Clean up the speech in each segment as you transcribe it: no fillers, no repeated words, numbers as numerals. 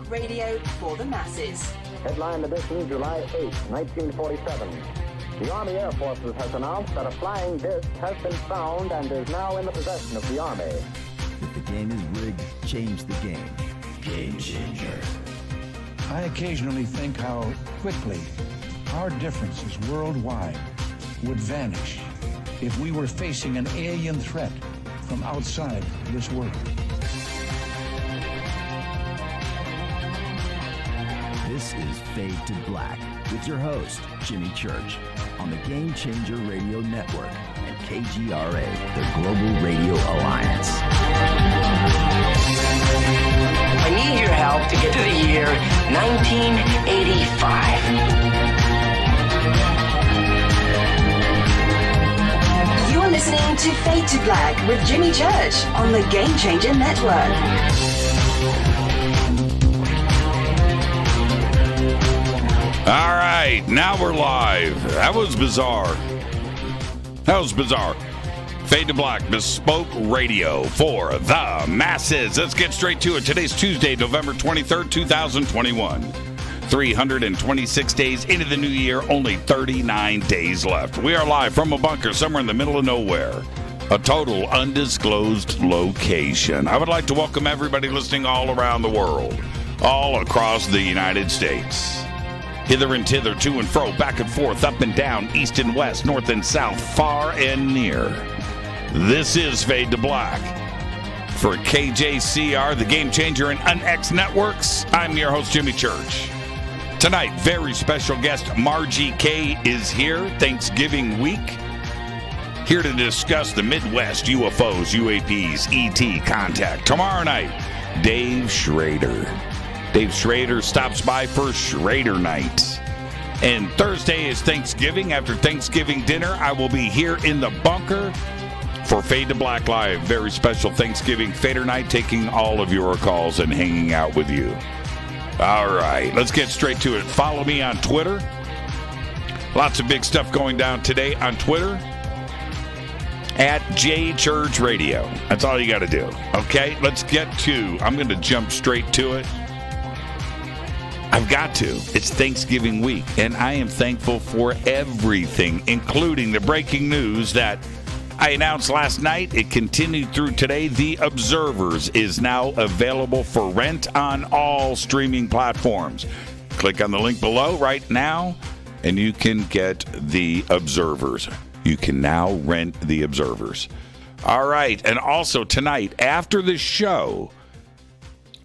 Radio for the masses. Headline edition, July 8, 1947. The Army Air Forces has announced that a flying disc has been found and is now in the possession of the Army. If the game is rigged, change the game. Game changer. I occasionally think how quickly our differences worldwide would vanish if we were facing an alien threat from outside this world. This is Fade to Black with your host, Jimmy Church, on the Game Changer Radio Network and KGRA, the Global Radio Alliance. I need your help to get to the year 1985. You're listening to Fade to Black with Jimmy Church on the Game Changer Network. All right, now we're live. That was bizarre. Fade to Black, bespoke radio for the masses. Let's get straight to it. Today's Tuesday, November 23rd, 2021. 326 days into the new year, only 39 days left. We are live from a bunker somewhere in the middle of nowhere. A total undisclosed location. I would like to welcome everybody listening all around the world, all across the United States. Hither and thither, to and fro, back and forth, up and down, east and west, north and south, far and near. This is Fade to Black. For KJCR, the Game Changer and UNEX Networks, I'm your host, Jimmy Church. Tonight, very special guest Margie K is here, Thanksgiving week. Here to discuss the Midwest, UFOs, UAPs, ET contact. Tomorrow night, Dave Schrader. Dave Schrader stops by for Schrader Night. And Thursday is Thanksgiving. After Thanksgiving dinner, I will be here in the bunker for Fade to Black Live. Very special Thanksgiving Fader Night, taking all of your calls and hanging out with you. All right, let's get straight to it. Follow me on Twitter. Lots of big stuff going down today on Twitter. At JChurch Radio. That's all you got to do. Okay, let's get to, I'm going to jump straight to it. I've got to. It's Thanksgiving week, and I am thankful for everything, including the breaking news that I announced last night. It continued through today. The Observers is now available for rent on all streaming platforms. Click on the link below right now, and you can get The Observers. You can now rent The Observers. All right, and also tonight, after the show,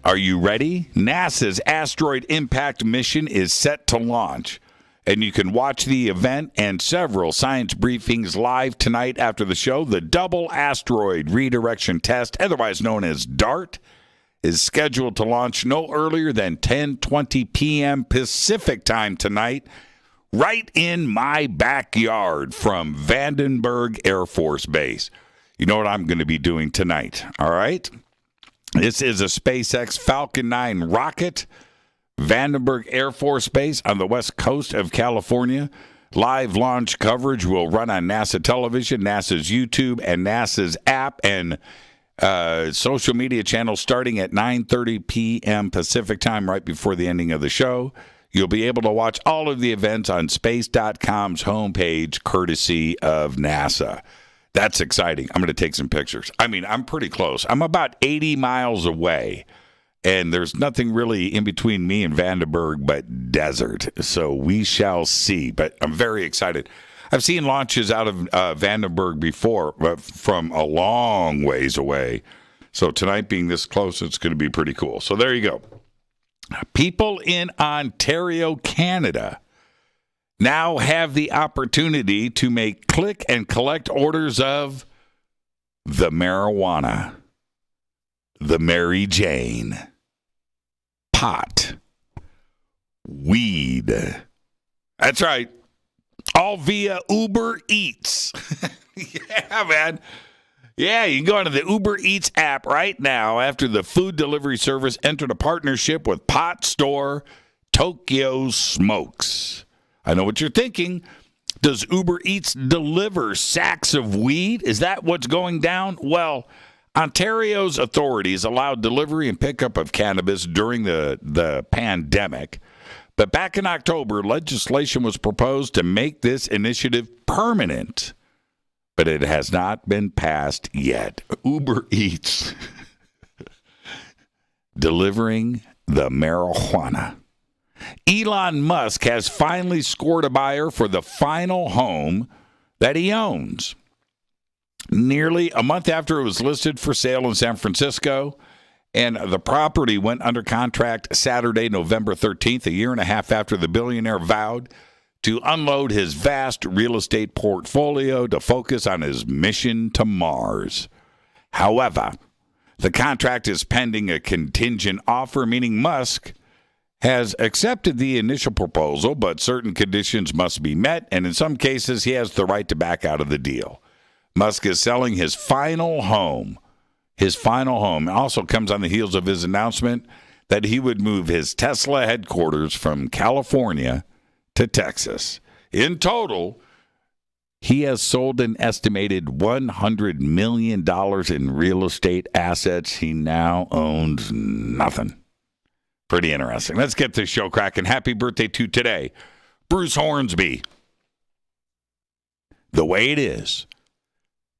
are you ready? NASA's asteroid impact mission is set to launch, and you can watch the event and several science briefings live tonight after the show. The Double Asteroid Redirection Test, otherwise known as DART, is scheduled to launch no earlier than 10:20 p.m. Pacific time tonight, right in my backyard from Vandenberg Air Force Base. You know what I'm going to be doing tonight, all right? This is a SpaceX Falcon 9 rocket, Vandenberg Air Force Base on the west coast of California. Live launch coverage will run on NASA television, NASA's YouTube, and NASA's app and social media channels starting at 9:30 p.m. Pacific time, right before the ending of the show. You'll be able to watch all of the events on space.com's homepage, courtesy of NASA. That's exciting. I'm going to take some pictures. I mean, I'm pretty close. I'm about 80 miles away, and there's nothing really in between me and Vandenberg but desert. So we shall see, but I'm very excited. I've seen launches out of Vandenberg before, but from a long ways away. So tonight being this close, it's going to be pretty cool. So there you go. People in Ontario, Canada, now have the opportunity to make click and collect orders of the marijuana, the Mary Jane, pot, weed. That's right. All via Uber Eats. Yeah, man. Yeah, you can go into the Uber Eats app right now after the food delivery service entered a partnership with pot store Tokyo Smokes. I know what you're thinking. Does Uber Eats deliver sacks of weed? Is that what's going down? Well, Ontario's authorities allowed delivery and pickup of cannabis during the pandemic. But back in October, legislation was proposed to make this initiative permanent. But it has not been passed yet. Uber Eats delivering the marijuana. Elon Musk has finally scored a buyer for the final home that he owns. Nearly a month after it was listed for sale in San Francisco, and the property went under contract Saturday, November 13th, a year and a half after the billionaire vowed to unload his vast real estate portfolio to focus on his mission to Mars. However, the contract is pending a contingent offer, meaning Musk has accepted the initial proposal, but certain conditions must be met, and in some cases, he has the right to back out of the deal. Musk is selling his final home. His final home also comes on the heels of his announcement that he would move his Tesla headquarters from California to Texas. In total, he has sold an estimated $100 million in real estate assets. He now owns nothing. Pretty interesting. Let's get this show cracking. Happy birthday to today, Bruce Hornsby. The way it is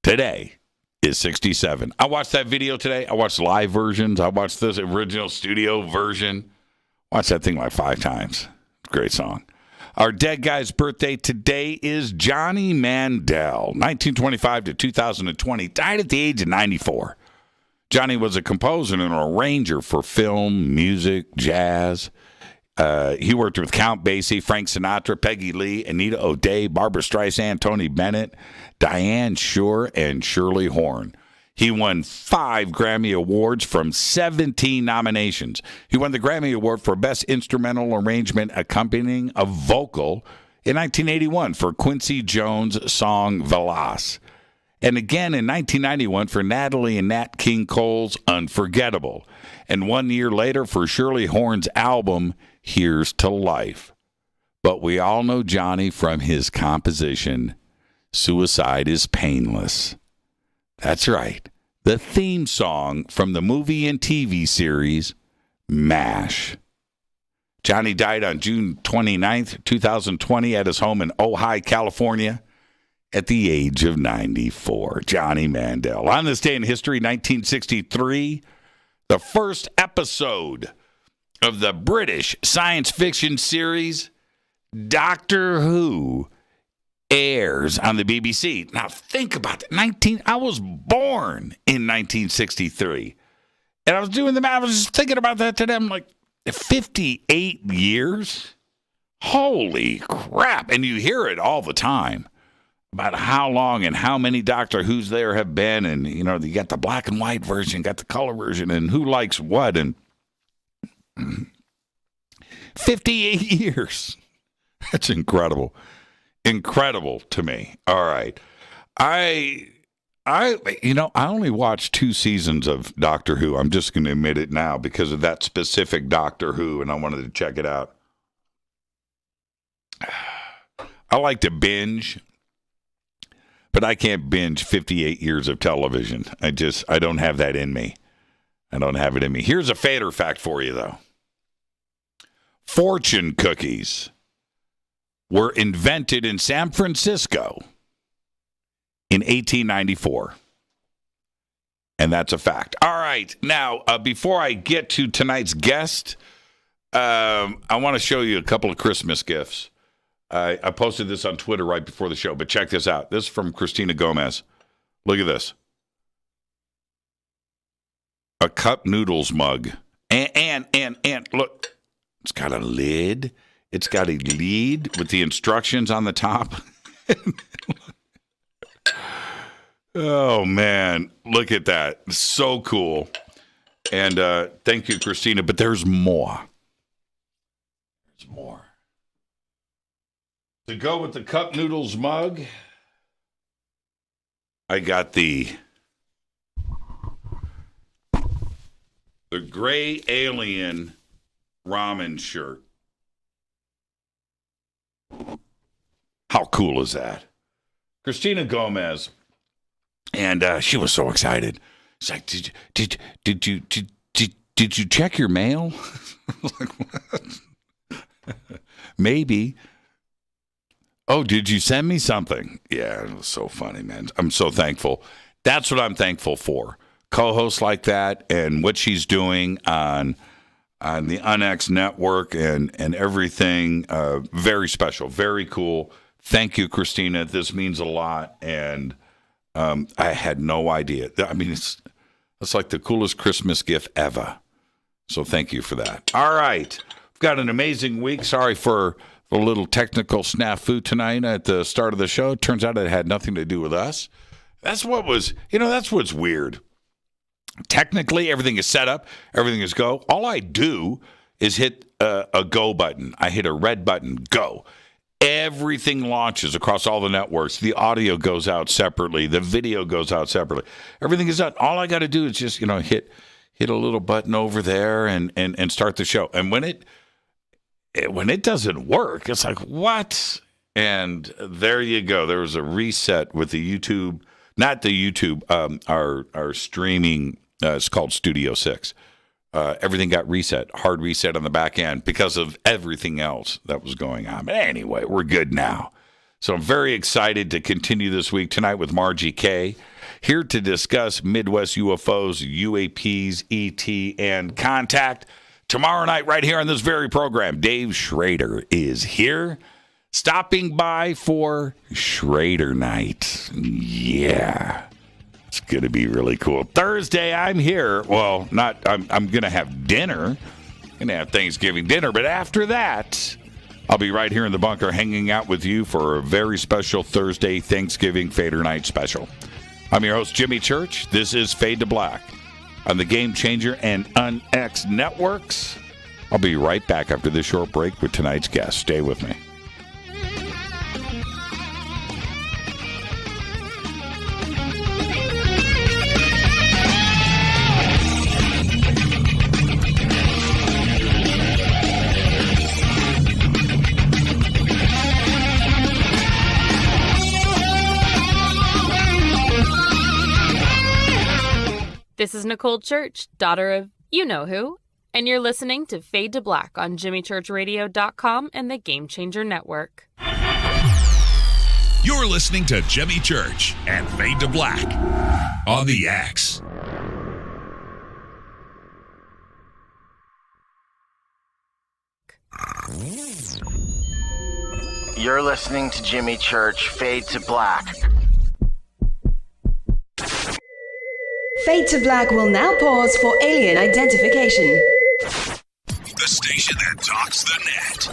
today is 67. I watched that video today. I watched live versions. I watched this original studio version. Watched that thing like 5 times. Great song. Our dead guy's birthday today is Johnny Mandel, 1925 to 2020. Died at the age of 94. Johnny was a composer and an arranger for film, music, jazz. He worked with Count Basie, Frank Sinatra, Peggy Lee, Anita O'Day, Barbra Streisand, Tony Bennett, Diane Shore, and Shirley Horn. He won 5 Grammy Awards from 17 nominations. He won the Grammy Award for Best Instrumental Arrangement accompanying a vocal in 1981 for Quincy Jones' song Velas. And again in 1991 for Natalie and Nat King Cole's Unforgettable. And 1 year later for Shirley Horn's album Here's to Life. But we all know Johnny from his composition, Suicide is Painless. That's right. The theme song from the movie and TV series, MASH. Johnny died on June 29th, 2020 at his home in Ojai, California at the age of 94. Johnny Mandel. On this day in history, 1963, the first episode of the British science fiction series Doctor Who airs on the BBC. Now think about that. I was born in 1963. And I was doing the math. I was just thinking about that today. I'm like, 58 years? Holy crap. And you hear it all the time about how long and how many Doctor Who's there have been. And, you know, you got the black and white version, you got the color version, and who likes what. And 58 years. That's incredible. Incredible to me. All right. I only watched 2 seasons of Doctor Who. I'm just going to admit it now because of that specific Doctor Who, and I wanted to check it out. I like to binge, but I can't binge 58 years of television. I don't have that in me. I don't have it in me. Here's a fader fact for you, though. Fortune cookies were invented in San Francisco in 1894. And that's a fact. All right. Now, before I get to tonight's guest, I want to show you a couple of Christmas gifts. I posted this on Twitter right before the show, but check this out. This is from Christina Gomez. Look at this. A cup noodles mug. And look, it's got a lid. It's got a lead with the instructions on the top. Oh, man. Look at that. So cool. And thank you, Christina. But there's more. There's more. To go with the cup noodles mug, I got the gray alien ramen shirt. How cool is that? Christina Gomez. And she was so excited. He's like, did you check your mail? I was like, what? Maybe. Oh, did you send me something? Yeah, it was so funny, man. I'm so thankful. That's what I'm thankful for. Co-hosts like that and what she's doing on the UNEX network and everything. Very special, very cool. Thank you, Christina. This means a lot. And I had no idea. I mean, it's like the coolest Christmas gift ever. So thank you for that. All right. We've got an amazing week. Sorry for a little technical snafu tonight at the start of the show. Turns out it had nothing to do with us. That's what's weird. Technically, everything is set up. Everything is go. All I do is hit a go button. I hit a red button, go. Everything launches across all the networks. The audio goes out separately. The video goes out separately. Everything is done. All I got to do is just, hit a little button over there and start the show. And when it doesn't work, it's like, what? And there you go. There was a reset with the YouTube, not the YouTube, our streaming. It's called Studio 6. Everything got reset, hard reset on the back end because of everything else that was going on. But anyway, we're good now. So I'm very excited to continue this week tonight with Margie K, here to discuss Midwest UFOs, UAPs, ET, and contact. Tomorrow night, right here on this very program, Dave Schrader is here, stopping by for Schrader Night. Yeah. It's going to be really cool. Thursday, I'm here. Well, I'm going to have dinner. Going to have Thanksgiving dinner. But after that, I'll be right here in the bunker hanging out with you for a very special Thursday Thanksgiving Fader Night special. I'm your host, Jimmy Church. This is Fade to Black on the Game Changer and UNEX networks. I'll be right back after this short break with tonight's guest. Stay with me. This is Nicole Church, daughter of you-know-who, and you're listening to Fade to Black on JimmyChurchRadio.com and the Game Changer Network. You're listening to Jimmy Church and Fade to Black on the X. You're listening to Jimmy Church, Fade to Black. Fade to Black will now pause for alien identification. The station that talks the net.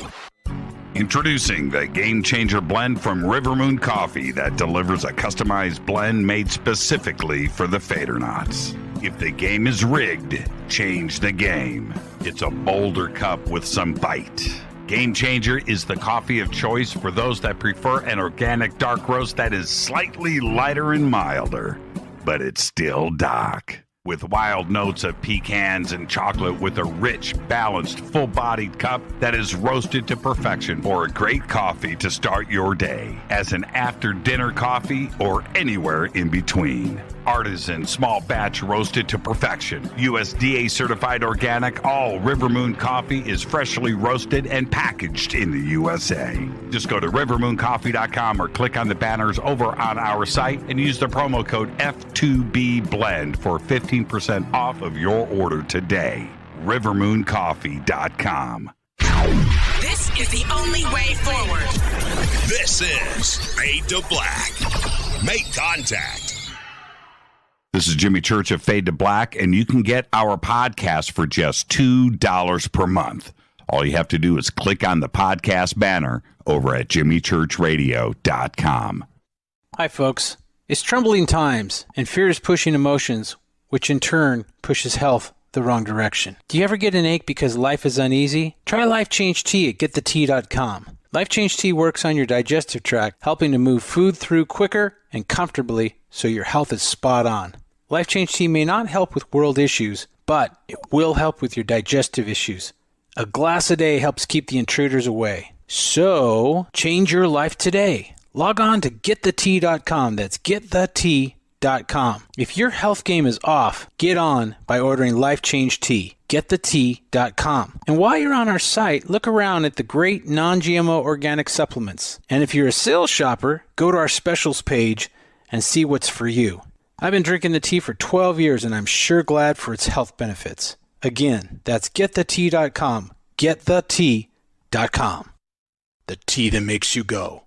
Introducing the Game Changer blend from Rivermoon Coffee that delivers a customized blend made specifically for the Fadernauts. If the game is rigged, change the game. It's a bolder cup with some bite. Game Changer is the coffee of choice for those that prefer an organic dark roast that is slightly lighter and milder, but it's still dark. With wild notes of pecans and chocolate with a rich, balanced, full-bodied cup that is roasted to perfection for a great coffee to start your day, as an after-dinner coffee or anywhere in between. Artisan, small batch roasted to perfection. USDA certified organic, all Rivermoon coffee is freshly roasted and packaged in the USA. Just go to rivermooncoffee.com or click on the banners over on our site and use the promo code F2B Blend for 15% off of your order today. rivermooncoffee.com. This is the only way forward. This is Fade to Black. Make contact. This is Jimmy Church of Fade to Black, and you can get our podcast for just $2 per month. All you have to do is click on the podcast banner over at jimmychurchradio.com. Hi, folks. It's troubling times, and fear is pushing emotions, which in turn pushes health the wrong direction. Do you ever get an ache because life is uneasy? Try Life Change Tea at gettheti.com. Life Change Tea works on your digestive tract, helping to move food through quicker and comfortably so your health is spot on. Life Change Tea may not help with world issues, but it will help with your digestive issues. A glass a day helps keep the intruders away. So, change your life today. Log on to gettheti.com. That's gettheti.com. GetTheT.com. If your health game is off, get on by ordering Life Change Tea. GetTheT.com. And while you're on our site, look around at the great non-GMO organic supplements. And if you're a sales shopper, go to our specials page and see what's for you. I've been drinking the tea for 12 years and I'm sure glad for its health benefits. Again, that's GetTheT.com. GetTheT.com. The tea that makes you go.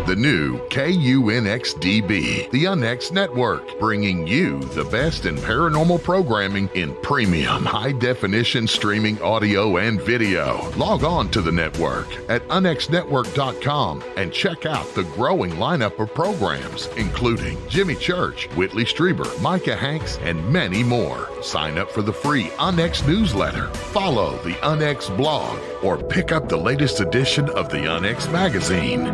The new KUNXDB, the UNEX Network, bringing you the best in paranormal programming in premium, high-definition streaming audio and video. Log on to the network at unxnetwork.com and check out the growing lineup of programs, including Jimmy Church, Whitley Strieber, Micah Hanks, and many more. Sign up for the free UNEX newsletter, follow the UNEX blog, or pick up the latest edition of the UNEX Magazine.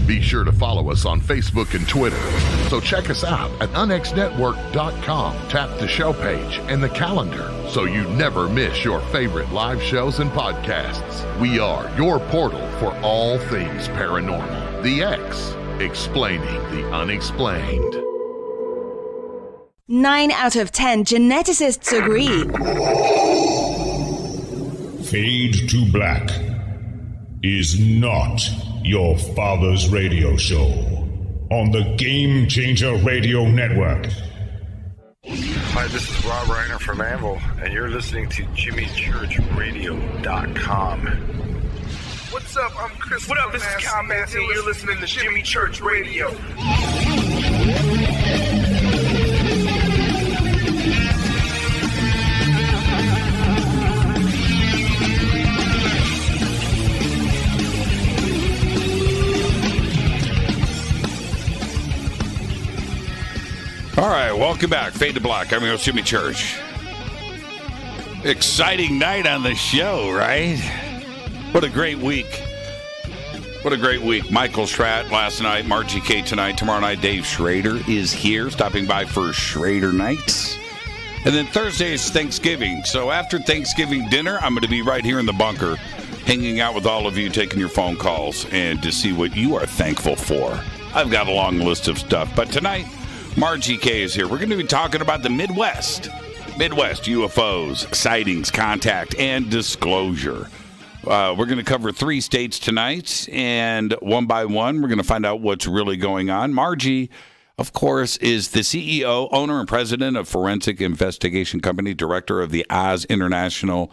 Be sure to follow us on Facebook and Twitter. So check us out at unxnetwork.com. Tap the show page and the calendar so you never miss your favorite live shows and podcasts. We are your portal for all things paranormal. The X, explaining the unexplained. 9 out of 10 geneticists agree. Fade to Black is not your father's radio show on the Game Changer Radio Network. Hi, this is Rob Reiner from Anvil, and you're listening to JimmyChurchRadio.com. What's up? I'm Chris. What up? This is Kyle Massey, and you're listening to Jimmy Church Radio. All right, welcome back. Fade to Black. I'm your host, Jimmy Church. Exciting night on the show, right? What a great week. What a great week. Michael Strat last night, Margie K tonight. Tomorrow night, Dave Schrader is here, stopping by for Schrader nights. And then Thursday is Thanksgiving. So after Thanksgiving dinner, I'm going to be right here in the bunker, hanging out with all of you, taking your phone calls, and to see what you are thankful for. I've got a long list of stuff. But tonight, Margie K is here. We're going to be talking about the Midwest UFOs, sightings, contact, and disclosure. We're going to cover 3 states tonight, and one by one, we're going to find out what's really going on. Margie, of course, is the CEO, owner, and president of Forensic Investigation Company, director of the Oz Interdimensional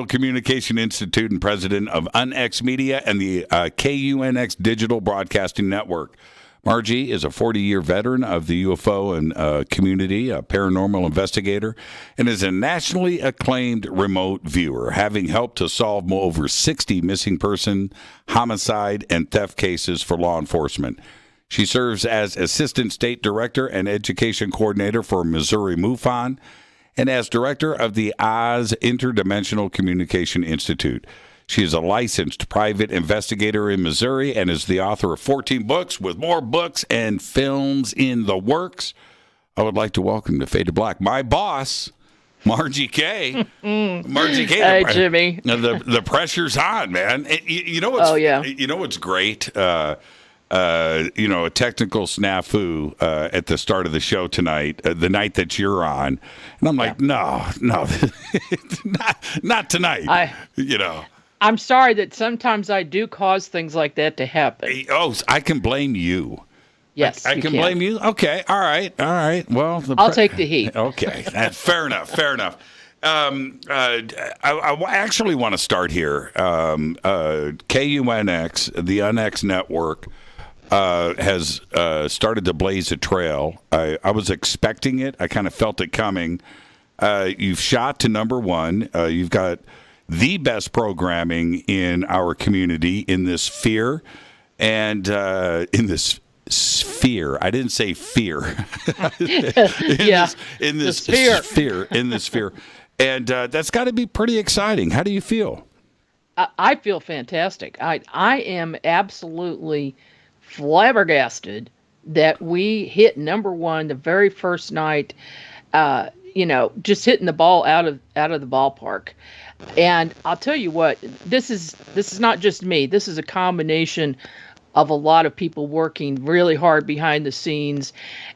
Communication Institute, and president of UNEX Media and the KUNX Digital Broadcasting Network. Margie is a 40-year veteran of the UFO and community, a paranormal investigator, and is a nationally acclaimed remote viewer, having helped to solve over 60 missing person, homicide, and theft cases for law enforcement. She serves as assistant state director and education coordinator for Missouri Mufon, and as director of the Oz Interdimensional Communication Institute. She is a licensed private investigator in Missouri and is the author of 14 books, with more books and films in the works. I would like to welcome to Fade to Black my boss, Margie K. Margie K. Hey, Jimmy. The pressure's on, man. You know what's, you know what's great? A technical snafu at the start of the show tonight, the night that you're on. And I'm like, no, not tonight. I'm sorry that sometimes I do cause things like that to happen. Oh, I can blame you. Yes, I can blame you? Okay, all right. Well, I'll take the heat. Okay, fair enough. I actually want to start here. KUNX, the UNEX Network, has started to blaze a trail. I was expecting it. I kind of felt it coming. You've shot to number 1. You've got the best programming in our community in this sphere, and in this sphere. I didn't say fear. in this sphere. And that's got to be pretty exciting. How do you feel? I feel fantastic. I am absolutely flabbergasted that we hit number 1 the very first night. Just hitting the ball out of the ballpark. And I'll tell you what, this is not just me. This is a combination of a lot of people working really hard behind the scenes.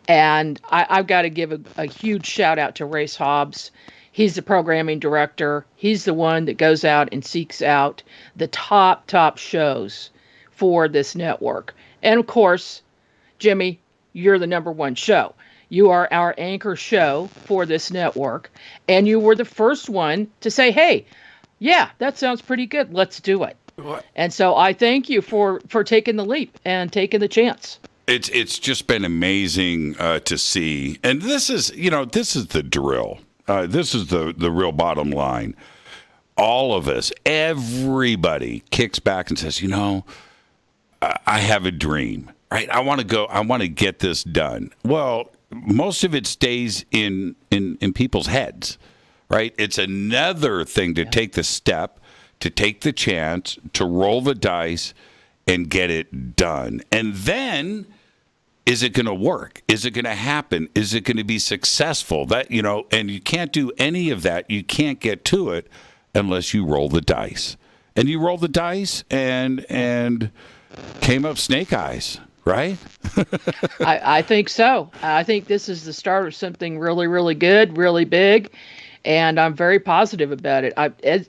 And I've got to give a huge shout out to Race Hobbs. He's the programming director. He's the one that goes out and seeks out the top shows for this network. And of course, Jimmy, you're the number one show. You are our anchor show for this network. And you were the first one to say, hey, yeah, that sounds pretty good. Let's do it. What? And so I thank you for taking the leap and taking the chance. It's just been amazing to see. And this is the drill. This is the real bottom line. All of us, everybody kicks back and says, I have a dream, right? I want to get this done. Well, most of it stays in people's heads, right? It's another thing to take the step, to take the chance, to roll the dice and get it done. And then, is it going to work? Is it going to happen? Is it going to be successful? And you can't do any of that. You can't get to it unless you roll the dice. And you roll the dice and came up snake eyes, right? I think so. I think this is the start of something really, really good, really big. And I'm very positive about it.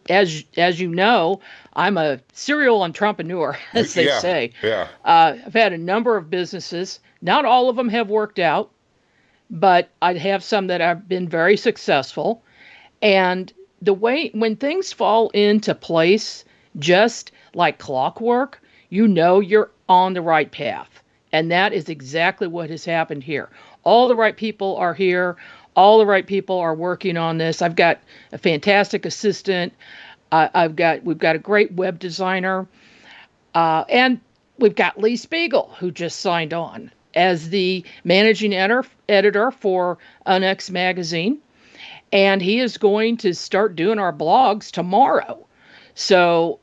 As you know, I'm a serial entrepreneur, as they say. Yeah. I've had a number of businesses. Not all of them have worked out, but I have some that have been very successful. And when things fall into place, just like clockwork, you're on the right path. And that is exactly what has happened here. All the right people are here. All the right people are working on this. I've got a fantastic assistant. We've got a great web designer. And we've got Lee Spiegel, who just signed on as the managing editor for UNEX Magazine. And he is going to start doing our blogs tomorrow. So,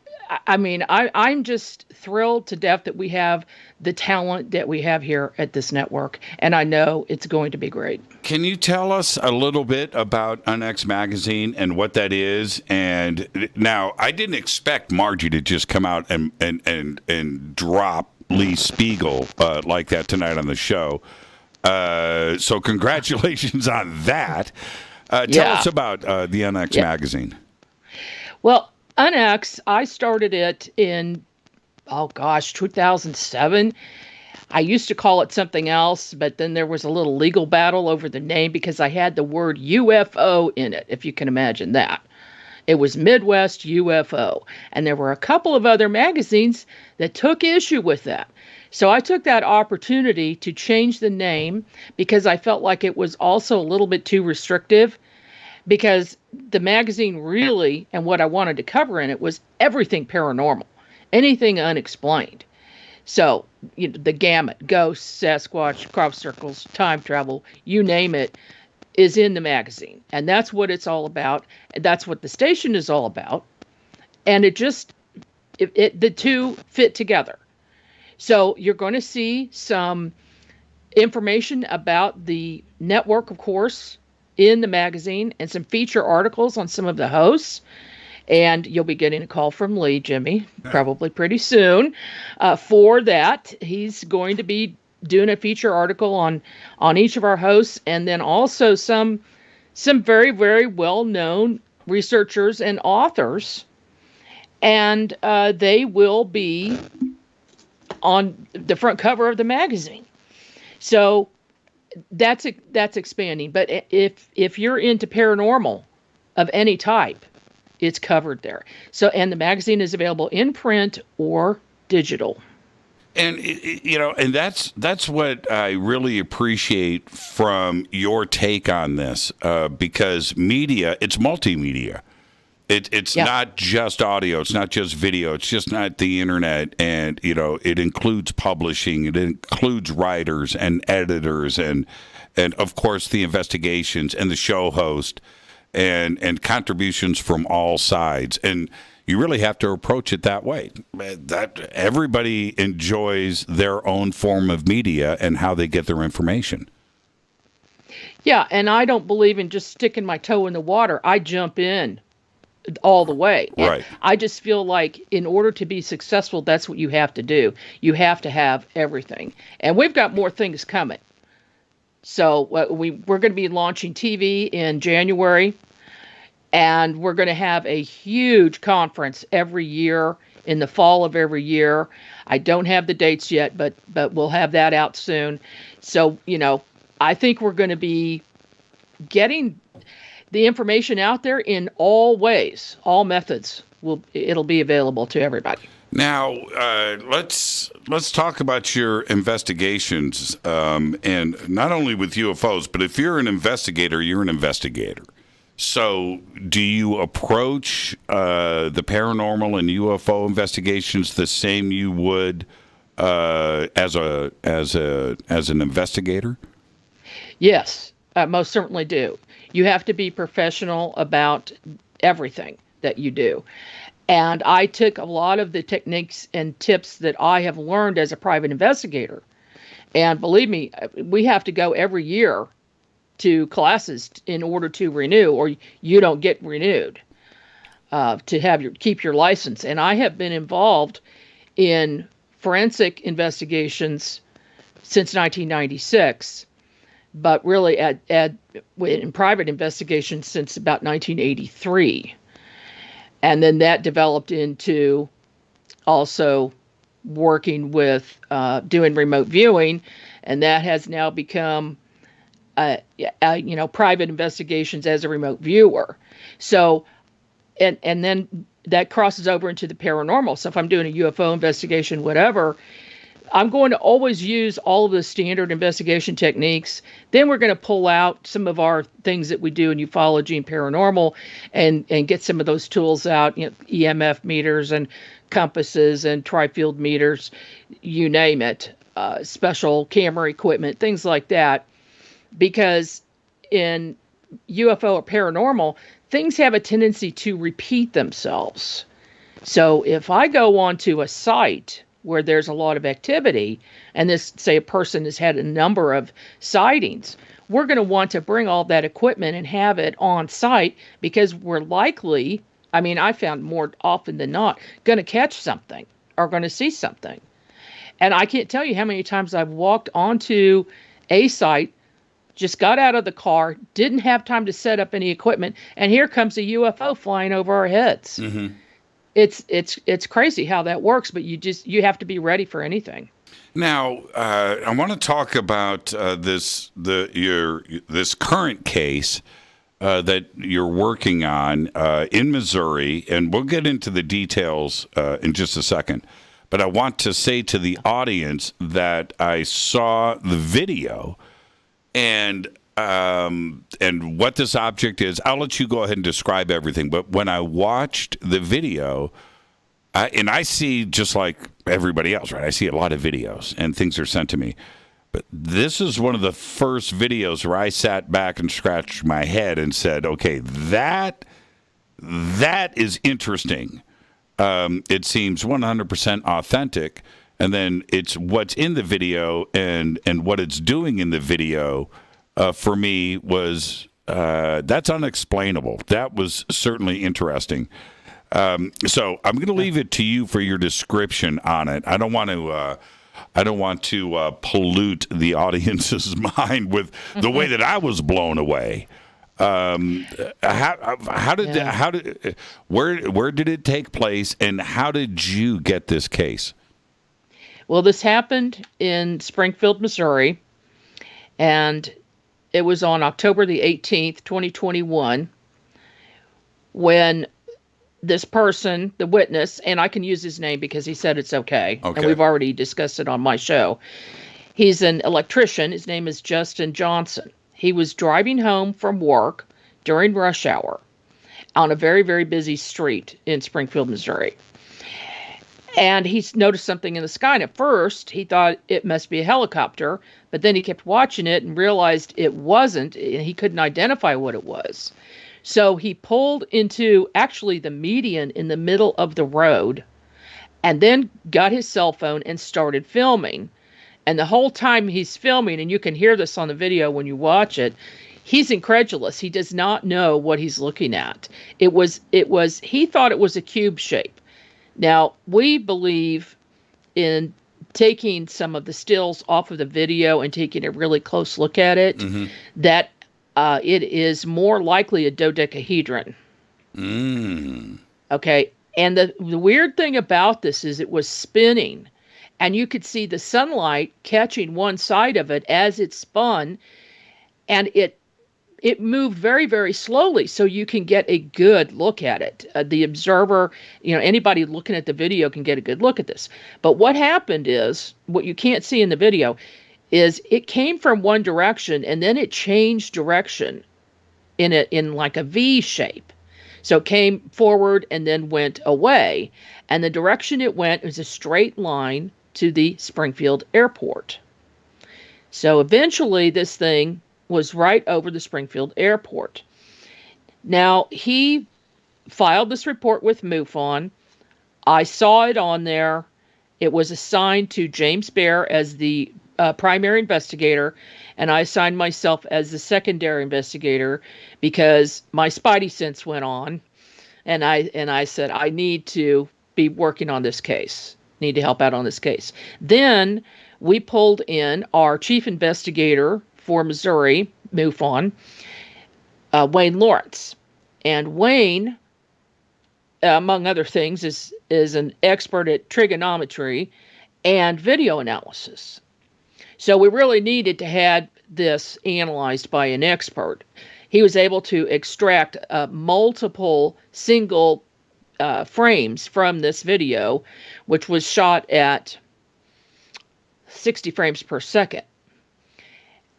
I'm just thrilled to death that we have the talent that we have here at this network. And I know it's going to be great. Can you tell us a little bit about UNEX Magazine and what that is? And now, I didn't expect Margie to just come out and drop Lee Spiegel like that tonight on the show. So congratulations on that. Tell us about the UNEX Magazine. Well, UNEX, I started it in, 2007. I used to call it something else, but then there was a little legal battle over the name because I had the word UFO in it, if you can imagine that. It was Midwest UFO. And there were a couple of other magazines that took issue with that. So I took that opportunity to change the name because I felt like it was also a little bit too restrictive, because the magazine really, and what I wanted to cover in it, was everything paranormal, anything unexplained. So the gamut, ghosts, Sasquatch, crop circles, time travel, you name it, is in the magazine. And that's what it's all about. That's what the station is all about. And the two fit together. So you're going to see some information about the network, of course, in the magazine, and some feature articles on some of the hosts. And you'll be getting a call from Lee, Jimmy, probably pretty soon for that. He's going to be doing a feature article on each of our hosts, and then also some very, very well-known researchers and authors. And they will be on the front cover of the magazine. So that's expanding. But if you're into paranormal of any type, it's covered there. So, and the magazine is available in print or digital. And and that's what I really appreciate from your take on this, because media, it's multimedia. It's not just audio, it's not just video, it's just not the internet, and it includes publishing, it includes writers and editors, and of course the investigations and the show host, and contributions from all sides. And you really have to approach it that way. That everybody enjoys their own form of media and how they get their information. Yeah, and I don't believe in just sticking my toe in the water. I jump in all the way. Right. And I just feel like in order to be successful, that's what you have to do. You have to have everything. And we've got more things coming. So we're going to be launching TV in January, and we're going to have a huge conference every year in the fall of every year. I don't have the dates yet, but we'll have that out soon. So, I think we're going to be getting the information out there in all ways, all methods. It'll be available to everybody. Now, let's talk about your investigations, and not only with UFOs, but if you're an investigator, you're an investigator. So, do you approach the paranormal and UFO investigations the same you would as an investigator? Yes, I most certainly do. You have to be professional about everything that you do. And I took a lot of the techniques and tips that I have learned as a private investigator. And believe me, we have to go every year to classes in order to renew, or you don't get renewed to keep your license. And I have been involved in forensic investigations since 1996, but really in private investigations since about 1983. And then that developed into also working with doing remote viewing, and that has now become private investigations as a remote viewer. So, and then that crosses over into the paranormal. So if I'm doing a UFO investigation, whatever, I'm going to always use all of the standard investigation techniques. Then we're going to pull out some of our things that we do in ufology and paranormal and get some of those tools out, EMF meters and compasses and tri-field meters, you name it, special camera equipment, things like that. Because in UFO or paranormal, things have a tendency to repeat themselves. So if I go onto a site where there's a lot of activity, and this, say, a person has had a number of sightings, we're going to want to bring all that equipment and have it on site, because we're likely, I found more often than not, going to catch something or going to see something. And I can't tell you how many times I've walked onto a site, just got out of the car, didn't have time to set up any equipment, and here comes a UFO flying over our heads. Mm-hmm. It's crazy how that works, but you have to be ready for anything. Now, I want to talk about this current case that you're working on in Missouri, and we'll get into the details in just a second. But I want to say to the audience that I saw the video and what this object is. I'll let you go ahead and describe everything. But when I watched the video, and I see just like everybody else, right? I see a lot of videos and things are sent to me. But this is one of the first videos where I sat back and scratched my head and said, okay, that is interesting. It seems 100% authentic. And then it's what's in the video and what it's doing in the video. For me was that's unexplainable. That was certainly interesting. So I'm going to leave it to you for your description on it. I don't want to pollute the audience's mind with the way that I was blown away. Where did it take place, and how did you get this case? Well, this happened in Springfield, Missouri, and it was on October the 18th, 2021, when this person, the witness, and I can use his name because he said it's okay. And we've already discussed it on my show. He's an electrician. His name is Justin Johnson. He was driving home from work during rush hour on a very, very busy street in Springfield, Missouri. And he noticed something in the sky. And at first, he thought it must be a helicopter. But then he kept watching it and realized it wasn't. And he couldn't identify what it was. So he pulled into actually the median in the middle of the road and then got his cell phone and started filming. And the whole time he's filming, and you can hear this on the video when you watch it, He's incredulous. He does not know what he's looking at. He thought it was a cube shape. Now, we believe in taking some of the stills off of the video and taking a really close look at it, that it is more likely a dodecahedron. Okay. And the weird thing about this is it was spinning, and you could see the sunlight catching one side of it as it spun, and it moved very, very slowly, so you can get a good look at it. The observer, anybody looking at the video can get a good look at this. But what happened is, what you can't see in the video, is it came from one direction, and then it changed direction in like a V shape. So it came forward and then went away. And the direction it went was a straight line to the Springfield airport. So eventually this thing was right over the Springfield airport. Now, he filed this report with Mufon. I saw it on there. It was assigned to James Bear as the primary investigator, and I assigned myself as the secondary investigator because my spidey sense went on, and I said, I need to be working on this case, need to help out on this case. Then we pulled in our chief investigator for Missouri, Mufon, Wayne Lawrence. And Wayne, among other things, is an expert at trigonometry and video analysis. So we really needed to have this analyzed by an expert. He was able to extract multiple single frames from this video, which was shot at 60 frames per second.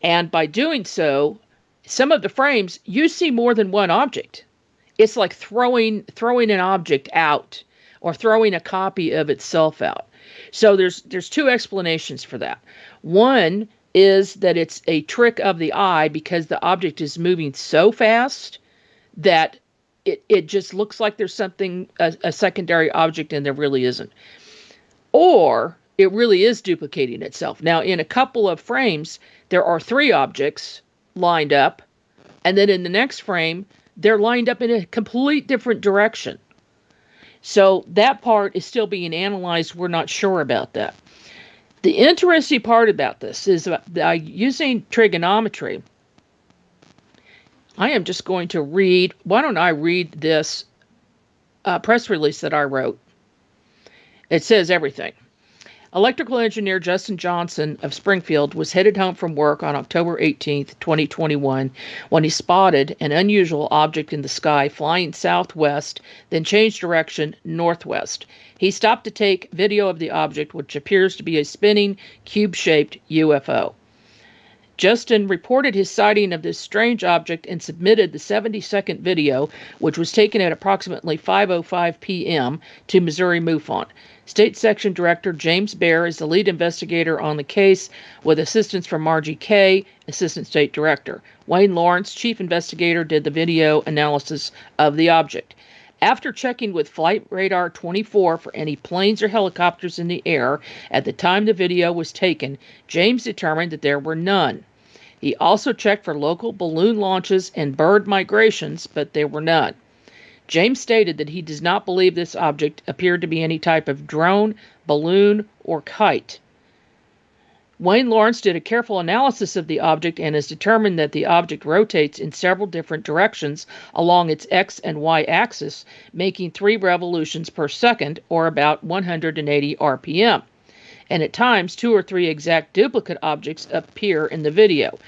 And by doing so, some of the frames, you see more than one object. It's like throwing an object out or throwing a copy of itself out. So there's two explanations for that. One is that it's a trick of the eye because the object is moving so fast that it just looks like there's something, a secondary object, and there really isn't. Or it really is duplicating itself. Now, in a couple of frames, there are three objects lined up, and then in the next frame, they're lined up in a complete different direction. So that part is still being analyzed. We're not sure about that. The interesting part about this is using trigonometry. I am just going to read. Why don't I read this press release that I wrote? It says everything. Electrical engineer Justin Johnson of Springfield was headed home from work on October 18th, 2021, when he spotted an unusual object in the sky flying southwest, then changed direction northwest. He stopped to take video of the object, which appears to be a spinning, cube-shaped UFO. Justin reported his sighting of this strange object and submitted the 70-second video, which was taken at approximately 5:05 p.m., to Missouri Mufon. State Section Director James Bear is the lead investigator on the case, with assistance from Margie K, Assistant State Director. Wayne Lawrence, Chief Investigator, did the video analysis of the object. After checking with Flight Radar 24 for any planes or helicopters in the air at the time the video was taken, James determined that there were none. He also checked for local balloon launches and bird migrations, but there were none. James stated that he does not believe this object appeared to be any type of drone, balloon, or kite. Wayne Lawrence did a careful analysis of the object and has determined that the object rotates in several different directions along its X and Y axis, making 3 revolutions per second, or about 180 RPM. And at times, 2 or 3 exact duplicate objects appear in the video.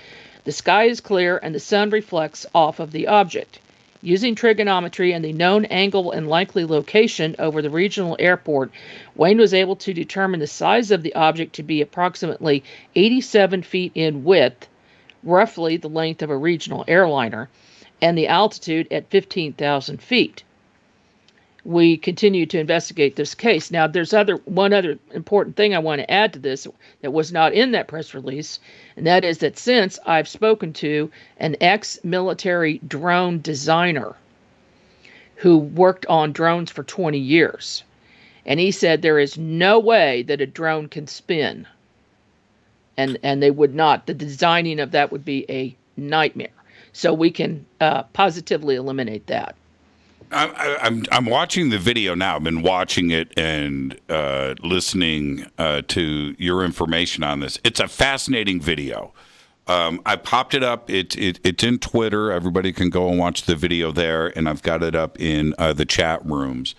The sky is clear and the sun reflects off of the object. Using trigonometry and the known angle and likely location over the regional airport, Wayne was able to determine the size of the object to be approximately 87 feet in width, roughly the length of a regional airliner, and the altitude at 15,000 feet. We continue to investigate this case. Now, there's one other important thing I want to add to this that was not in that press release, and that is that since I've spoken to an ex-military drone designer who worked on drones for 20 years, and he said there is no way that a drone can spin, and they would not. The designing of that would be a nightmare. so we can positively eliminate that. I'm watching the video now. I've been watching it and listening to your information on this. It's a fascinating video. I popped it up. It's in Twitter. Everybody can go and watch the video there, and I've got it up in the chat rooms.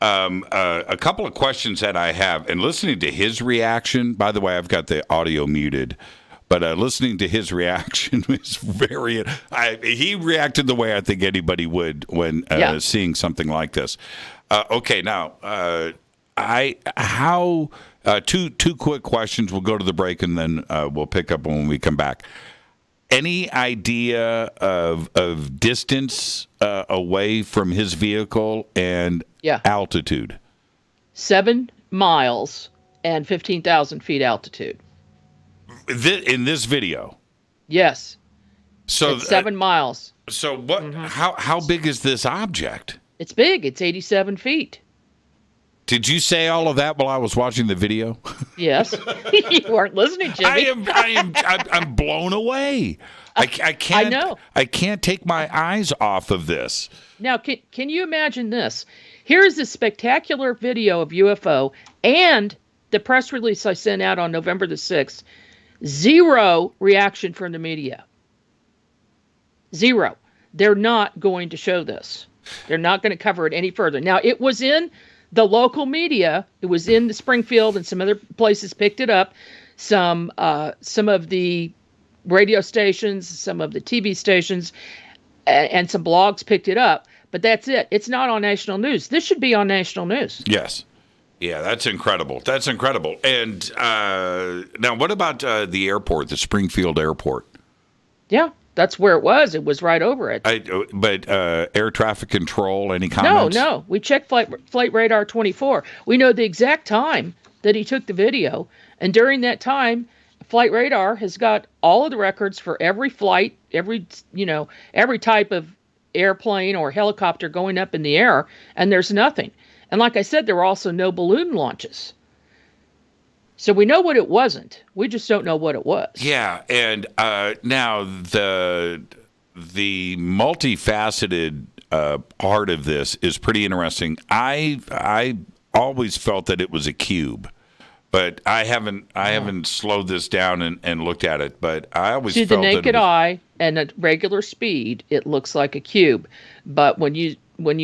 A couple of questions that I have, and listening to his reaction. By the way, I've got the audio muted. But listening to his reaction was he reacted the way I think anybody would when seeing something like this. Okay, now, two quick questions. We'll go to the break and then we'll pick up when we come back. Any idea of distance away from his vehicle and altitude? 7 miles and 15,000 feet altitude. In this video, yes. So it's 7 miles. So what? How big is this object? It's big. It's 87 feet. Did you say all of that while I was watching the video? Yes. You weren't listening, Jimmy. I'm blown away. I can't. I know. I can't take my eyes off of this. Now, can you imagine this? Here's a spectacular video of UFO and the press release I sent out on November the 6th. 0 reaction from the media. 0. They're not going to show this. They're not going to cover it any further. Now, it was in the local media. It was in the Springfield and some other places picked it up. Some of the radio stations, some of the TV stations, and some blogs picked it up. But that's it. It's not on national news. This should be on national news. Yes. Yeah, that's incredible. That's incredible. And now what about the airport, the Springfield airport? Yeah, that's where it was. It was right over it. But air traffic control, any comments? No. We checked Flight Radar 24. We know the exact time that he took the video. And during that time, Flight Radar has got all of the records for every flight, every type of airplane or helicopter going up in the air, and there's nothing. And like I said, there were also no balloon launches. So we know what it wasn't. We just don't know what it was. Yeah, and now the multifaceted part of this is pretty interesting. I always felt that it was a cube, but I haven't slowed this down and looked at it. But I always felt to the naked eye and at regular speed, it looks like a cube. But when you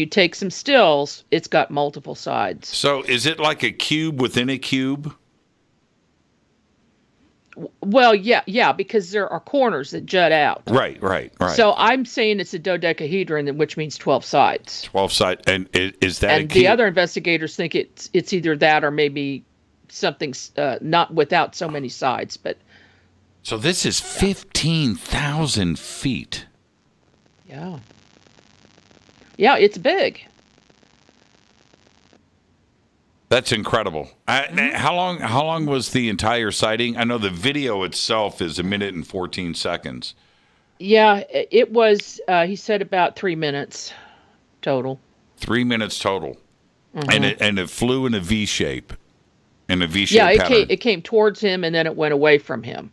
take some stills, it's got multiple sides. So is it like a cube within a cube? Well, yeah, because there are corners that jut out. Right. So I'm saying it's a dodecahedron, which means 12 sides. 12 sides, and is that? And the other investigators think it's either that or maybe something not without so many sides. But so this is 15,000 feet. Yeah. Yeah, it's big. That's incredible. How long was the entire sighting? I know the video itself is 1 minute and 14 seconds. Yeah, it was, he said about 3 minutes total. 3 minutes total. Mm-hmm. And it flew in a V shape. In a V shape pattern. It came towards him and then it went away from him.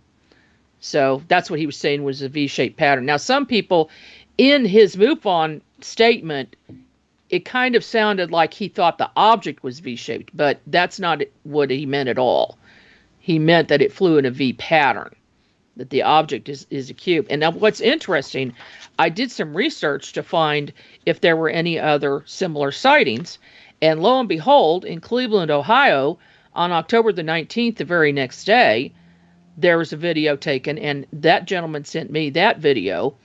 So that's what he was saying was a V-shaped pattern. Now, some people in his Mufon statement, it kind of sounded like he thought the object was V-shaped, but that's not what he meant at all. He meant that it flew in a V pattern, that the object is a cube. And now what's interesting, I did some research to find if there were any other similar sightings, and lo and behold, in Cleveland, Ohio, on October the 19th, the very next day, there was a video taken, and that gentleman sent me that video.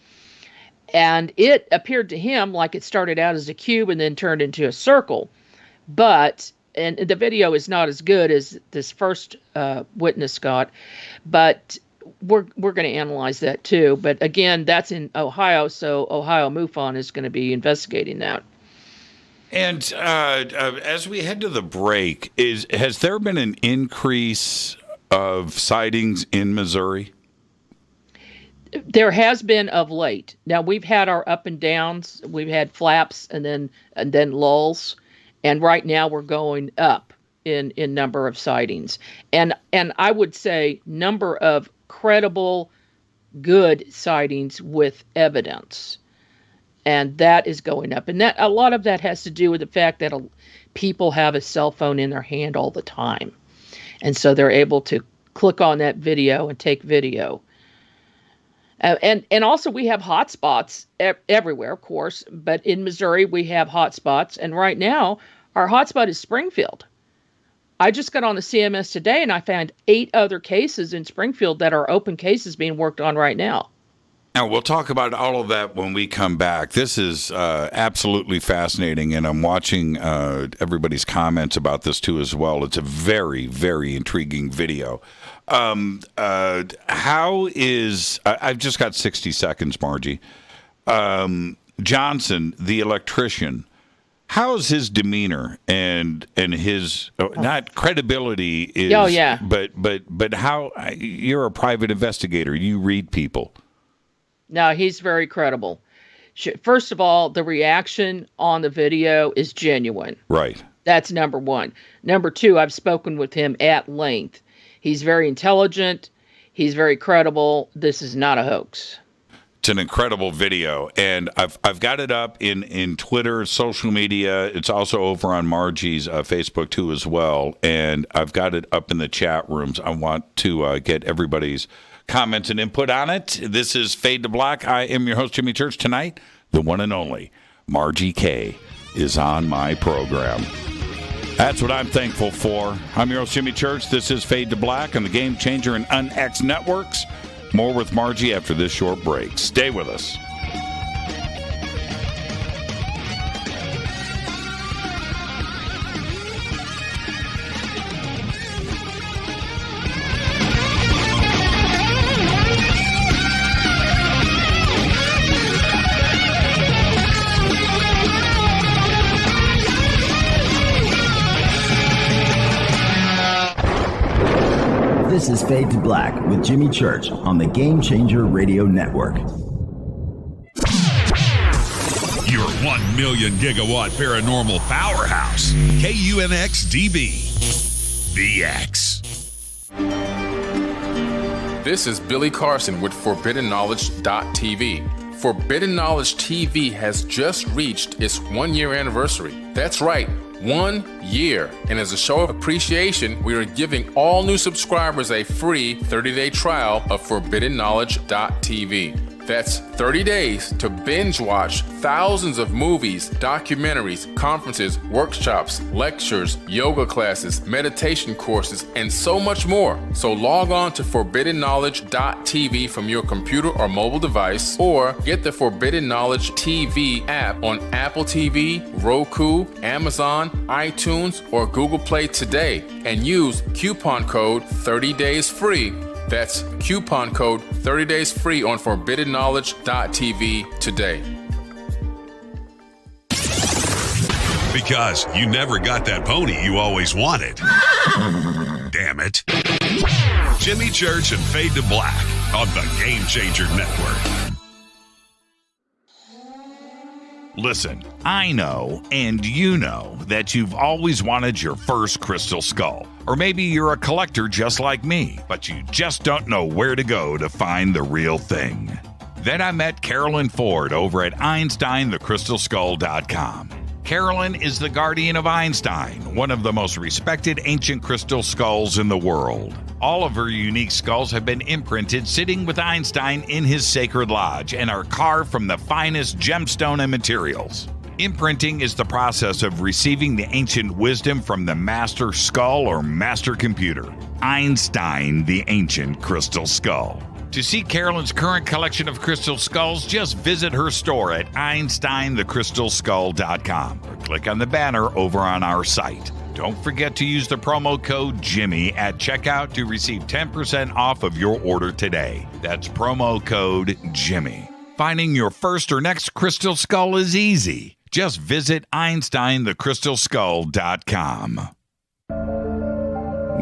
And it appeared to him like it started out as a cube and then turned into a circle. And the video is not as good as this first witness got, but we're going to analyze that too. But again, that's in Ohio, so Ohio Mufon is going to be investigating that. And as we head to the break, has there been an increase of sightings in Missouri? There has been of late. Now we've had our up and downs. We've had flaps and then lulls, and right now we're going up in number of sightings. And I would say number of credible good sightings with evidence. And that is going up. And that a lot of that has to do with the fact that people have a cell phone in their hand all the time. And so they're able to click on that video and take video. And also we have hotspots everywhere, of course. But in Missouri, we have hotspots. And right now, our hotspot is Springfield. I just got on the CMS today and I found 8 other cases in Springfield that are open cases being worked on right now. Now, we'll talk about all of that when we come back. This is absolutely fascinating, and I'm watching everybody's comments about this, too, as well. It's a very, very intriguing video. How is... I've just got 60 seconds, Margie. Johnson, the electrician, how's his demeanor and his... not credibility is... Oh, yeah. But how... You're a private investigator. You read people. No, he's very credible. First of all, the reaction on the video is genuine. Right. That's number one. Number two, I've spoken with him at length. He's very intelligent. He's very credible. This is not a hoax. It's an incredible video, and I've got it up in Twitter, social media. It's also over on Margie's Facebook, too, as well, and I've got it up in the chat rooms. I want to get everybody's comments and input on it. This is Fade to Black. I am your host, Jimmy Church. Tonight, the one and only Margie K is on my program. That's what I'm thankful for. I'm your host, Jimmy Church. This is Fade to Black on the Game Changer and UNEX Networks. More with Margie after this short break. Stay with us. This is Fade to Black with Jimmy Church on the Game Changer Radio Network. Your 1 million gigawatt paranormal powerhouse, UNEX VX. This is Billy Carson with ForbiddenKnowledge.tv. Forbidden Knowledge TV has just reached its 1-year anniversary. That's right, 1 year. And as a show of appreciation, we are giving all new subscribers a free 30-day trial of ForbiddenKnowledge.tv. That's 30 days to binge watch thousands of movies, documentaries, conferences, workshops, lectures, yoga classes, meditation courses, and so much more. So log on to ForbiddenKnowledge.tv from your computer or mobile device, or get the Forbidden Knowledge TV app on Apple TV, Roku, Amazon, iTunes, or Google Play today, and use coupon code 30daysfree. That's coupon code 30 days free on ForbiddenKnowledge.tv today. Because you never got that pony you always wanted. Damn it. Jimmy Church and Fade to Black on the Game Changer Network. Listen, I know, and you know, that you've always wanted your first crystal skull. Or maybe you're a collector just like me, but you just don't know where to go to find the real thing. Then I met Carolyn Ford over at EinsteinTheCrystalSkull.com. Carolyn is the guardian of Einstein, one of the most respected ancient crystal skulls in the world. All of her unique skulls have been imprinted sitting with Einstein in his sacred lodge and are carved from the finest gemstone and materials. Imprinting is the process of receiving the ancient wisdom from the master skull or master computer. Einstein, the ancient crystal skull. To see Carolyn's current collection of crystal skulls, just visit her store at EinsteinTheCrystalSkull.com or click on the banner over on our site. Don't forget to use the promo code Jimmy at checkout to receive 10% off of your order today. That's promo code Jimmy. Finding your first or next crystal skull is easy. Just visit EinsteinTheCrystalSkull.com.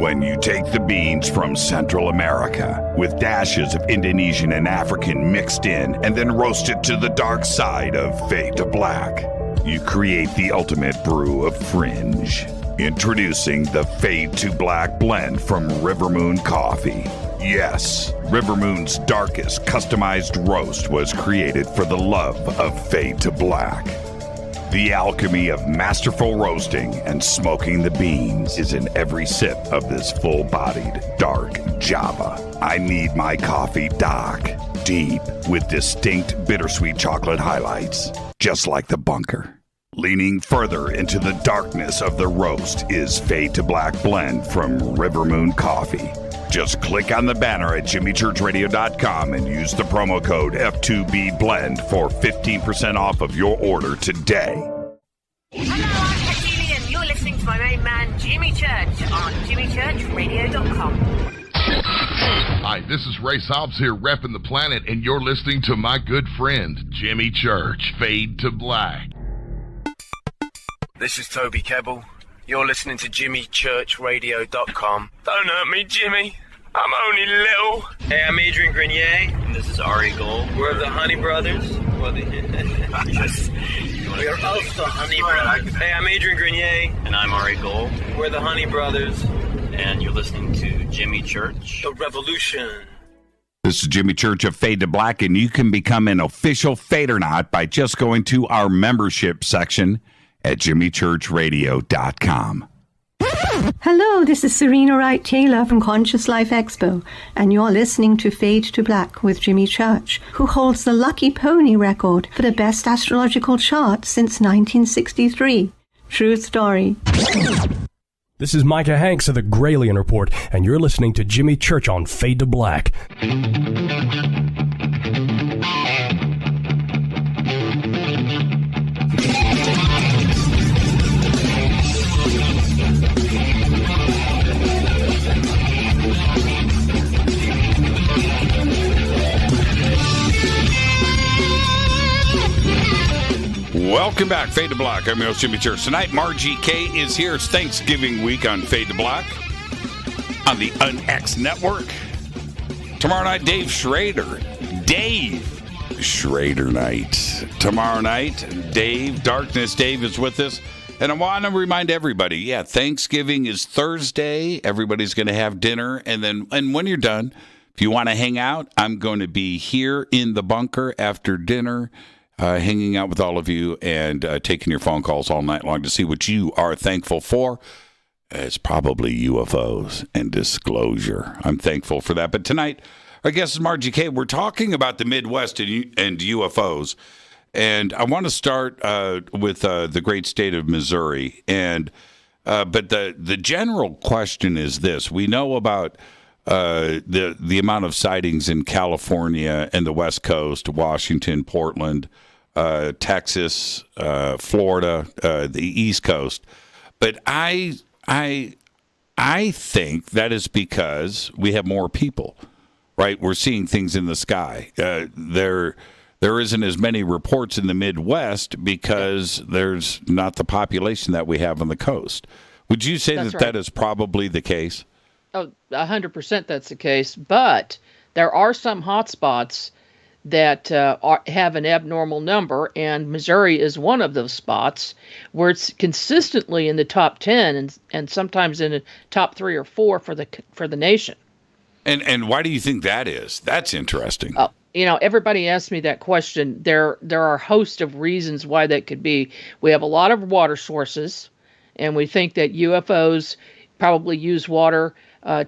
When you take the beans from Central America with dashes of Indonesian and African mixed in and then roast it to the dark side of Fade to Black, you create the ultimate brew of fringe. Introducing the Fade to Black blend from River Moon Coffee. Yes, River Moon's darkest customized roast was created for the love of Fade to Black. The alchemy of masterful roasting and smoking the beans is in every sip of this full-bodied dark Java. I need my coffee dark, deep, with distinct bittersweet chocolate highlights, just like the bunker. Leaning further into the darkness of the roast is Fade to Black blend from River Moon Coffee. Just click on the banner at jimmychurchradio.com and use the promo code F2B Blend for 15% off of your order today. Hello, I'm Katie, and you're listening to my main man, Jimmy Church, on jimmychurchradio.com. Hi, this is Ray Hobbs here, repping the planet, and you're listening to my good friend, Jimmy Church, Fade to Black. This is Toby Kebbell. You're listening to jimmychurchradio.com. Don't hurt me, Jimmy. I'm only little. Hey, I'm Adrian Grenier. And this is Ari Gold. We're the Honey Brothers. We are also Honey Brothers. Hey, I'm Adrian Grenier. And I'm Ari Gold. We're the Honey Brothers. And you're listening to Jimmy Church. The Revolution. This is Jimmy Church of Fade to Black, and you can become an official Fadernaut by just going to our membership section at jimmychurchradio.com. Hello, this is Serena Wright Taylor from Conscious Life Expo, and you're listening to Fade to Black with Jimmy Church, who holds the Lucky Pony record for the best astrological chart since 1963. True story. This is Micah Hanks of the Gralien Report, and you're listening to Jimmy Church on Fade to Black. Welcome back, Fade to Black. I'm your host, Jimmy Church. Tonight, Margie K is here. It's Thanksgiving week on Fade to Black on the UNEX Network. Tomorrow night, Dave Schrader night. Tomorrow night, Darkness Dave is with us. And I want to remind everybody, Thanksgiving is Thursday. Everybody's going to have dinner. And when you're done, if you want to hang out, I'm going to be here in the bunker after dinner, hanging out with all of you and taking your phone calls all night long to see what you are thankful for. It's probably UFOs and disclosure. I'm thankful for that. But tonight, our guest is Margie K. We're talking about the Midwest and UFOs. And I want to start with the great state of Missouri. But the general question is this. We know about the amount of sightings in California and the West Coast, Washington, Portland, Texas, Florida, the East Coast. But I think that is because we have more people, right? We're seeing things in the sky. There isn't as many reports in the Midwest because there's not the population that we have on the coast. Would you say that is probably the case? Oh, 100% that's the case. But there are some hotspots that have an abnormal number, and Missouri is one of those spots where it's consistently in the top 10 and sometimes in the top 3 or 4 for the nation. And why do you think that is? That's interesting. Everybody asks me that question. There are a host of reasons why that could be. We have a lot of water sources, and we think that UFOs probably use water,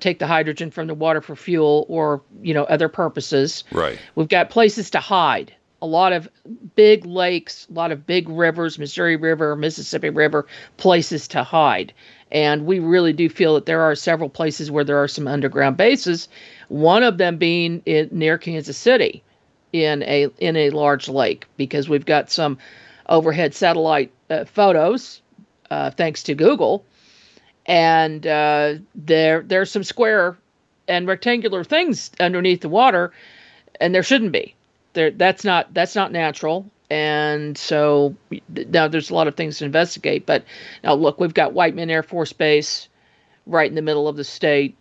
take the hydrogen from the water for fuel or, other purposes. Right. We've got places to hide. A lot of big lakes, a lot of big rivers, Missouri River, Mississippi River, places to hide. And we really do feel that there are several places where there are some underground bases, one of them being near Kansas City in a large lake, because we've got some overhead satellite photos, thanks to Google. And there's some square and rectangular things underneath the water, and there shouldn't be. That's not natural. And so now there's a lot of things to investigate. But now look, we've got Whiteman Air Force Base right in the middle of the state,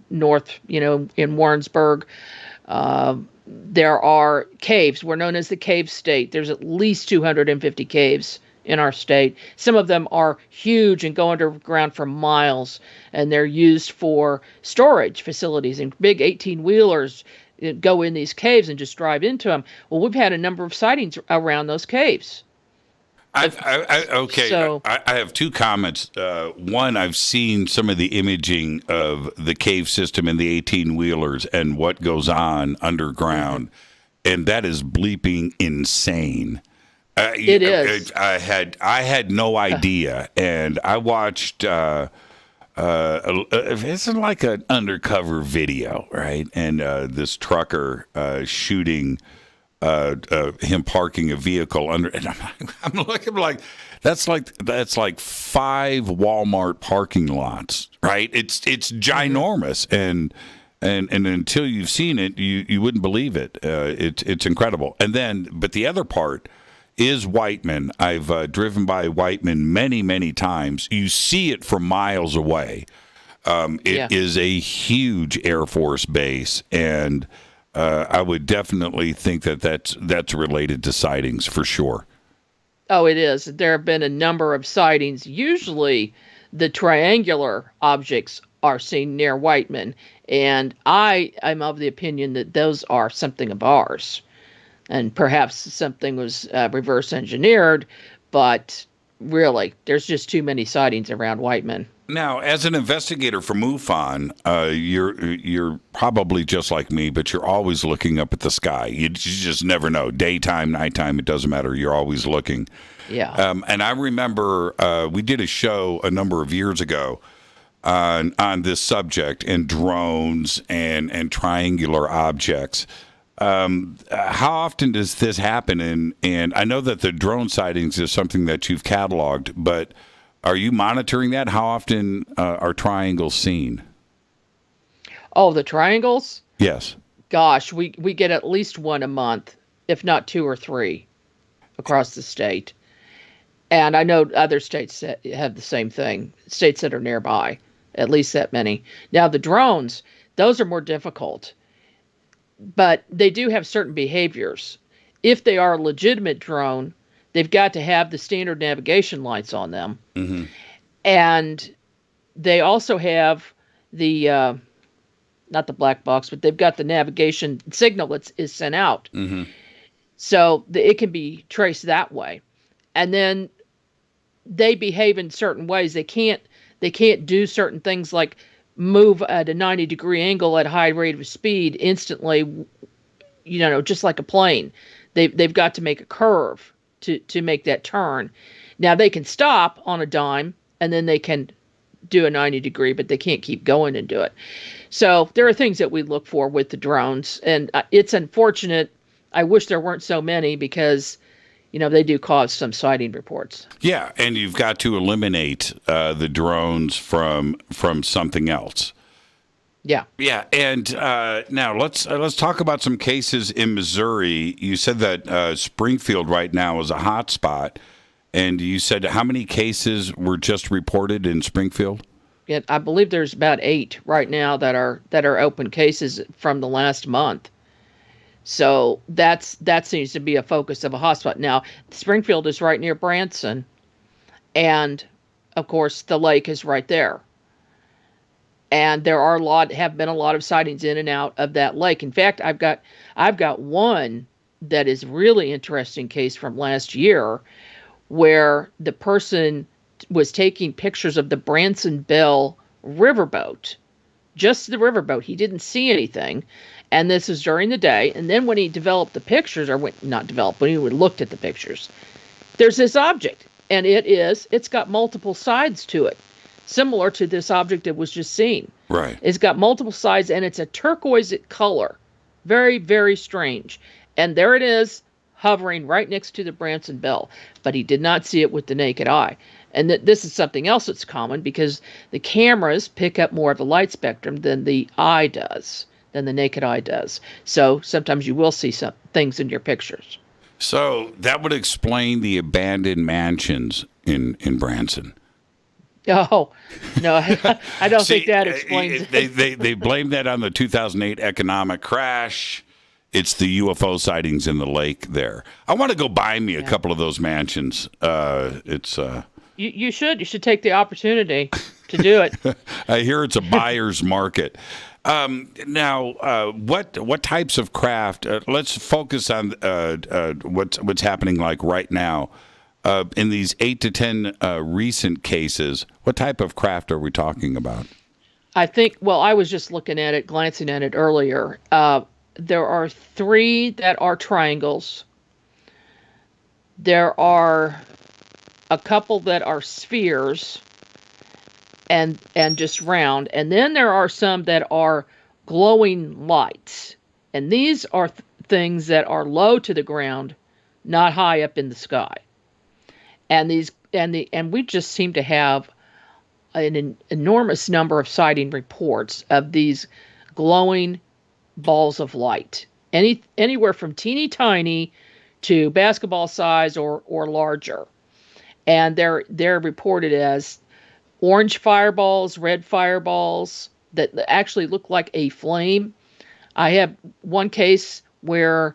north, in Warrensburg. There are caves. We're known as the cave state. There's at least 250 caves in our state. Some of them are huge and go underground for miles, and they're used for storage facilities, and big 18-wheelers go in these caves and just drive into them. Well, we've had a number of sightings around those caves. Okay, so, I have two comments. One, I've seen some of the imaging of the cave system and the 18-wheelers and what goes on underground, and that is bleeping insane. It is. I had no idea, and I watched. It's like an undercover video, right? And this trucker shooting. Him parking a vehicle under, and I'm looking like that's like 5 Walmart parking lots, right? It's ginormous, and until you've seen it, you wouldn't believe it. It's incredible. And then, but the other part is Whiteman. I've driven by Whiteman many times. You see it from miles away. It is a huge Air Force base, and I would definitely think that's related to sightings for sure. Oh, it is. There have been a number of sightings. Usually the triangular objects are seen near Whiteman, and I'm of the opinion that those are something of ours. And perhaps something was reverse engineered, but really, there's just too many sightings around Whiteman. Now, as an investigator for Mufon, you're probably just like me, but you're always looking up at the sky. You just never know. Daytime, nighttime, it doesn't matter. You're always looking. Yeah. And I remember we did a show a number of years ago on this subject, and drones and triangular objects. How often does this happen? And I know that the drone sightings is something that you've cataloged, but are you monitoring that? How often are triangles seen? Oh, the triangles? Yes. Gosh, we get at least one a month, if not 2 or 3, across the state. And I know other states that have the same thing, states that are nearby, at least that many. Now, the drones, those are more difficult, but they do have certain behaviors. If they are a legitimate drone, they've got to have the standard navigation lights on them. Mm-hmm. And they also have the, not the black box, but they've got the navigation signal that is sent out. Mm-hmm. So it can be traced that way. And then they behave in certain ways. They can't do certain things like move at a 90-degree angle at a high rate of speed instantly, just like a plane. They've got to make a curve to make that turn. Now, they can stop on a dime, and then they can do a 90-degree, but they can't keep going and do it. So there are things that we look for with the drones, and it's unfortunate. I wish there weren't so many because, they do cause some sighting reports. Yeah, and you've got to eliminate the drones from something else. Yeah. Yeah, and now let's talk about some cases in Missouri. You said that Springfield right now is a hot spot, and you said how many cases were just reported in Springfield? Yeah, I believe there's about 8 right now that are open cases from the last month. So that seems to be a focus of a hotspot. Now, Springfield is right near Branson, and of course the lake is right there. And there have been a lot of sightings in and out of that lake. In fact, I've got one that is really interesting case from last year, where the person was taking pictures of the Branson Bell riverboat, just the riverboat. He didn't see anything, and this is during the day. And then when he developed the pictures, when he looked at the pictures, there's this object, and it's got multiple sides to it. Similar to this object that was just seen. Right. It's got multiple sides, and it's a turquoise color. Very, very strange. And there it is, hovering right next to the Branson Bell. But he did not see it with the naked eye. And this is something else that's common, because the cameras pick up more of the light spectrum than the naked eye does. So sometimes you will see some things in your pictures. So that would explain the abandoned mansions in Branson. Oh, no, I don't think that explains it. They blame that on the 2008 economic crash. It's the UFO sightings in the lake there. I want to go buy me a couple of those mansions. You should take the opportunity to do it. I hear it's a buyer's market. Now, what types of craft? Let's focus on what's happening like right now. In these 8 to 10 recent cases, what type of craft are we talking about? I think, well, I was just glancing at it earlier. There are 3 that are triangles. There are a couple that are spheres and just round. And then there are some that are glowing lights. And these are things that are low to the ground, not high up in the sky. And we just seem to have an enormous number of sighting reports of these glowing balls of light, anywhere from teeny tiny to basketball size or larger, and they're reported as orange fireballs, red fireballs that actually look like a flame. I have one case where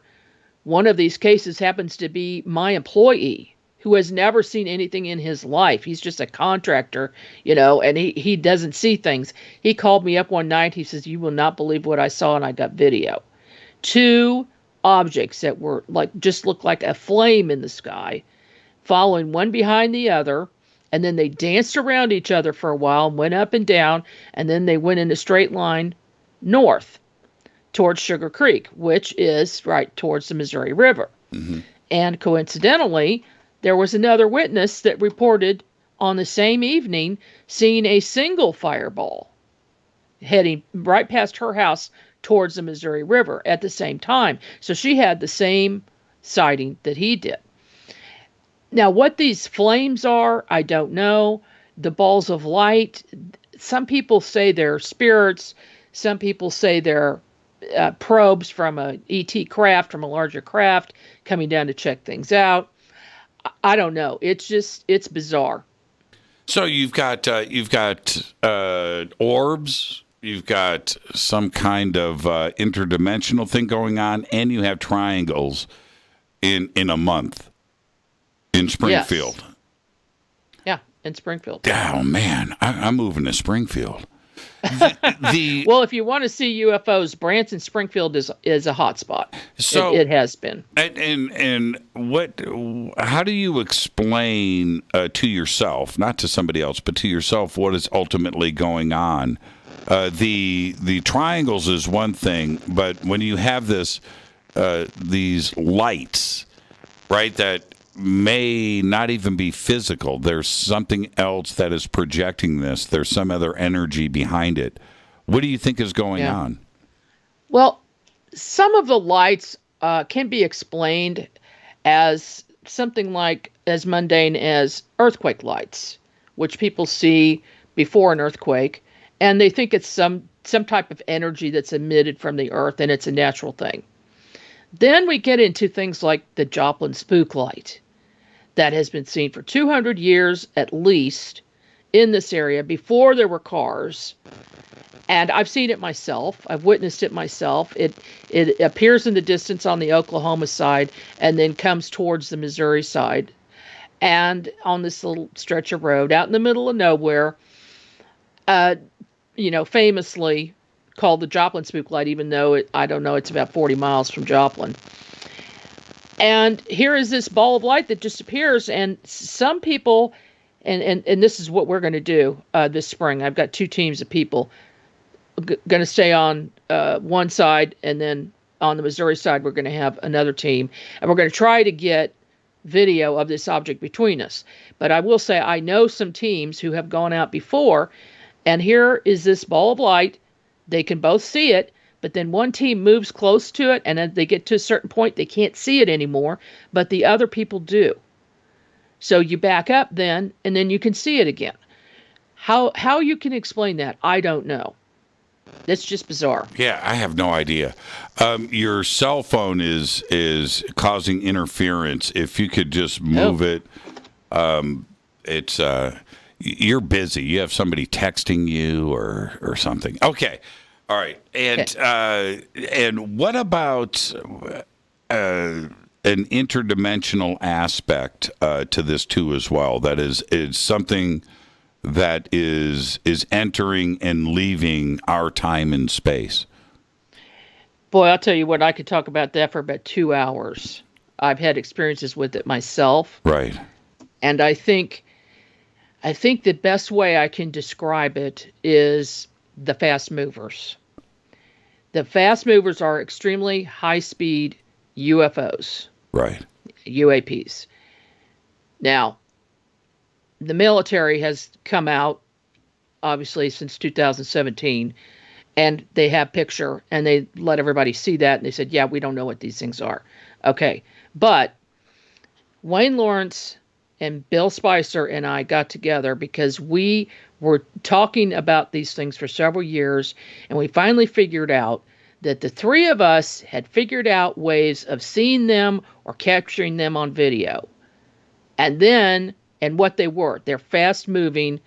one of these cases happens to be my employee, who has never seen anything in his life. He's just a contractor, and he doesn't see things. He called me up one night. He says, "You will not believe what I saw," and I got video. 2 objects that were just looked like a flame in the sky, following one behind the other, and then they danced around each other for a while, and went up and down, and then they went in a straight line north towards Sugar Creek, which is right towards the Missouri River. Mm-hmm. And coincidentally, there was another witness that reported on the same evening seeing a single fireball heading right past her house towards the Missouri River at the same time. So she had the same sighting that he did. Now, what these flames are, I don't know. The balls of light, some people say they're spirits. Some people say they're probes from a ET craft, from a larger craft, coming down to check things out. I don't know. It's bizarre. So you've got orbs, you've got some kind of interdimensional thing going on, and you have triangles in a month in Springfield. Yes. Yeah, in Springfield. Oh man, I'm moving to Springfield. Well, if you want to see UFOs, Branson, Springfield is a hot spot. So it has been. And how do you explain to yourself, not to somebody else, but to yourself, what is ultimately going on? The triangles is one thing, but when you have these lights, right, that may not even be physical. There's something else that is projecting this. There's some other energy behind it. What do you think is going on? Well, some of the lights can be explained as something like as mundane as earthquake lights, which people see before an earthquake, and they think it's some type of energy that's emitted from the earth, and it's a natural thing. Then we get into things like the Joplin spook light that has been seen for 200 years at least in this area before there were cars. And I've seen it myself. I've witnessed it myself. It appears in the distance on the Oklahoma side and then comes towards the Missouri side. And on this little stretch of road out in the middle of nowhere, famously called the Joplin spook light, even though it's about 40 miles from Joplin. And here is this ball of light that just appears, and some people, and this is what we're going to do this spring. I've got 2 teams of people going to stay on one side, and then on the Missouri side, we're going to have another team, and we're going to try to get video of this object between us. But I will say I know some teams who have gone out before, and here is this ball of light. They can both see it, but then one team moves close to it, and as they get to a certain point, they can't see it anymore, but the other people do. So you back up then, and then you can see it again. How you can explain that, I don't know. That's just bizarre. Yeah, I have no idea. Your cell phone is causing interference. If you could just move it, it's you're busy. You have somebody texting you or something. Okay. All right. And what about an interdimensional aspect to this too as well? That is something that is entering and leaving our time and space. Boy, I'll tell you what, I could talk about that for about 2 hours. I've had experiences with it myself. Right. And I think the best way I can describe it is the fast movers. The fast movers are extremely high-speed UFOs. Right. UAPs. Now, the military has come out, obviously, since 2017, and they have picture, and they let everybody see that, and they said, yeah, we don't know what these things are. Okay, but Wayne Lawrence and Bill Spicer and I got together because we were talking about these things for several years, and we finally figured out that the three of us had figured out ways of seeing them or capturing them on video. And what they were, they're fast-moving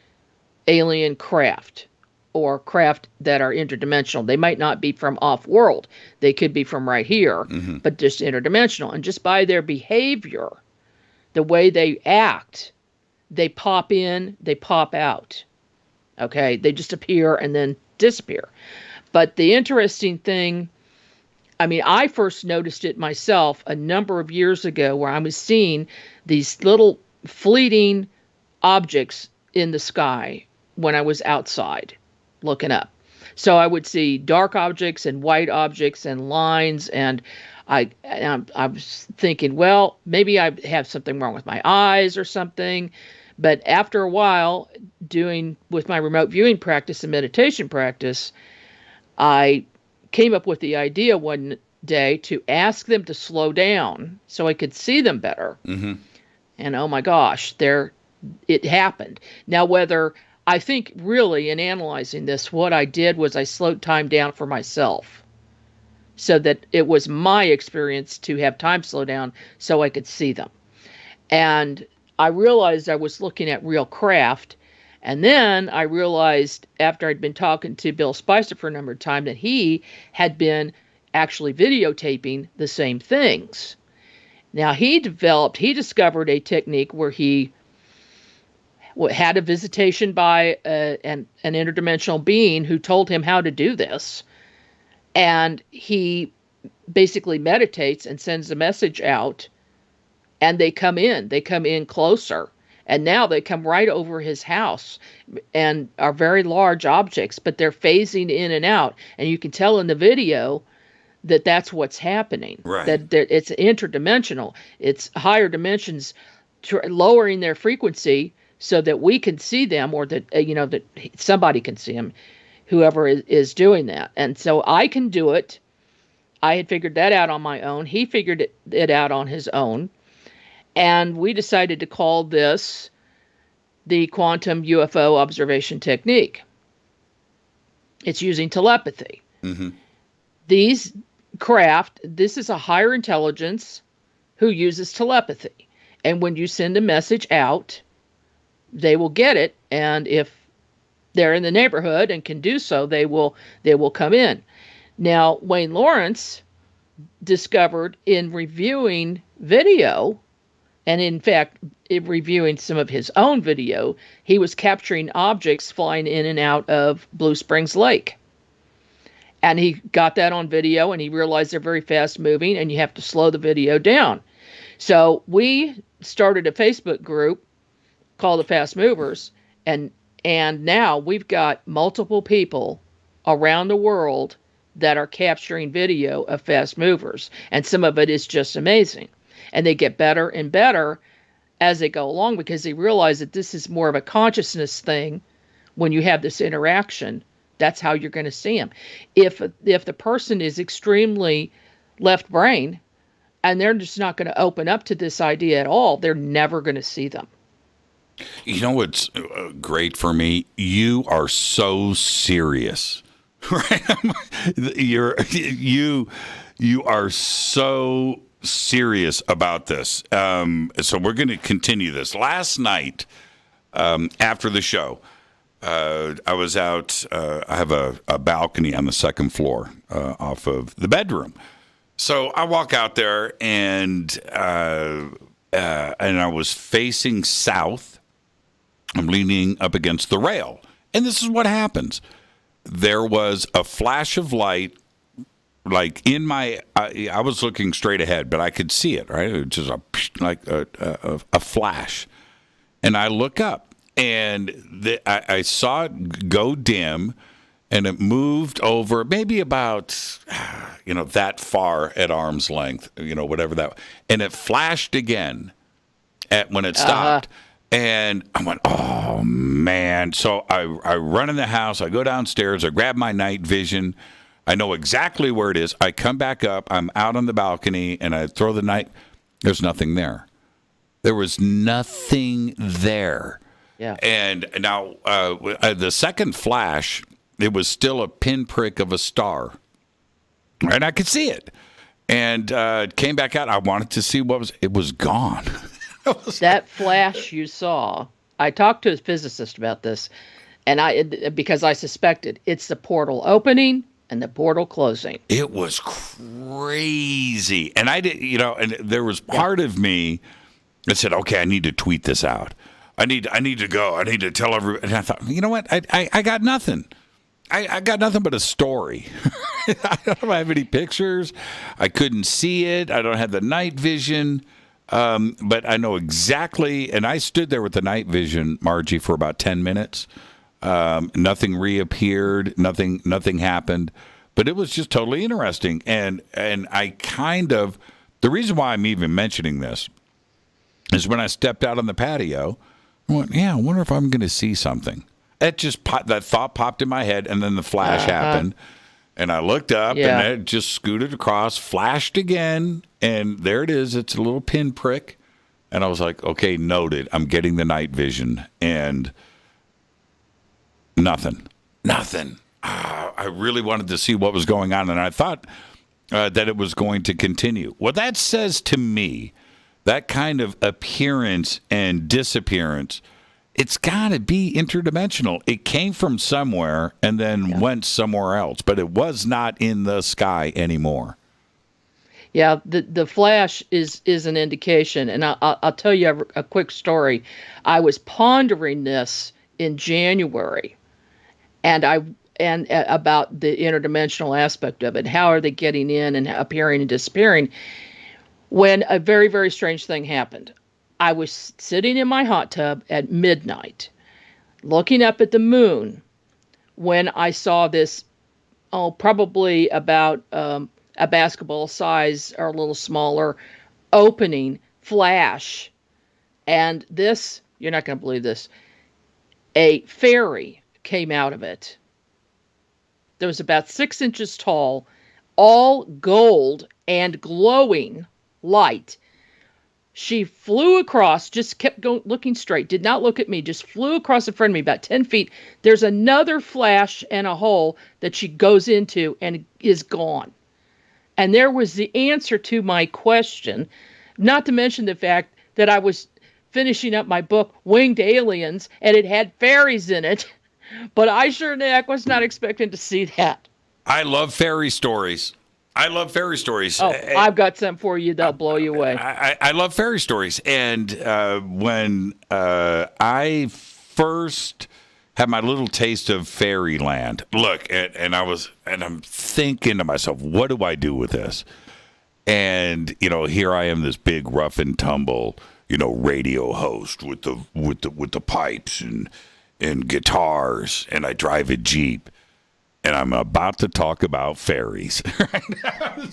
alien craft, or craft that are interdimensional. They might not be from off-world. They could be from right here, but just interdimensional. And just by their behavior, the way they act, they pop in, they pop out. Okay? They just appear and then disappear. But the interesting thing, I mean, I first noticed it myself a number of years ago where I was seeing these little fleeting objects in the sky when I was outside looking up. So I would see dark objects and white objects and lines, and I was thinking, well, maybe I have something wrong with my eyes or something. But after a while, doing with my remote viewing practice and meditation practice, I came up with the idea one day to ask them to slow down so I could see them better. And oh my gosh, it happened. Now, I think really in analyzing this, what I did was I slowed time down for myself so that it was my experience to have time slow down so I could see them. And I realized I was looking at real craft. And then I realized after I'd been talking to Bill Spicer for a number of times that he had been actually videotaping the same things. Now he discovered a technique where he had a visitation by an interdimensional being who told him how to do this. And he basically meditates and sends a message out, and they come in closer. And now they come right over his house and are very large objects, but they're phasing in and out. And you can tell in the video that that's what's happening. Right. That it's interdimensional. It's higher dimensions lowering their frequency so that we can see them, or that that somebody can see them, whoever is doing that. And so I can do it. I had figured that out on my own. He figured it out on his own. And we decided to call this the quantum UFO observation technique. It's using telepathy. These craft, this is a higher intelligence who uses telepathy. And when you send a message out, they will get it. And if they're in the neighborhood and can do so, they will come in. Now, Wayne Lawrence discovered in reviewing video, and in fact, in reviewing some of his own video, he was capturing objects flying in and out of Blue Springs Lake. And he got that on video, and he realized they're very fast moving, and you have to slow the video down. So we started a Facebook group called the Fast Movers, and now we've got multiple people around the world that are capturing video of fast movers. And some of it is just amazing. And they get better and better as they go along, because they realize that this is more of a consciousness thing. When you have this interaction, that's how you're going to see them. If the person is extremely left brain and they're just not going to open up to this idea at all, they're never going to see them. You know what's great for me? You are so serious, right? You are so serious about this. So we're going to continue this. Last night, after the show, I was out. I have a balcony on the second floor off of the bedroom. So I walk out there, and I was facing south. I'm leaning up against the rail. And this is what happens. There was a flash of light, like in my, I was looking straight ahead, but I could see it, right? It was just like a flash. And I look up, and I saw it go dim, and it moved over maybe about, that far at arm's length, whatever that, and it flashed again when it stopped. And I went, oh, man. So I run in the house. I go downstairs. I grab my night vision. I know exactly where it is. I come back up. I'm out on the balcony, and I throw the night. There's nothing there. There was nothing there. Yeah. And now the second flash, it was still a pinprick of a star. And I could see it. And it came back out. I wanted to see it was gone. That flash you saw, I talked to a physicist about this, and because I suspected it's the portal opening and the portal closing. It was crazy. And I did, and there was part of me that said, okay, I need to tweet this out. I need to go. I need to tell everybody. And I thought, you know what? I got nothing. I got nothing but a story. I don't have any pictures. I couldn't see it. I don't have the night vision. But I know exactly, and I stood there with the night vision, Margie, for about 10 minutes. Nothing reappeared, nothing happened, but it was just totally interesting. And I the reason why I'm even mentioning this is when I stepped out on the patio, I went, I wonder if I'm going to see something. That thought popped in my head, and then the flash happened. And I looked up, and it just scooted across, flashed again, and there it is. It's a little pinprick. And I was like, okay, noted. I'm getting the night vision. And nothing. I really wanted to see what was going on, and I thought that it was going to continue. What that says to me, that kind of appearance and disappearance, it's got to be interdimensional. It came from somewhere and then went somewhere else, but it was not in the sky anymore. Yeah, the flash is an indication, and I'll tell you a quick story. I was pondering this in January, and about the interdimensional aspect of it. How are they getting in and appearing and disappearing? When a very, very strange thing happened. I was sitting in my hot tub at midnight, looking up at the moon, when I saw this, probably about a basketball size or a little smaller opening flash. And this, you're not going to believe this, a fairy came out of it. There was about 6 inches tall, all gold and glowing light. She flew across, just kept going, looking straight, did not look at me, just flew across in front of me about 10 feet. There's another flash and a hole that she goes into and is gone. And there was the answer to my question, not to mention the fact that I was finishing up my book, Winged Aliens, and it had fairies in it. But I sure heck was not expecting to see that. I love fairy stories. Oh, I've got some for you that'll blow you away. I love fairy stories. And when I first had my little taste of fairyland, I'm thinking to myself, what do I do with this? And, here I am, this big rough and tumble, radio host with the pipes and guitars, and I drive a Jeep. And I'm about to talk about fairies.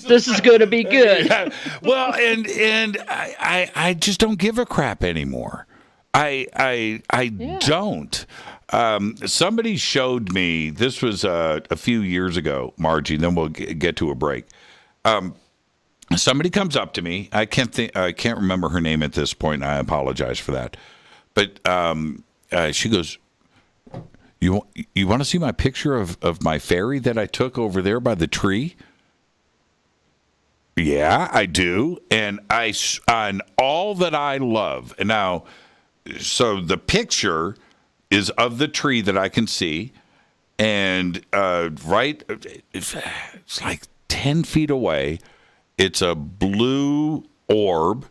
This is going to be good. Well, and I just don't give a crap anymore. I don't. Somebody showed me, this was a few years ago, Margie, then we'll get to a break. Somebody comes up to me. I can't remember her name at this point. I apologize for that. But she goes, You want to see my picture of my fairy that I took over there by the tree? Yeah, I do. And on all that I love. And now, so the picture is of the tree that I can see, and it's like 10 feet away. It's a blue orb.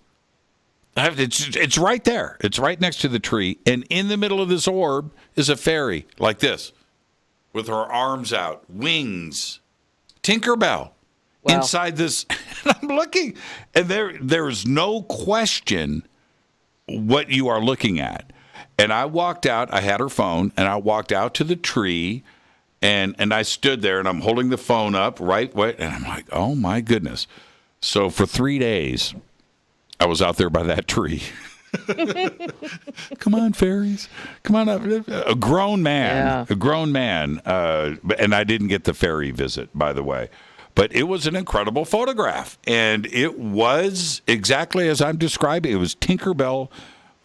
It's right there. It's right next to the tree, and in the middle of this orb is a fairy like this, with her arms out, wings. Tinkerbell. Wow. Inside this, and I'm looking, and there's no question what you are looking at. And I walked out, I had her phone, and I walked out to the tree, and I stood there, and I'm holding the phone up, and I'm like, oh, my goodness. So for 3 days, I was out there by that tree. Come on, fairies. Come on up. A grown man, and I didn't get the fairy visit, by the way. But it was an incredible photograph, and it was exactly as I'm describing. It was Tinkerbell,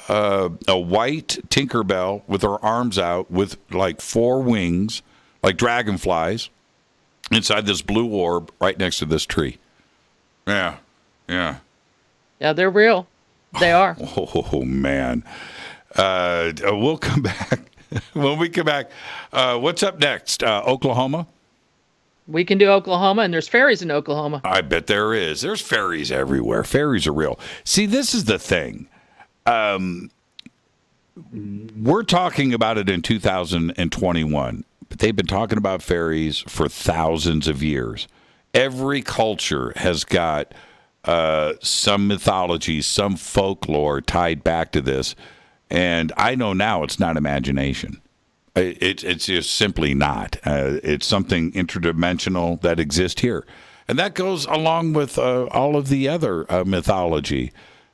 a white Tinkerbell with her arms out with like 4 wings, like dragonflies, inside this blue orb right next to this tree. Yeah. Yeah, they're real. They are. Oh, man. We'll come back. When we come back, what's up next? Oklahoma? We can do Oklahoma, and there's fairies in Oklahoma. I bet there is. There's fairies everywhere. Fairies are real. See, this is the thing. We're talking about it in 2021, but they've been talking about fairies for thousands of years. Every culture has got some mythology, some folklore tied back to this. And I know now it's not imagination. It's just simply not. It's something interdimensional that exists here. And that goes along with all of the other mythology,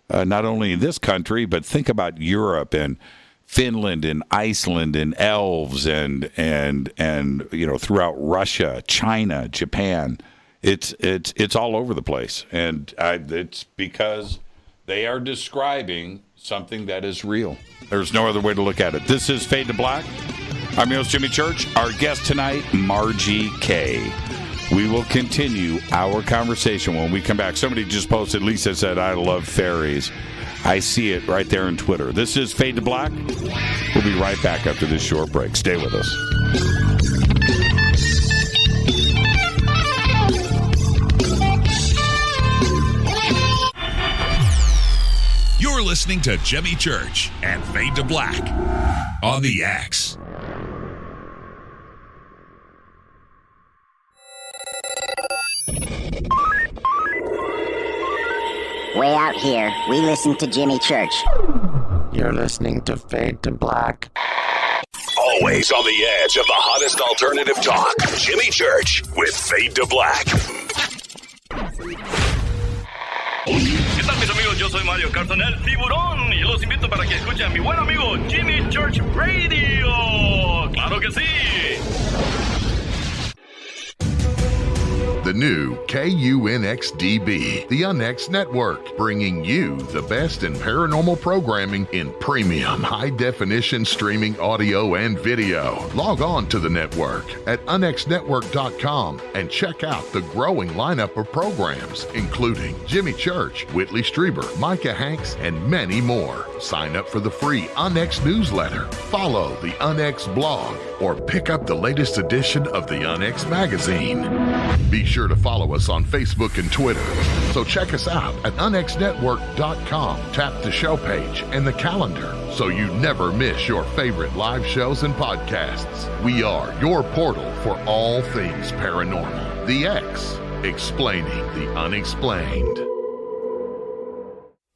not only in this country, but think about Europe and Finland and Iceland and elves and throughout Russia, China, Japan. It's all over the place. And it's because they are describing something that is real. There's no other way to look at it. This is Fade to Black. I'm your host, Jimmy Church. Our guest tonight, Margie K. We will continue our conversation when we come back. Somebody just posted, Lisa said, I love fairies. I see it right there on Twitter. This is Fade to Black. We'll be right back after this short break. Stay with us. You're listening to Jimmy Church and Fade to Black on the X. Way out here, we listen to Jimmy Church. You're listening to Fade to Black. Always on the edge of the hottest alternative talk. Jimmy Church with Fade to Black. ¿Qué tal, mis amigos? Yo soy Mario Carson, el tiburón, y los invito para que escuchen a mi buen amigo Jimmy Church Radio. ¡Claro que sí! The new KUNXDB, the UNEX Network, bringing you the best in paranormal programming in premium high-definition streaming audio and video. Log on to the network at unexnetwork.com and check out the growing lineup of programs, including Jimmy Church, Whitley Strieber, Micah Hanks, and many more. Sign up for the free UNEX newsletter, follow the UNEX blog, or pick up the latest edition of the UNEX Magazine. Be sure to follow us on Facebook and Twitter. So check us out at unexnetwork.com. Tap the show page and the calendar so you never miss your favorite live shows and podcasts. We are your portal for all things paranormal. The X, explaining the unexplained.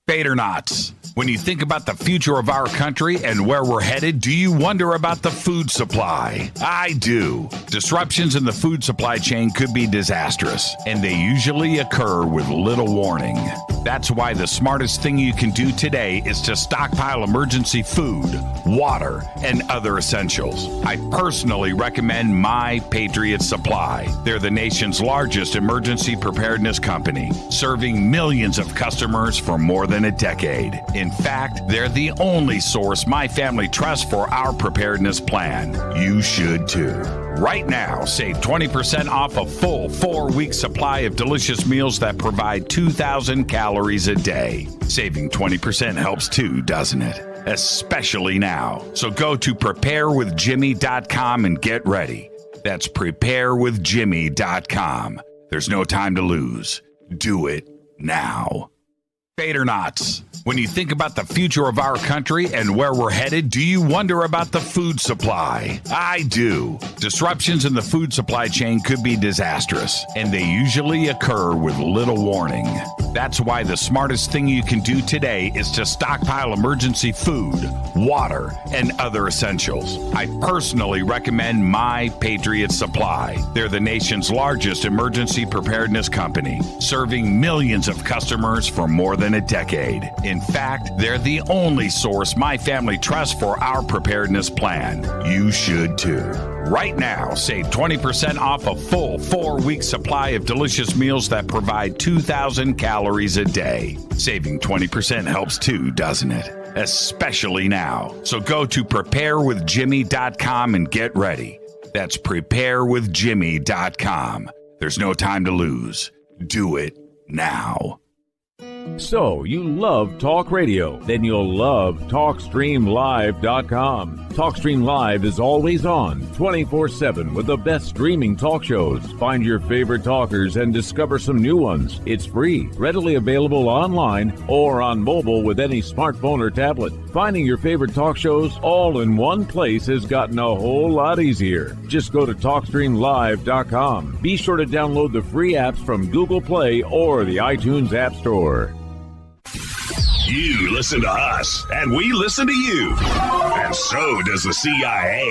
Fadernauts. When you think about the future of our country and where we're headed, do you wonder about the food supply? I do. Disruptions in the food supply chain could be disastrous, and they usually occur with little warning. That's why the smartest thing you can do today is to stockpile emergency food, water, and other essentials. I personally recommend My Patriot Supply. They're the nation's largest emergency preparedness company, serving millions of customers for more than a decade. In fact, they're the only source my family trusts for our preparedness plan. You should too. Right now, save 20% off a full 4-week supply of delicious meals that provide 2,000 calories a day. Saving 20% helps too, doesn't it? especially now. So go to preparewithjimmy.com and get ready. That's preparewithjimmy.com. There's no time to lose. Do it now. Fadernauts, when you think about the future of our country and where we're headed, do you wonder about the food supply? I do. Disruptions in the food supply chain could be disastrous, and they usually occur with little warning. That's why the smartest thing you can do today is to stockpile emergency food, water, and other essentials. I personally recommend My Patriot Supply. They're the nation's largest emergency preparedness company, serving millions of customers for more than a decade. In fact, they're the only source my family trusts for our preparedness plan. You should too. Right now, save 20% off a full 4-week supply of delicious meals that provide 2,000 calories a day. Saving 20% helps too, doesn't it? Especially now. So go to preparewithjimmy.com and get ready. That's preparewithjimmy.com. There's no time to lose. Do it now. So, you love talk radio? Then you'll love TalkStreamLive.com. TalkStream Live is always on, 24/7, with the best streaming talk shows. Find your favorite talkers and discover some new ones. It's free, readily available online or on mobile with any smartphone or tablet. Finding your favorite talk shows all in one place has gotten a whole lot easier. Just go to TalkStreamLive.com. Be sure to download the free apps from Google Play or the iTunes App Store. You listen to us, and we listen to you. And so does the CIA.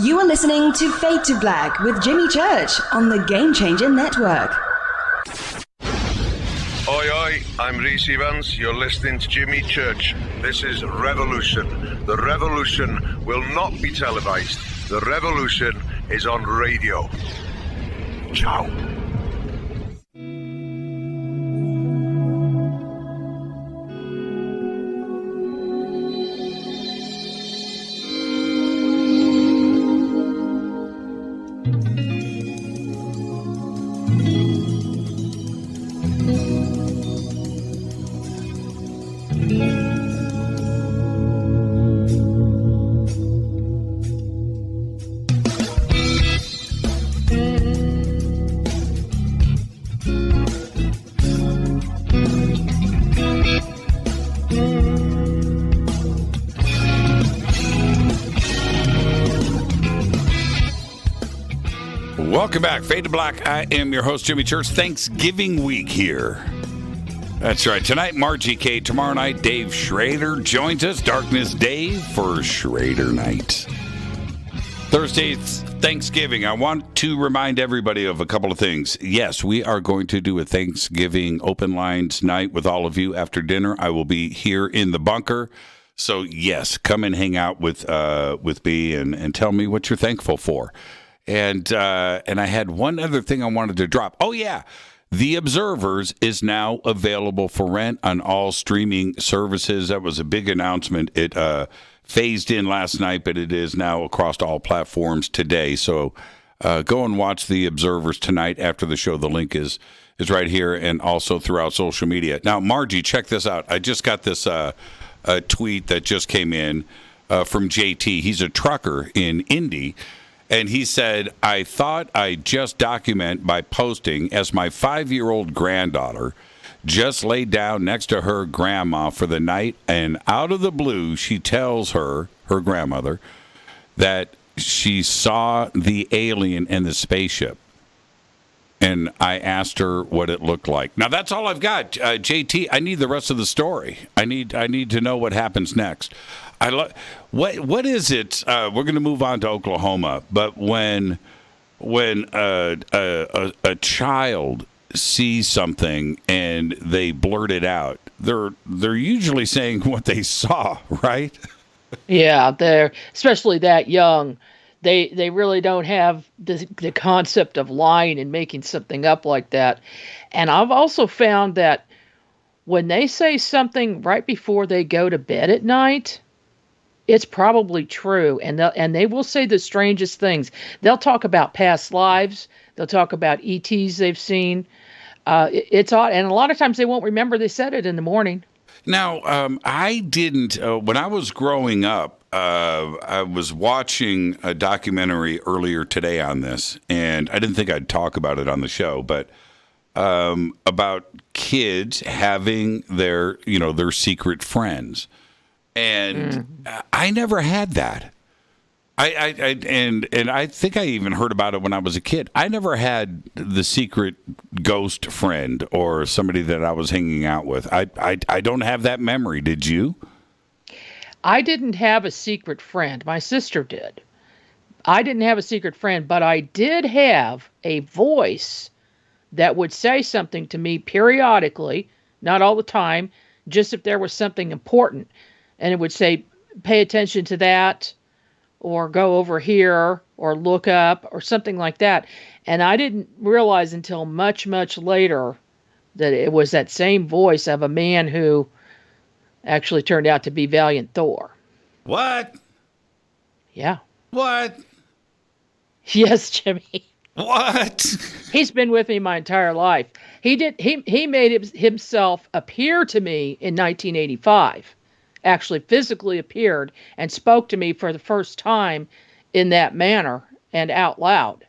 You are listening to Fade to Black with Jimmy Church on the Game Changer Network. Oi, oi, I'm Reese Evans. You're listening to Jimmy Church. This is Revolution. The revolution will not be televised. The revolution is on radio. Ciao. Welcome back. Fade to Black. I am your host, Jimmy Church. Thanksgiving week here. That's right. Tonight, Margie K. Tomorrow night, Dave Schrader joins us. Darkness Dave for Schrader Night. Thursday's Thanksgiving. I want to remind everybody of a couple of things. Yes, we are going to do a Thanksgiving open lines night with all of you after dinner. I will be here in the bunker. So, yes, come and hang out with me and tell me what you're thankful for. And I had one other thing I wanted to drop. Oh, yeah. The Observers is now available for rent on all streaming services. That was a big announcement. It phased in last night, but it is now across all platforms today. So go and watch The Observers tonight after the show. The link is right here and also throughout social media. Now, Margie, check this out. I just got this a tweet that just came in from JT. He's a trucker in Indy. And he said, I thought I'd just document by posting as my 5-year-old granddaughter just laid down next to her grandma for the night. And out of the blue, she tells her grandmother, that she saw the alien in the spaceship. And I asked her what it looked like. Now, that's all I've got. JT, I need the rest of the story. I need to know what happens next. What is it? We're going to move on to Oklahoma, but when a child sees something and they blurt it out, they're usually saying what they saw, right? Yeah, they're especially that young. They really don't have the concept of lying and making something up like that. And I've also found that when they say something right before they go to bed at night, it's probably true. And they will say the strangest things. They'll talk about past lives. They'll talk about ETs they've seen. It's odd. And a lot of times they won't remember they said it in the morning. Now, I didn't, when I was growing up, I was watching a documentary earlier today on this, and I didn't think I'd talk about it on the show, but about kids having their secret friends. And I never had that. And I think I even heard about it when I was a kid. I never had the secret ghost friend or somebody that I was hanging out with. I don't have that memory. Did you? I didn't have a secret friend. My sister did. I didn't have a secret friend, but I did have a voice that would say something to me periodically, not all the time, just if there was something important. And it would say, pay attention to that, or go over here, or look up, or something like that. And I didn't realize until much, much later that it was that same voice of a man who actually turned out to be Valiant Thor. What? Yeah. What? Yes, Jimmy. What? He's been with me my entire life. He made himself appear to me in 1985. Actually physically appeared and spoke to me for the first time in that manner and out loud.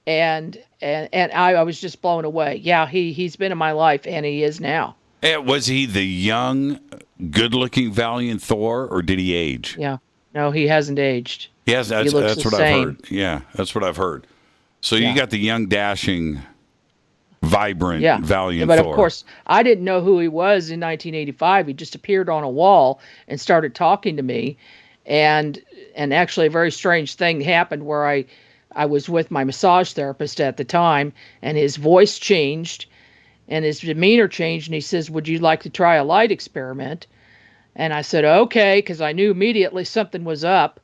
And I was just blown away. Yeah, he's been in my life, and he is now. Was he the young, good-looking Valiant Thor, or did he age? Yeah. No, he hasn't aged. Yes, that's what I've heard. Yeah, that's what I've heard. So you got the young, dashing, vibrant Valiant Thor. But of course, I didn't know who he was in 1985. He just appeared on a wall and started talking to me. And actually a very strange thing happened where I was with my massage therapist at the time, and his voice changed and his demeanor changed, and he says, "Would you like to try a light experiment?" And I said, "Okay," because I knew immediately something was up.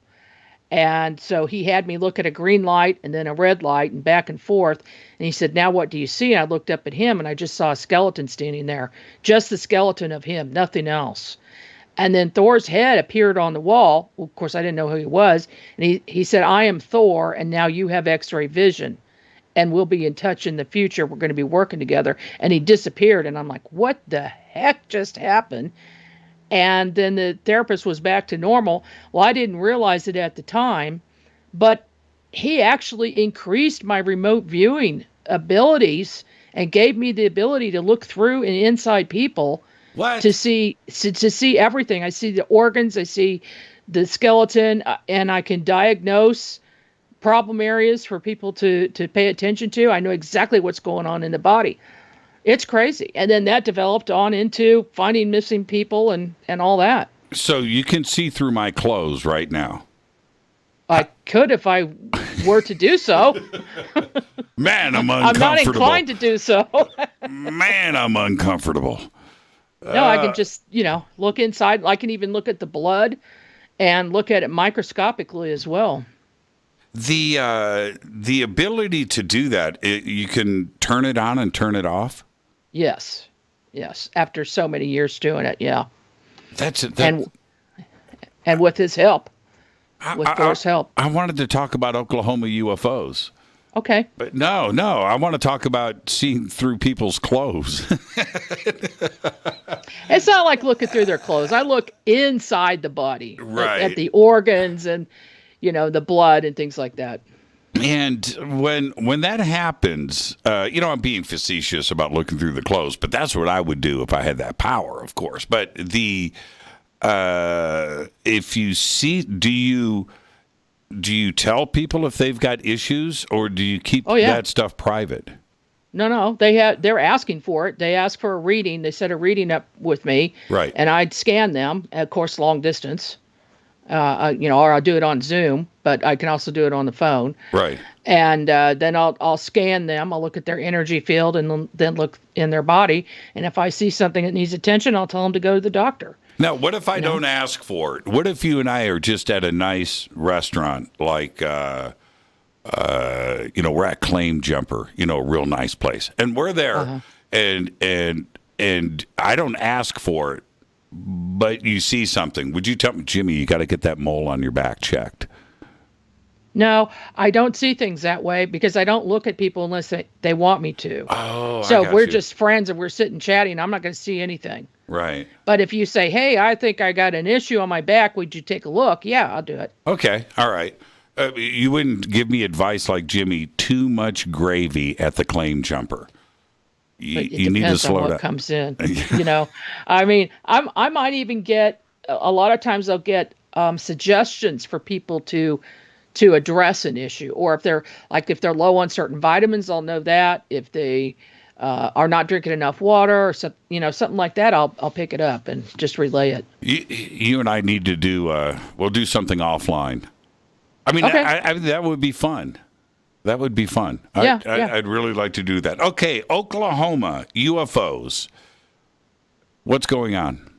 And so he had me look at a green light and then a red light and back and forth. And he said, "Now what do you see?" And I looked up at him, and I just saw a skeleton standing there. Just the skeleton of him, nothing else. And then Thor's head appeared on the wall. Well, of course, I didn't know who he was. And he said, "I am Thor, and now you have X-ray vision. And we'll be in touch in the future. We're going to be working together." And he disappeared. And I'm like, what the heck just happened? And then the therapist was back to normal. Well, I didn't realize it at the time, but he actually increased my remote viewing abilities and gave me the ability to look through and inside people to see everything. I see the organs, I see the skeleton, and I can diagnose problem areas for people to pay attention to. I know exactly what's going on in the body. It's crazy. And then that developed on into finding missing people and all that. So you can see through my clothes right now. I could if I were to do so. Man, I'm uncomfortable. I'm not inclined to do so. Man, I'm uncomfortable. No, I can just, look inside. I can even look at the blood and look at it microscopically as well. The ability to do that, you can turn it on and turn it off? Yes. After so many years doing it, yeah. That's it. And with his help. With Thor's help. I wanted to talk about Oklahoma UFOs. Okay. But no, I want to talk about seeing through people's clothes. It's not like looking through their clothes. I look inside the body. Right. At the organs and, the blood and things like that. And when that happens, I'm being facetious about looking through the clothes, but that's what I would do if I had that power, of course. But if you see, do you tell people if they've got issues, or do you keep that stuff private? No, they're asking for it. They ask for a reading. They set a reading up with me, right? And I'd scan them, of course, long distance. Or I'll do it on Zoom, but I can also do it on the phone. Right. And then I'll scan them. I'll look at their energy field and then look in their body. And if I see something that needs attention, I'll tell them to go to the doctor. Now, what if I don't ask for it? What if you and I are just at a nice restaurant, like, we're at Claim Jumper, a real nice place, and we're there, and I don't ask for it, but you see something? Would you tell me, Jimmy, you got to get that mole on your back checked? No, I don't see things that way because I don't look at people unless they want me to. Oh, so I got we're you. just friends and we're sitting chatting. I'm not going to see anything. Right. But if you say, hey, I think I got an issue on my back, would you take a look? Yeah, I'll do it. Okay. All right. You wouldn't give me advice like Jimmy, too much gravy at the claim jumper. You need to slow down. What comes in, I mean, I might even get, a lot of times I'll get suggestions for people to address an issue, or if they're low on certain vitamins, I'll know that. If they are not drinking enough water or something like that, I'll pick it up and just relay it. You and I need to do, we'll do something offline. I mean, okay. I that would be fun. That would be fun. Yeah, I'd really like to do that. Okay, Oklahoma, UFOs. What's going on?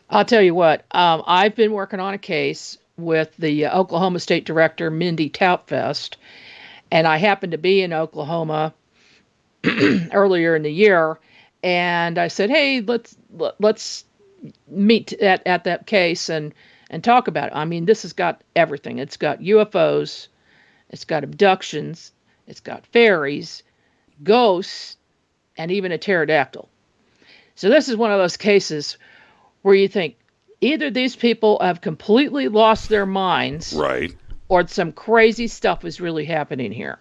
I'll tell you what. I've been working on a case with the Oklahoma State Director, Mindy Tautfest, and I happened to be in Oklahoma earlier in the year, and I said, hey, let's meet at that case and talk about it. I mean, this has got everything. It's got UFOs, it's got abductions, it's got fairies, ghosts, and even a pterodactyl. So this is one of those cases where you think either these people have completely lost their minds, right, or some crazy stuff is really happening here.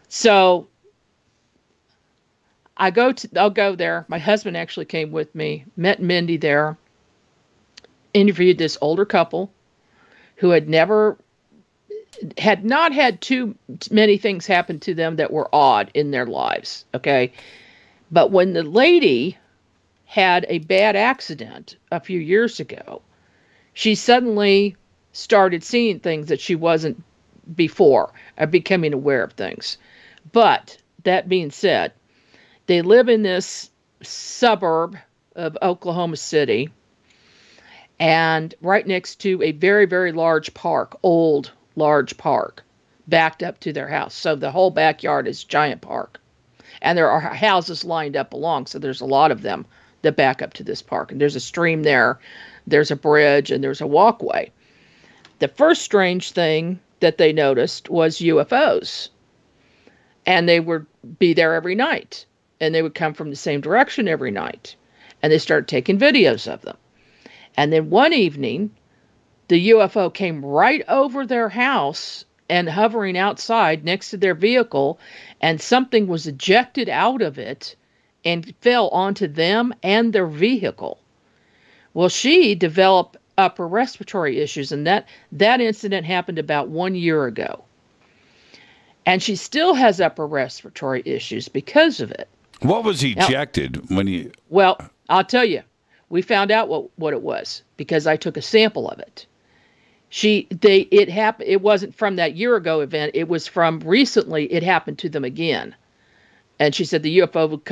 So I'll go there. My husband actually came with me, met Mindy there, interviewed this older couple who had not had too many things happen to them that were odd in their lives, okay? But when the lady had a bad accident a few years ago, she suddenly started seeing things that she wasn't before, becoming aware of things. But that being said, they live in this suburb of Oklahoma City, and right next to a very, very large park, old, large park, backed up to their house. So the whole backyard is giant park. And there are houses lined up along, so there's a lot of them that back up to this park. And there's a stream there, there's a bridge, and there's a walkway. The first strange thing that they noticed was UFOs. And they would be there every night. And they would come from the same direction every night. And they started taking videos of them. And then one evening, the UFO came right over their house and hovering outside next to their vehicle, and something was ejected out of it and fell onto them and their vehicle. Well, she developed upper respiratory issues, and that incident happened about 1 year ago. And she still has upper respiratory issues because of it. What was ejected when you... Well, I'll tell you. We found out what it was because I took a sample of it. It happened. It wasn't from that year ago event. It was from recently. It happened to them again, and she said the UFO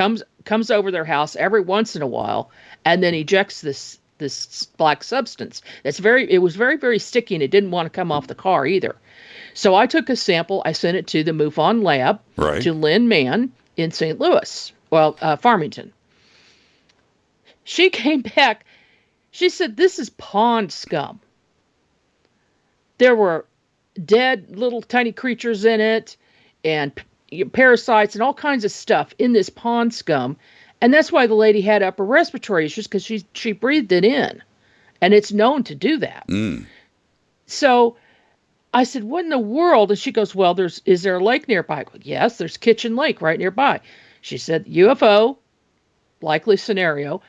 comes over their house every once in a while, and then ejects this black substance. It was very, very sticky, and it didn't want to come off the car either. So I took a sample. I sent it to the Mufon lab, right, to Lynn Mann in St. Louis, Farmington. She came back. She said, this is pond scum. There were dead little tiny creatures in it and parasites and all kinds of stuff in this pond scum. And that's why the lady had upper respiratory issues, because she breathed it in. And it's known to do that. Mm. So I said, what in the world? And she goes, well, is there a lake nearby? I go, yes, there's Kitchen Lake right nearby. She said, UFO, likely scenario,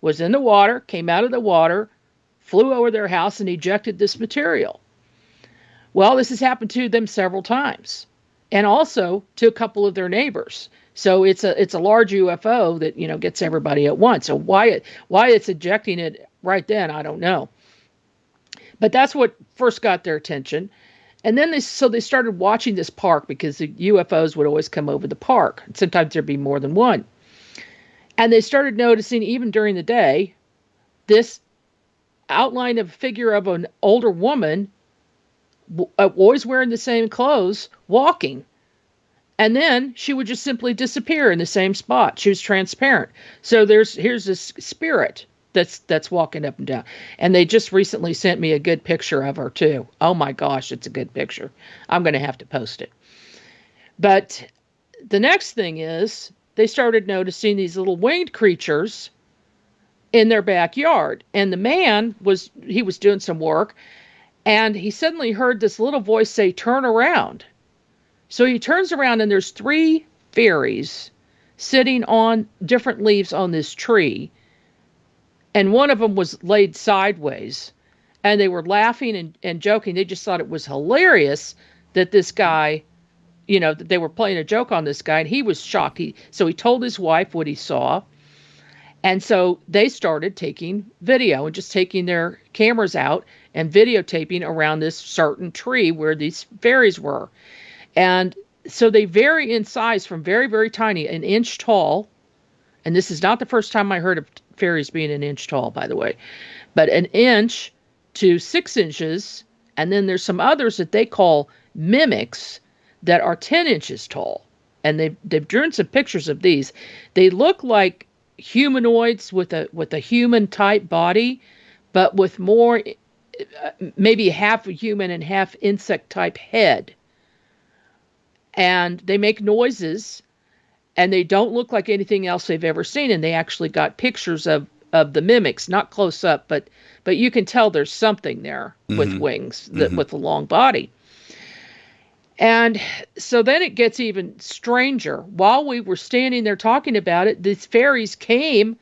was in the water, came out of the water, flew over their house, and ejected this material. Well, this has happened to them several times, and also to a couple of their neighbors. So it's a large UFO that gets everybody at once. So why it's ejecting it right then, I don't know. But that's what first got their attention, and then they started watching this park because the UFOs would always come over the park. Sometimes there'd be more than one. And they started noticing, even during the day, this outline of figure of an older woman, always wearing the same clothes, walking. And then she would just simply disappear in the same spot. She was transparent. So here's this spirit that's walking up and down. And they just recently sent me a good picture of her too. Oh my gosh, it's a good picture. I'm going to have to post it. But the next thing is they started noticing these little winged creatures in their backyard. And the man was doing some work, and he suddenly heard this little voice say, "Turn around." So he turns around, and there's 3 fairies sitting on different leaves on this tree. And one of them was laid sideways, and they were laughing and joking. They just thought it was hilarious that this guy, that they were playing a joke on this guy, and he was shocked. So he told his wife what he saw. And so they started taking video and just taking their cameras out and videotaping around this certain tree where these fairies were. And so they vary in size from very, very tiny, an inch tall. And this is not the first time I heard of fairies being an inch tall, by the way, but an inch to 6 inches. And then there's some others that they call mimics that are 10 inches tall. And they've drawn some pictures of these. They look like humanoids with a human type body, but with more, maybe half a human and half insect type head. And they make noises, and they don't look like anything else they've ever seen. And they actually got pictures of the mimics, not close up, but you can tell there's something there with wings, with a long body. And so then it gets even stranger. While we were standing there talking about it, these fairies came,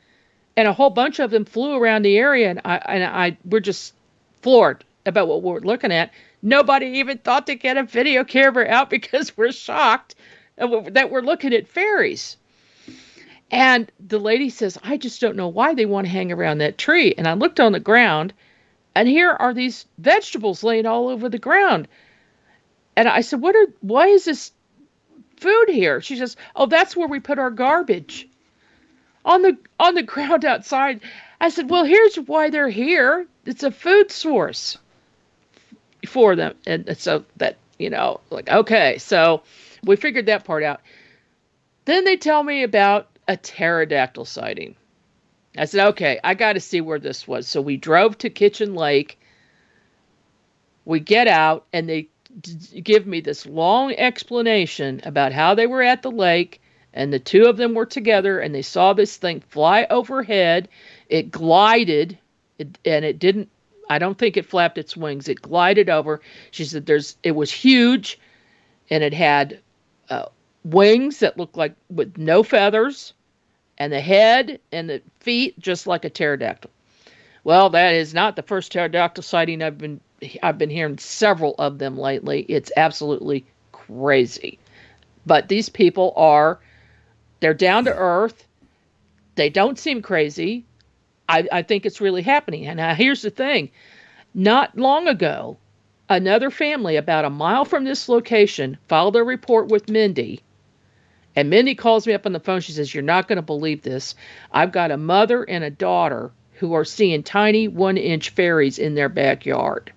and a whole bunch of them flew around the area, and we're just floored about what we're looking at. Nobody even thought to get a video camera out because we're shocked that we're looking at fairies. And the lady says, "I just don't know why they want to hang around that tree." And I looked on the ground, and here are these vegetables laying all over the ground. And I said, why is this food here? She says, "Oh, that's where we put our garbage on the ground outside." I said, "Well, here's why they're here. It's a food source for them." And so that, okay, so we figured that part out. Then they tell me about a pterodactyl sighting. I said, okay, I got to see where this was. So we drove to Kitchen Lake. We get out, and they give me this long explanation about how they were at the lake, and the 2 of them were together, and they saw this thing fly overhead. It glided, and it didn't, I don't think it flapped its wings. It glided over. She said it was huge, and it had wings that looked like with no feathers, and the head and the feet just like a pterodactyl. Well, that is not the first pterodactyl sighting. I've been hearing several of them lately. It's absolutely crazy. But these people they're down to earth. They don't seem crazy. I think it's really happening. And now here's the thing. Not long ago, another family about a mile from this location filed a report with Mindy. And Mindy calls me up on the phone. She says, "You're not going to believe this. I've got a mother and a daughter who are seeing tiny 1-inch fairies in their backyard."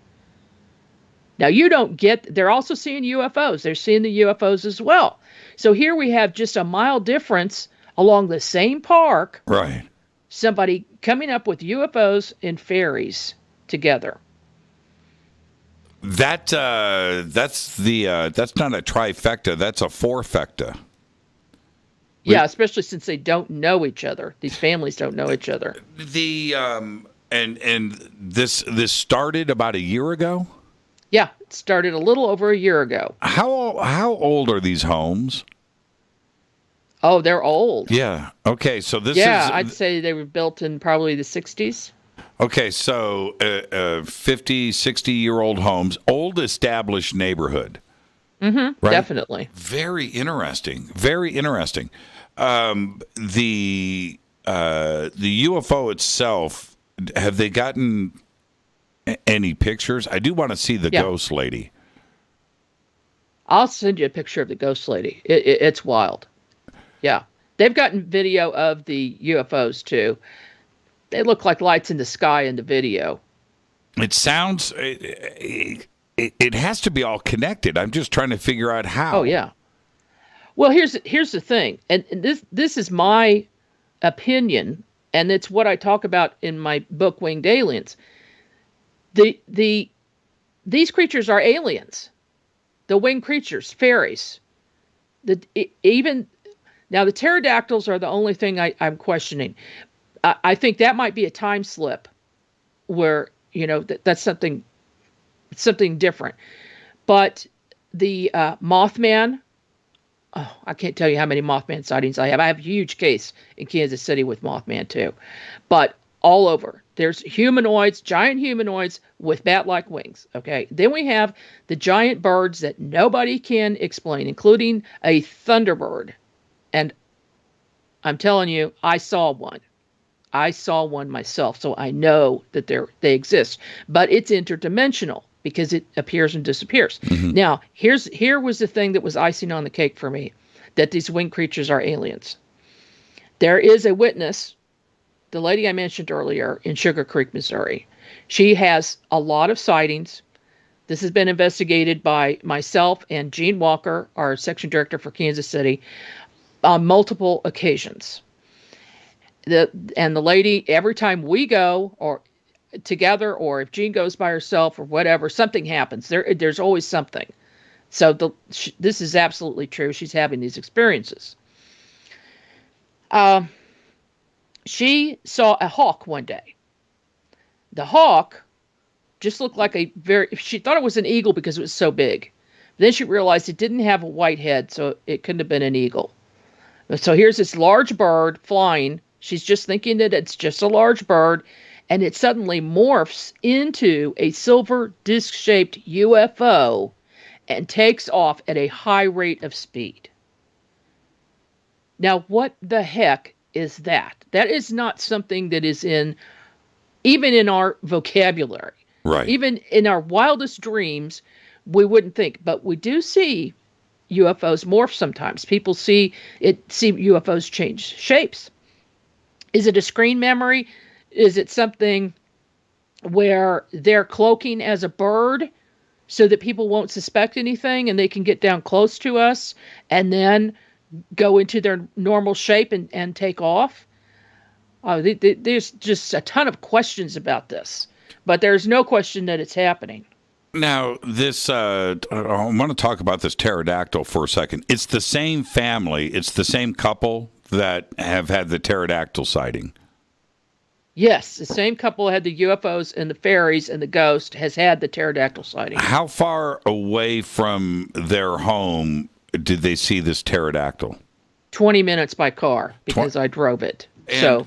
Now, they're also seeing UFOs. They're seeing the UFOs as well. So here we have just a mile difference along the same park. Right. Somebody coming up with UFOs and fairies together. That's not a trifecta. That's a fourfecta. Yeah, especially since they don't know each other. These families don't know each other. And this started about a year ago? Yeah, it started a little over a year ago. How old are these homes? Oh, they're old. Yeah. Okay, so this Yeah, I'd say they were built in probably the 60s. Okay, so 50, 60-year-old homes, old established neighborhood. Mm-hmm, right? Definitely. Very interesting. Very interesting. The UFO itself, have they gotten any pictures? I do want to see the ghost lady. I'll send you a picture of the ghost lady. It's wild. Yeah. They've gotten video of the UFOs, too. They look like lights in the sky in the video. It sounds... It has to be all connected. I'm just trying to figure out how. Oh, yeah. Well, here's the thing. And this is my opinion, And it's what I talk about in my book, Winged Aliens. These creatures are aliens. The winged creatures, fairies. Now, the pterodactyls are the only thing I'm questioning. I think that might be a time slip where, that's something different. But the Mothman, I can't tell you how many Mothman sightings I have. I have a huge case in Kansas City with Mothman too. But all over, there's humanoids, giant humanoids with bat-like wings. Okay. Then we have the giant birds that nobody can explain, including a thunderbird. And I'm telling you, I saw one. I saw one myself, so I know that they exist. But it's interdimensional because it appears and disappears. Mm-hmm. Now, here was the thing that was icing on the cake for me, that these winged creatures are aliens. There is a witness, the lady I mentioned earlier in Sugar Creek, Missouri. She has a lot of sightings. This has been investigated by myself and Gene Walker, our section director for Kansas City, on multiple occasions. The lady, every time we go or together, or if Jean goes by herself or whatever, something happens. There's always something. So this is absolutely true. She's having these experiences. She saw a hawk one day. The hawk just looked like she thought it was an eagle because it was so big. Then she realized it didn't have a white head, so it couldn't have been an eagle. So here's this large bird flying. She's just thinking that it's just a large bird, and it suddenly morphs into a silver disc-shaped UFO and takes off at a high rate of speed. Now, what the heck is that? That is not something that is even in our vocabulary. Right. Even in our wildest dreams, we wouldn't think. But we do see UFOs morph sometimes. People see UFOs change shapes. Is it a screen memory? Is it something where they're cloaking as a bird so that people won't suspect anything and they can get down close to us and then go into their normal shape and take off? There's just a ton of questions about this, but there's no question that it's happening. Now, this I want to talk about this pterodactyl for a second. It's the same family. It's the same couple that have had the pterodactyl sighting. Yes, the same couple had the UFOs and the fairies, and the ghost has had the pterodactyl sighting. How far away from their home did they see this pterodactyl? 20 minutes by car, because I drove it. So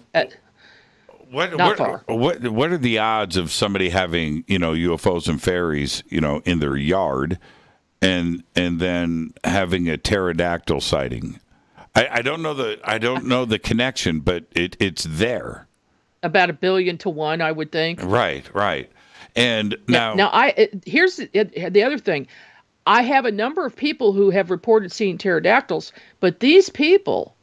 not far. What are the odds of somebody having, UFOs and fairies, in their yard, and then having a pterodactyl sighting? I don't know the connection, but it's there. About 1 billion to 1, I would think. Right. And now here's the other thing. I have a number of people who have reported seeing pterodactyls, but these people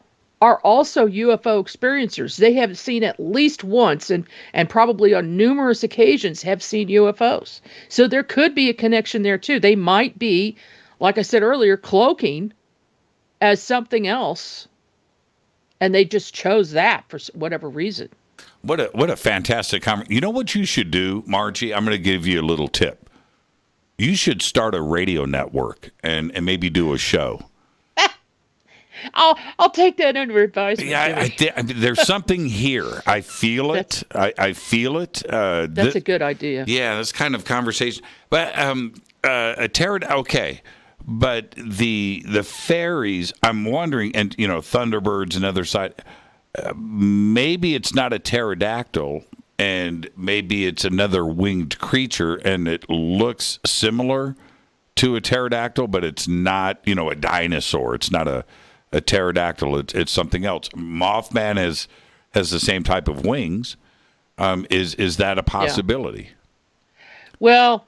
are also UFO experiencers. They have seen at least once and probably on numerous occasions have seen UFOs. So there could be a connection there too. They might be, like I said earlier, cloaking as something else, and they just chose that for whatever reason. What a fantastic conversation. You know what you should do, Margie? I'm going to give you a little tip. You should start a radio network and maybe do a show. I'll take that under advisement. Yeah, there's something here. I feel it. I feel it. That's a good idea. Yeah, this kind of conversation. But a pterodactyl, okay. But the fairies, I'm wondering, and thunderbirds and other side. Maybe it's not a pterodactyl, and maybe it's another winged creature, and it looks similar to a pterodactyl, but it's not, a dinosaur. It's not a pterodactyl. It's something else. Mothman has the same type of wings. Is that a possibility? Yeah. Well,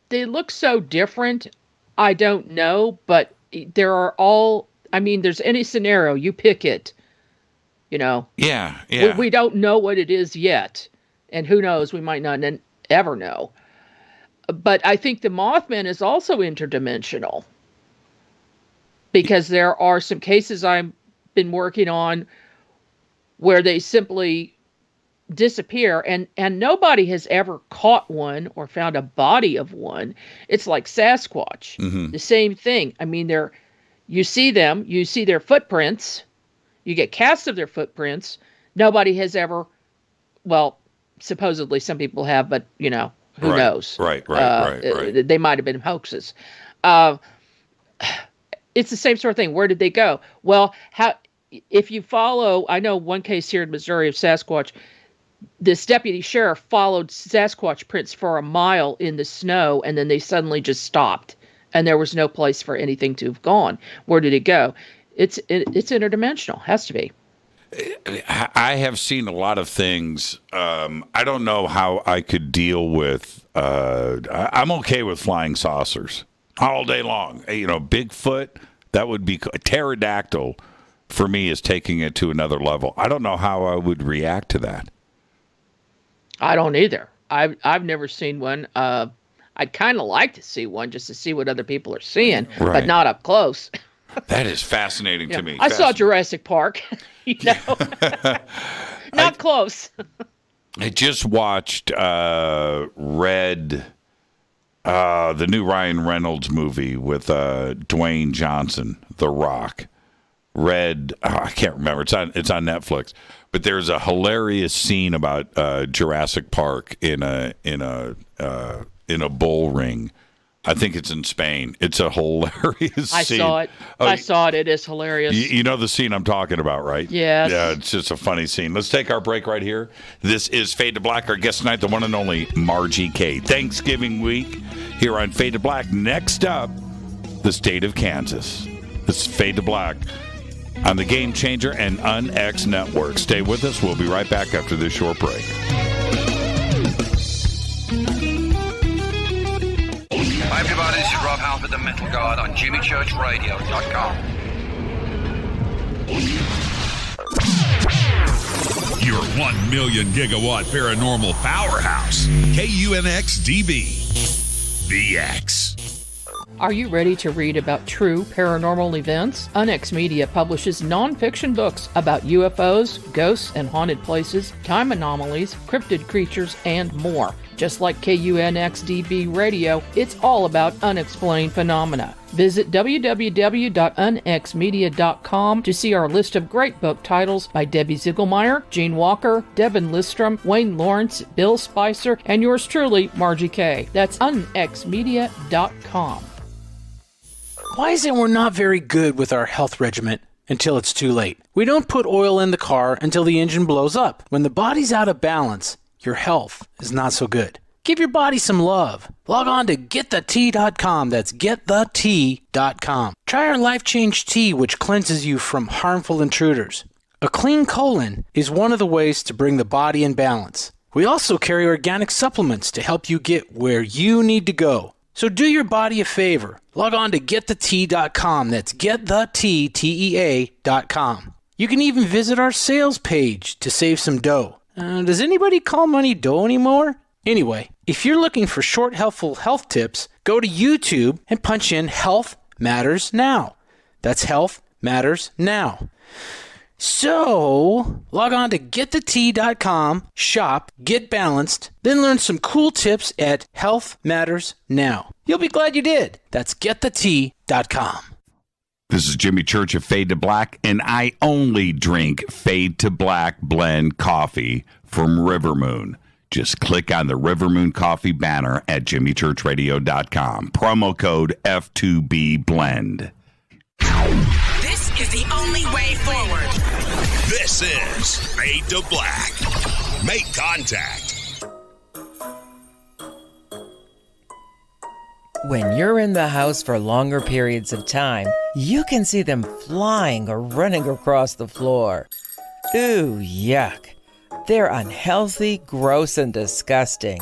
they look so different. I don't know, but there's any scenario, you pick it. Yeah. We don't know what it is yet, and who knows? We might not ever know. But I think the Mothman is also interdimensional, because there are some cases I've been working on where they simply disappear, and nobody has ever caught one or found a body of one. It's like Sasquatch. Mm-hmm. The same thing. I mean, you see them, you see their footprints, you get casts of their footprints. Nobody has ever, well, supposedly some people have, but who knows? Right. They might have been hoaxes. It's the same sort of thing. Where did they go? Well, if you follow, I know one case here in Missouri of Sasquatch. This deputy sheriff followed Sasquatch prints for a mile in the snow, and then they suddenly just stopped, and there was no place for anything to have gone. Where did it go? It's interdimensional. Has to be. I have seen a lot of things. I don't know how I could deal with. I'm okay with flying saucers all day long. Bigfoot. That would be pterodactyl. For me, is taking it to another level. I don't know how I would react to that. I don't either. I've never seen one. I'd kind of like to see one just to see what other people are seeing, but not up close. That is fascinating to me. I saw Jurassic Park. Not close. I just watched the new Ryan Reynolds movie with Dwayne Johnson, The Rock. I can't remember. It's on Netflix. But there's a hilarious scene about Jurassic Park in a bull ring. I think it's in Spain. It's a hilarious scene. I saw it. I saw it. It is hilarious. You know the scene I'm talking about, right? Yes. Yeah, it's just a funny scene. Let's take our break right here. This is Fade to Black. Our guest tonight, the one and only Margie K. Thanksgiving week here on Fade to Black. Next up, the state of Kansas. This is Fade to Black on the Game Changer and UNEX Network. Stay with us. We'll be right back after this short break. Hi everybody, this is Rob Halford, the Metal Guard on JimmyChurchRadio.com. Your 1 million gigawatt paranormal powerhouse, KUNX-DB, VX. Are you ready to read about true paranormal events? UNEX Media publishes non-fiction books about UFOs, ghosts and haunted places, time anomalies, cryptid creatures, and more. Just like KUNX-DB Radio, it's all about unexplained phenomena. Visit www.unexmedia.com to see our list of great book titles by Debbie Ziegelmeyer, Gene Walker, Devin Listrom, Wayne Lawrence, Bill Spicer, and yours truly, Margie K. That's unexmedia.com. Why is it we're not very good with our health regimen until it's too late? We don't put oil in the car until the engine blows up. When the body's out of balance, your health is not so good. Give your body some love. Log on to wtih.com. That's wtih.com. Try our Life Change Tea, which cleanses you from harmful intruders. A clean colon is one of the ways to bring the body in balance. We also carry organic supplements to help you get where you need to go. So do your body a favor. Log on to wtih.com. That's wtih.com. You can even visit our sales page to save some dough. Does anybody call money dough anymore? Anyway, if you're looking for short, helpful health tips, go to YouTube and punch in Health Matters Now. That's Health Matters Now. So, log on to wtih.com, shop, get balanced, then learn some cool tips at Health Matters Now. You'll be glad you did. That's wtih.com. This is Jimmy Church of Fade to Black, and I only drink Fade to Black blend coffee from River Moon. Just click on the River Moon coffee banner at jimmychurchradio.com. Promo code F2B Blend. This is the only way forward. This is Fade to Black. Make contact. When you're in the house for longer periods of time, you can see them flying or running across the floor. Ooh, yuck. They're unhealthy, gross, and disgusting.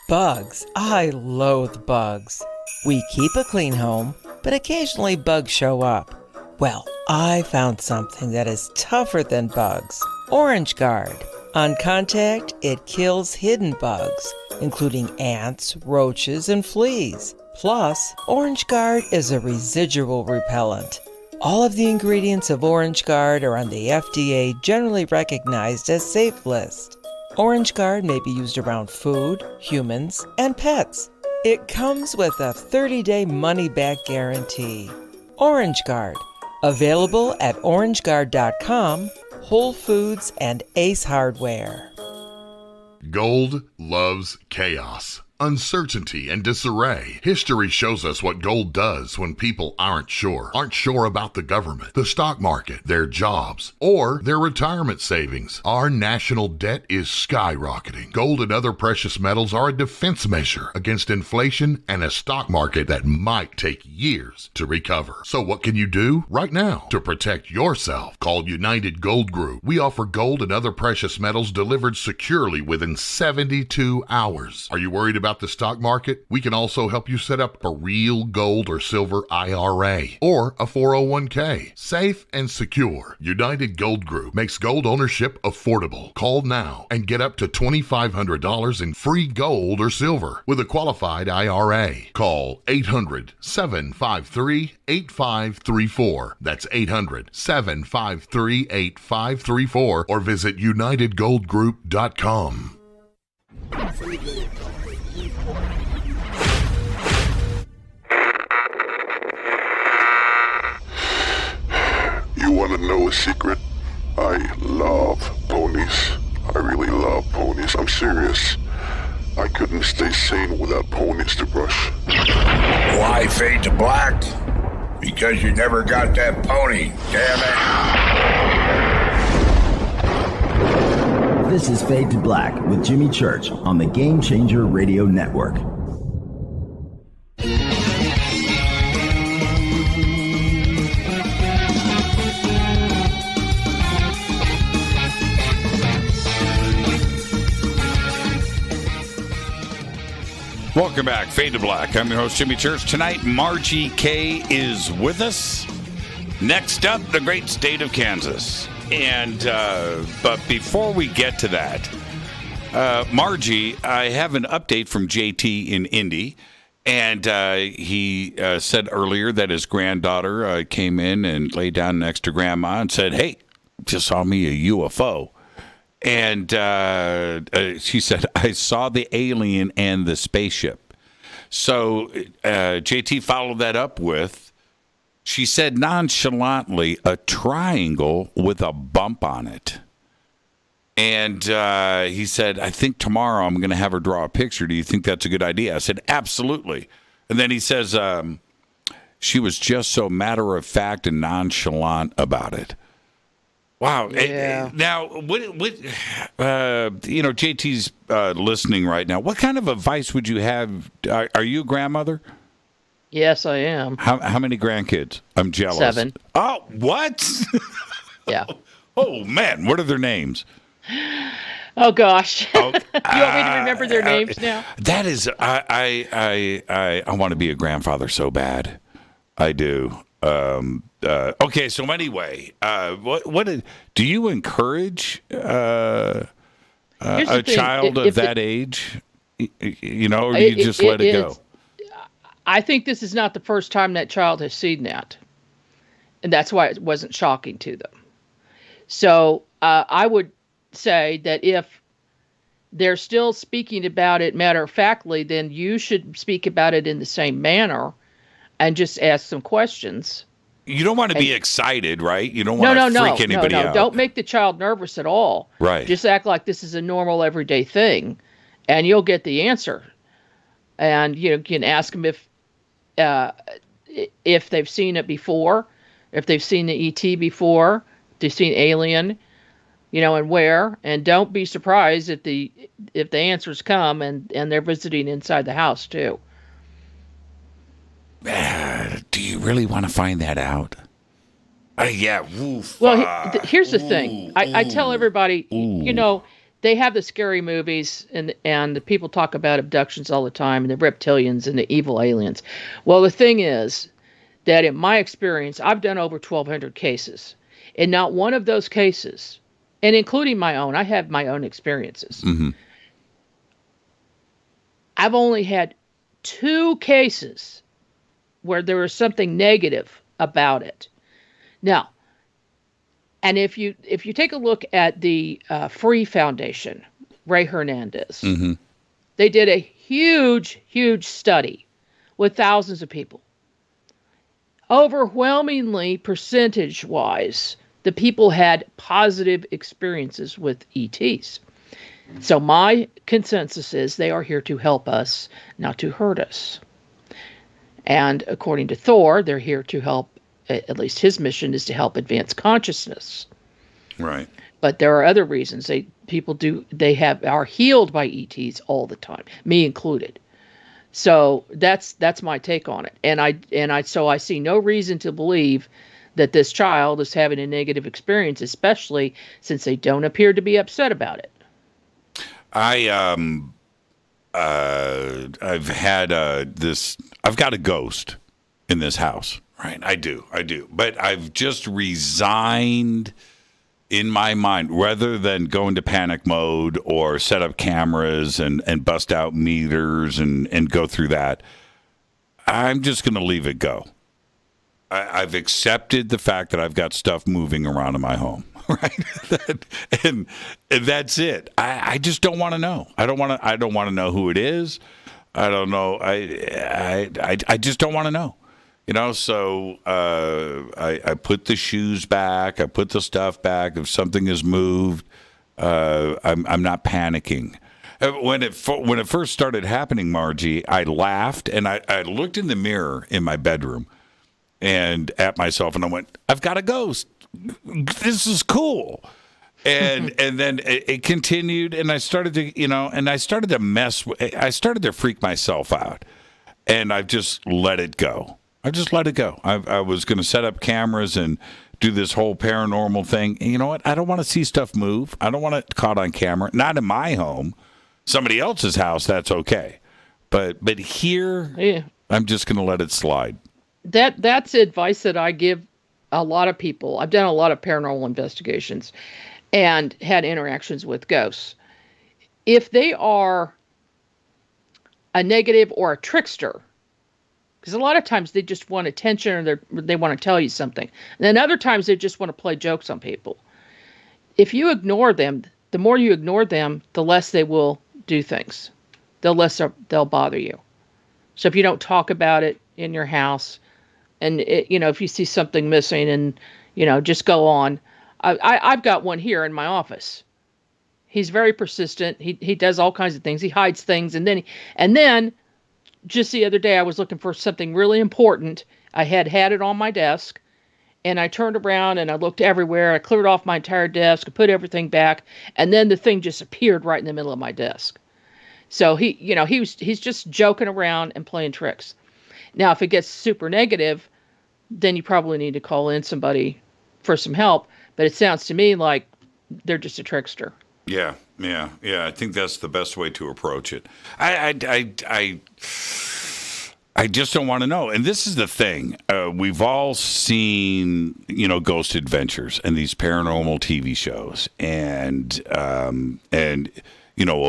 Bugs. I loathe bugs. We keep a clean home, but occasionally bugs show up. Well, I found something that is tougher than bugs. Orange Guard. On contact, it kills hidden bugs, including ants, roaches, and fleas. Plus, Orange Guard is a residual repellent. All of the ingredients of Orange Guard are on the FDA generally recognized as safe list. Orange Guard may be used around food, humans, and pets. It comes with a 30-day money-back guarantee. Orange Guard, available at orangeguard.com, Whole Foods, and Ace Hardware. Gold loves chaos, uncertainty, and disarray. History shows us what gold does when people aren't sure about the government, the stock market, their jobs, or their retirement savings. Our national debt is skyrocketing. Gold and other precious metals are a defense measure against inflation and a stock market that might take years to recover. So what can you do right now to protect yourself? Call United Gold Group. We offer gold and other precious metals delivered securely within 72 hours. Are you worried about the stock market? We can also help you set up a real gold or silver IRA or a 401k. Safe and secure. United Gold Group makes gold ownership affordable. Call now and get up to $2,500 in free gold or silver with a qualified IRA. Call 800-753-8534. That's 800-753-8534 or visit UnitedGoldGroup.com. You want to know a secret? I love ponies. I really love ponies. I'm serious. I couldn't stay sane without ponies to brush. Why fade to black? Because you never got that pony, damn it. This is Fade to Black with Jimmy Church on the Game Changer Radio Network. Welcome back, Fade to Black. I'm your host, Jimmy Church. Tonight, Margie K is with us. Next up, the great state of Kansas. And but before we get to that, Margie, I have an update from JT in Indy. And he said earlier that his granddaughter came in and lay down next to Grandma and said, "Hey, just saw me a UFO." And she said, "I saw the alien and the spaceship." So JT followed that up with, she said nonchalantly, a triangle with a bump on it. And he said, "I think tomorrow I'm going to have her draw a picture. Do you think that's a good idea?" I said, "Absolutely." And then he says, she was just so matter-of-fact and nonchalant about it. Wow. Yeah. Now, JT's listening right now. What kind of advice would you have? Are you a grandmother? Yes, I am. How many grandkids? I'm jealous. 7. Oh, what? Yeah. Oh, man. What are their names? Oh, gosh. You want me to remember their names now? That is, I want to be a grandfather so bad. I do. Okay, so anyway, what do you encourage a child of that age? Or you just let it go? I think this is not the first time that child has seen that, and that's why it wasn't shocking to them. So I would say that if they're still speaking about it matter-of-factly, then you should speak about it in the same manner and just ask some questions. You don't want to be excited, right? You don't want to freak anybody out. Don't make the child nervous at all. Right. Just act like this is a normal everyday thing, and you'll get the answer. And you can ask them if they've seen it before, if they've seen the ET before, if they've seen Alien, and where. And don't be surprised if the answers come and they're visiting inside the house too. Do you really want to find that out? Yeah. Woof. Well, here's the thing. I tell everybody, they have the scary movies and the people talk about abductions all the time and the reptilians and the evil aliens. Well, the thing is that in my experience, I've done over 1,200 cases. And not one of those cases, and including my own, I have my own experiences. Mm-hmm. I've only had 2 cases where there was something negative about it. Now, and if you take a look at the Free Foundation, Ray Hernandez, they did a huge study with thousands of people. Overwhelmingly, percentage-wise, the people had positive experiences with ETs. So my consensus is they are here to help us, not to hurt us. And according to Thor, they're here to help, at least his mission is to help advance consciousness. Right. But there are other reasons. People are healed by ETs all the time, me included. So that's my take on it. And I see no reason to believe that this child is having a negative experience, especially since they don't appear to be upset about it. I've had I've got a ghost in this house, right? I do. But I've just resigned in my mind, rather than go into panic mode or set up cameras and bust out meters and go through that. I'm just going to leave it go. I've accepted the fact that I've got stuff moving around in my home, right? and that's it. I just don't want to know. I don't want to know who it is. I don't know. I just don't want to know. So I put the shoes back. I put the stuff back. If something has moved, I'm not panicking. When it first started happening, Margie, I laughed and I looked in the mirror in my bedroom and at myself, and I went, "I've got a ghost. This is cool." And then it continued, and I started to mess. I started to freak myself out, and I've just let it go. I just let it go. I was going to set up cameras and do this whole paranormal thing. And you know what? I don't want to see stuff move. I don't want it caught on camera. Not in my home. Somebody else's house, that's okay. But here, yeah. I'm just going to let it slide. That's advice that I give a lot of people. I've done a lot of paranormal investigations and had interactions with ghosts. If they are a negative or a trickster, because a lot of times they just want attention or they want to tell you something. And then other times they just want to play jokes on people. If you ignore them, the more you ignore them, the less they will do things. The less they'll bother you. So if you don't talk about it in your house, and if you see something missing and, just go on. I've got one here in my office. He's very persistent. He does all kinds of things. He hides things. And then just the other day, I was looking for something really important. I had it on my desk, and I turned around and I looked everywhere. I cleared off my entire desk, I put everything back, and then the thing just appeared right in the middle of my desk. So he's just joking around and playing tricks. Now, if it gets super negative, then you probably need to call in somebody for some help. But it sounds to me like they're just a trickster. Yeah. I think that's the best way to approach it. I just don't want to know. And this is the thing. We've all seen, Ghost Adventures and these paranormal TV shows and a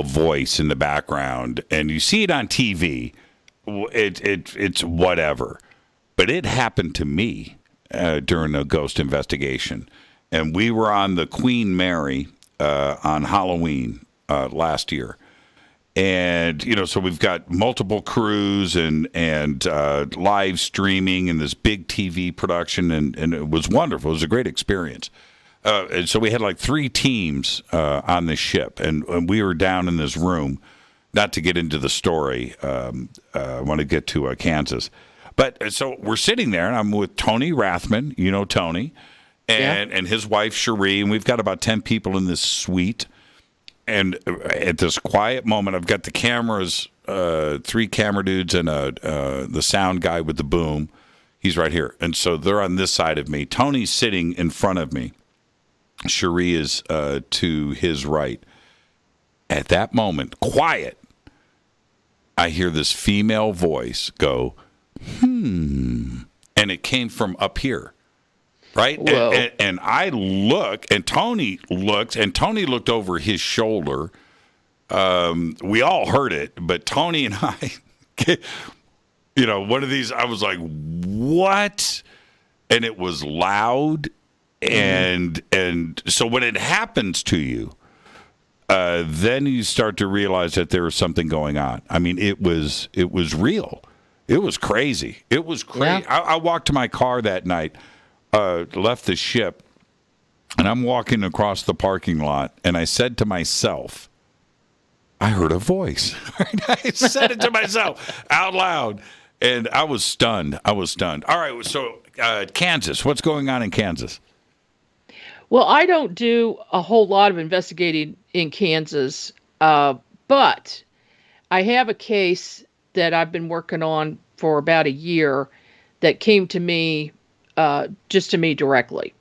voice in the background, and you see it on TV. It's whatever. But it happened to me during a ghost investigation. And we were on the Queen Mary on Halloween last year. And, so we've got multiple crews and live streaming and this big TV production. And it was wonderful. It was a great experience. And so we had like 3 teams on this ship. And we were down in this room. Not to get into the story. I want to get to Kansas. But so we're sitting there, and I'm with Tony Rathman, Tony, and his wife, Cherie, and we've got about 10 people in this suite. And at this quiet moment, I've got the cameras, 3 camera dudes and the sound guy with the boom. He's right here. And so they're on this side of me. Tony's sitting in front of me. Cherie is to his right. At that moment, quiet, I hear this female voice go, and it came from up here, right? And I look, and Tony looks, and Tony looked over his shoulder. We all heard it, but Tony and I, one of these, I was like, what? and it was loud, and so when it happens to you, then you start to realize that there was something going on. I mean, it was real. It was crazy. It was crazy. Yeah. I walked to my car that night, left the ship, and I'm walking across the parking lot, and I said to myself, I heard a voice. I said it to myself out loud, and I was stunned. All right, so Kansas, what's going on in Kansas? Well, I don't do a whole lot of investigating in Kansas, but I have a case that I've been working on for about a year that came to me, just to me directly.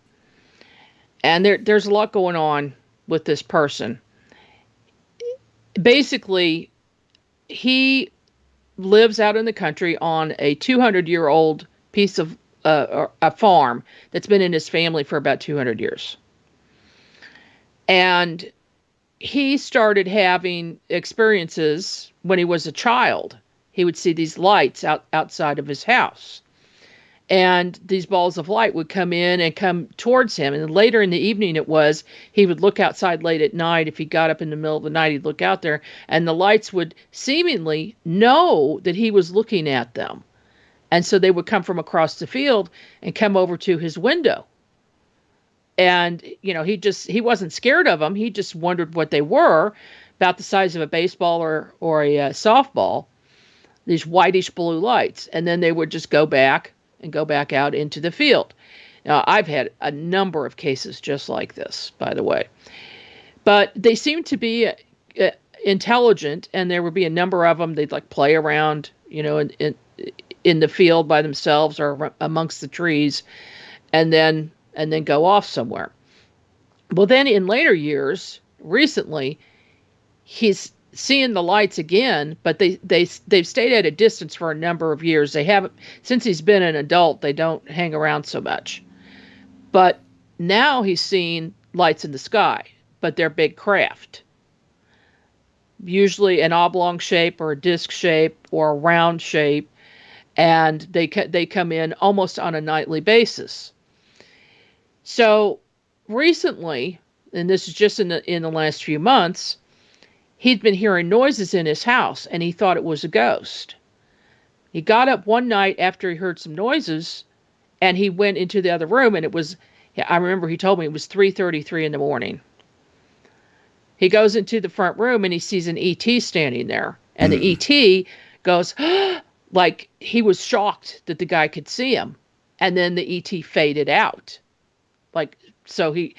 And there's a lot going on with this person. Basically, he lives out in the country on a 200-year-old piece of a farm that's been in his family for about 200 years. And he started having experiences when he was a child. He would see these lights outside of his house. And these balls of light would come in and come towards him. And later in the evening he would look outside late at night. If he got up in the middle of the night, he'd look out there. And the lights would seemingly know that he was looking at them. And so they would come from across the field and come over to his window. And, he wasn't scared of them. He just wondered what they were, about the size of a baseball or a softball, these whitish blue lights. And then they would just go back out into the field. Now, I've had a number of cases just like this, by the way. But they seem to be intelligent, and there would be a number of them. They'd play around, in the field by themselves or amongst the trees, and then go off somewhere. Well, then in later years, recently, he's seeing the lights again, but they've stayed at a distance for a number of years. They haven't, since he's been an adult, they don't hang around so much. But now he's seeing lights in the sky, but they're big craft. Usually an oblong shape or a disc shape or a round shape, and they come in almost on a nightly basis. So recently, and this is just in the last few months, he'd been hearing noises in his house, and he thought it was a ghost. He got up one night after he heard some noises, and he went into the other room, and I remember he told me it was 3:33 in the morning. He goes into the front room, and he sees an ET standing there, and the ET goes, like he was shocked that the guy could see him, and then the ET faded out. So he...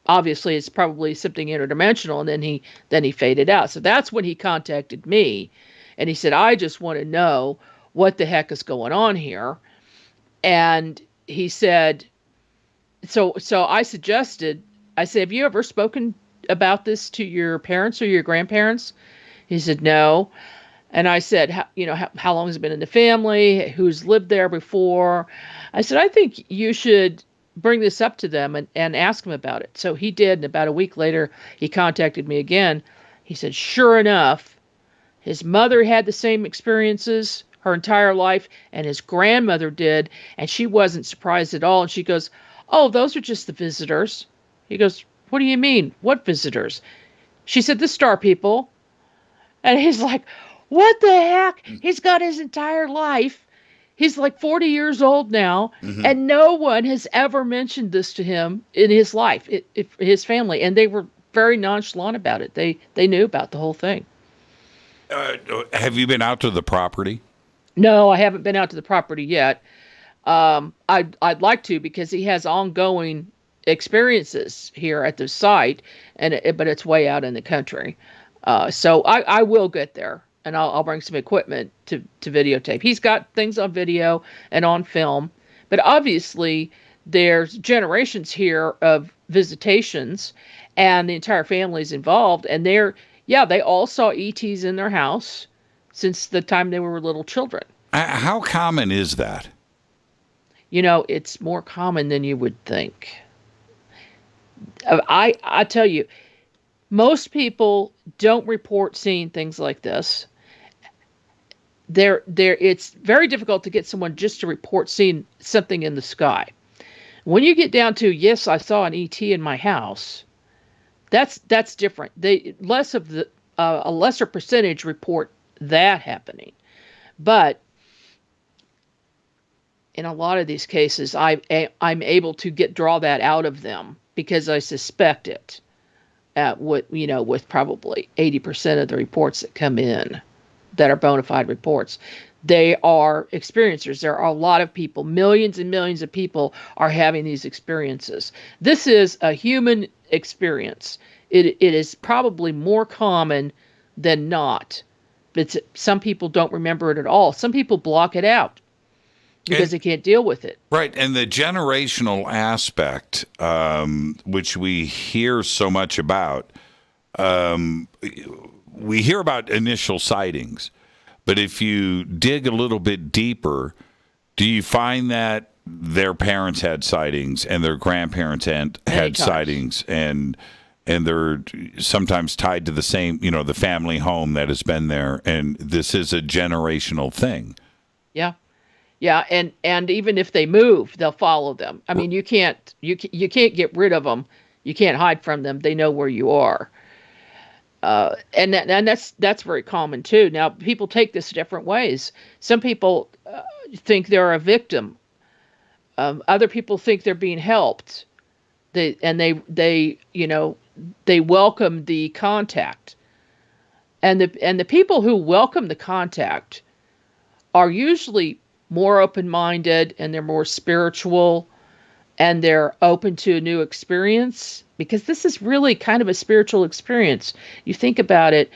obviously, it's probably something interdimensional, and then he faded out. So that's when he contacted me, and he said, I just want to know what the heck is going on here. And he said, so I said, have you ever spoken about this to your parents or your grandparents? He said, no. And I said, how long has it been in the family? Who's lived there before? I said, I think you should bring this up to them and ask them about it. So he did, and about a week later, he contacted me again. He said, sure enough, his mother had the same experiences her entire life, and his grandmother did, and she wasn't surprised at all. And she goes, oh, those are just the visitors. He goes, what do you mean? What visitors? She said, the star people. And he's like, what the heck? He's got his entire life. He's 40 years old now, and no one has ever mentioned this to him in his life, his family, and they were very nonchalant about it. They knew about the whole thing. Have you been out to the property? No, I haven't been out to the property yet. I'd like to, because he has ongoing experiences here at the site, but it's way out in the country. So I will get there. And I'll bring some equipment to videotape. He's got things on video and on film. But obviously, there's generations here of visitations, and the entire family's involved. And they all saw ETs in their house since the time they were little children. How common is that? It's more common than you would think. I tell you, most people don't report seeing things like this. It's very difficult to get someone just to report seeing something in the sky. When you get down to, yes, I saw an ET in my house, that's different. A lesser percentage report that happening. But in a lot of these cases, I'm able to draw that out of them because I suspect it. With probably 80% of the reports that come in that are bona fide reports, they are experiencers. There are a lot of people, millions and millions of people are having these experiences. This is a human experience. It is probably more common than not. But some people don't remember it at all. Some people block it out because they can't deal with it. Right, and the generational aspect, which we hear so much about, we hear about initial sightings, but if you dig a little bit deeper, do you find that their parents had sightings and their grandparents had sightings, and they're sometimes tied to the same, the family home that has been there, and this is a generational thing? Yeah. Yeah, and even if they move, they'll follow them. I mean, you can't get rid of them. You can't hide from them. They know where you are. And that's very common too. Now, people take this different ways. Some people think they're a victim. Other people think they're being helped. They welcome the contact. And the people who welcome the contact are usually more open-minded, and they're more spiritual, and they're open to a new experience, because this is really kind of a spiritual experience. You think about it,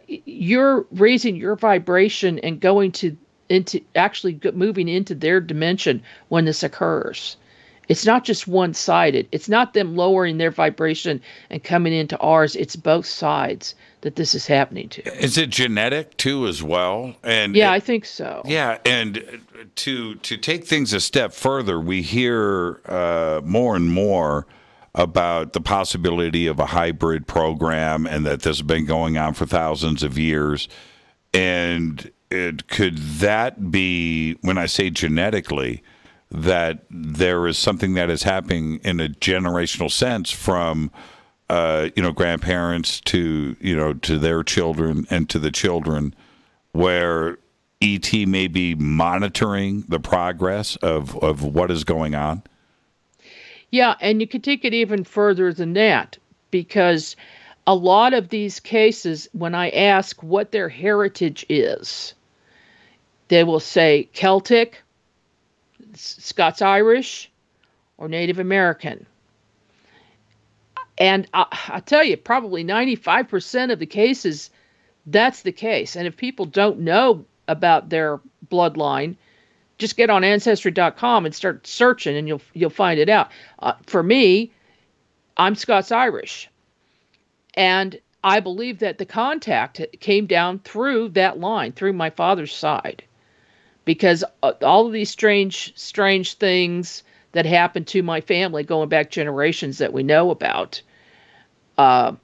you're raising your vibration and going into actually moving into their dimension when this occurs. It's not just one-sided. It's not them lowering their vibration and coming into ours. It's both sides that this is happening to. Is it genetic too, as well? And yeah, I think so. Yeah, and to take things a step further, we hear more and more about the possibility of a hybrid program, and that this has been going on for thousands of years. And could that be, when I say genetically, that there is something that is happening in a generational sense from grandparents to their children and to the children, where ET may be monitoring the progress of what is going on? Yeah, and you can take it even further than that, because a lot of these cases, when I ask what their heritage is, they will say Celtic, Scots-Irish, or Native American. And I tell you, probably 95% of the cases, that's the case. And if people don't know about their bloodline, just get on Ancestry.com and start searching, and you'll find it out. For me, I'm Scots-Irish. And I believe that the contact came down through that line, through my father's side. Because all of these strange things that happened to my family going back generations that we know about, that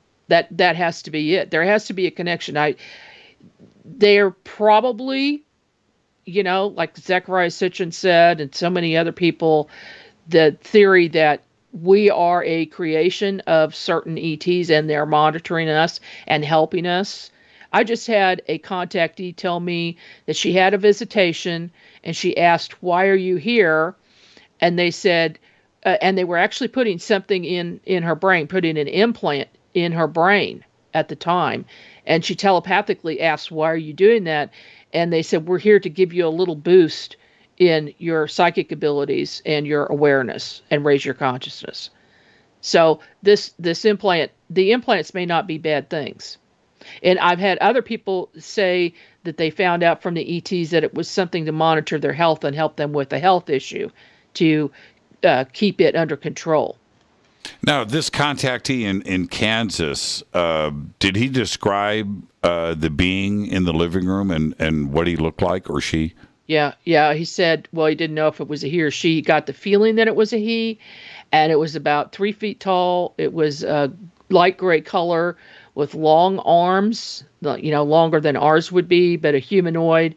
has to be it. There has to be a connection. They're probably, like Zecharia Sitchin said, and so many other people, the theory that we are a creation of certain ETs and they're monitoring us and helping us. I just had a contactee tell me that she had a visitation, and she asked, "Why are you here?" And they said, and they were actually putting something in her brain, putting an implant in her brain at the time. And she telepathically asked, "Why are you doing that?" And they said, "We're here to give you a little boost in your psychic abilities and your awareness and raise your consciousness." So this implant, the implants may not be bad things. And I've had other people say that they found out from the ETs that it was something to monitor their health and help them with a health issue to keep it under control. Now, this contactee in Kansas, did he describe the being in the living room and what he looked like, or she? Yeah. He said, well, he didn't know if it was a he or she. He got the feeling that it was a he, and it was about 3 feet tall. It was a light gray color with long arms, longer than ours would be, but a humanoid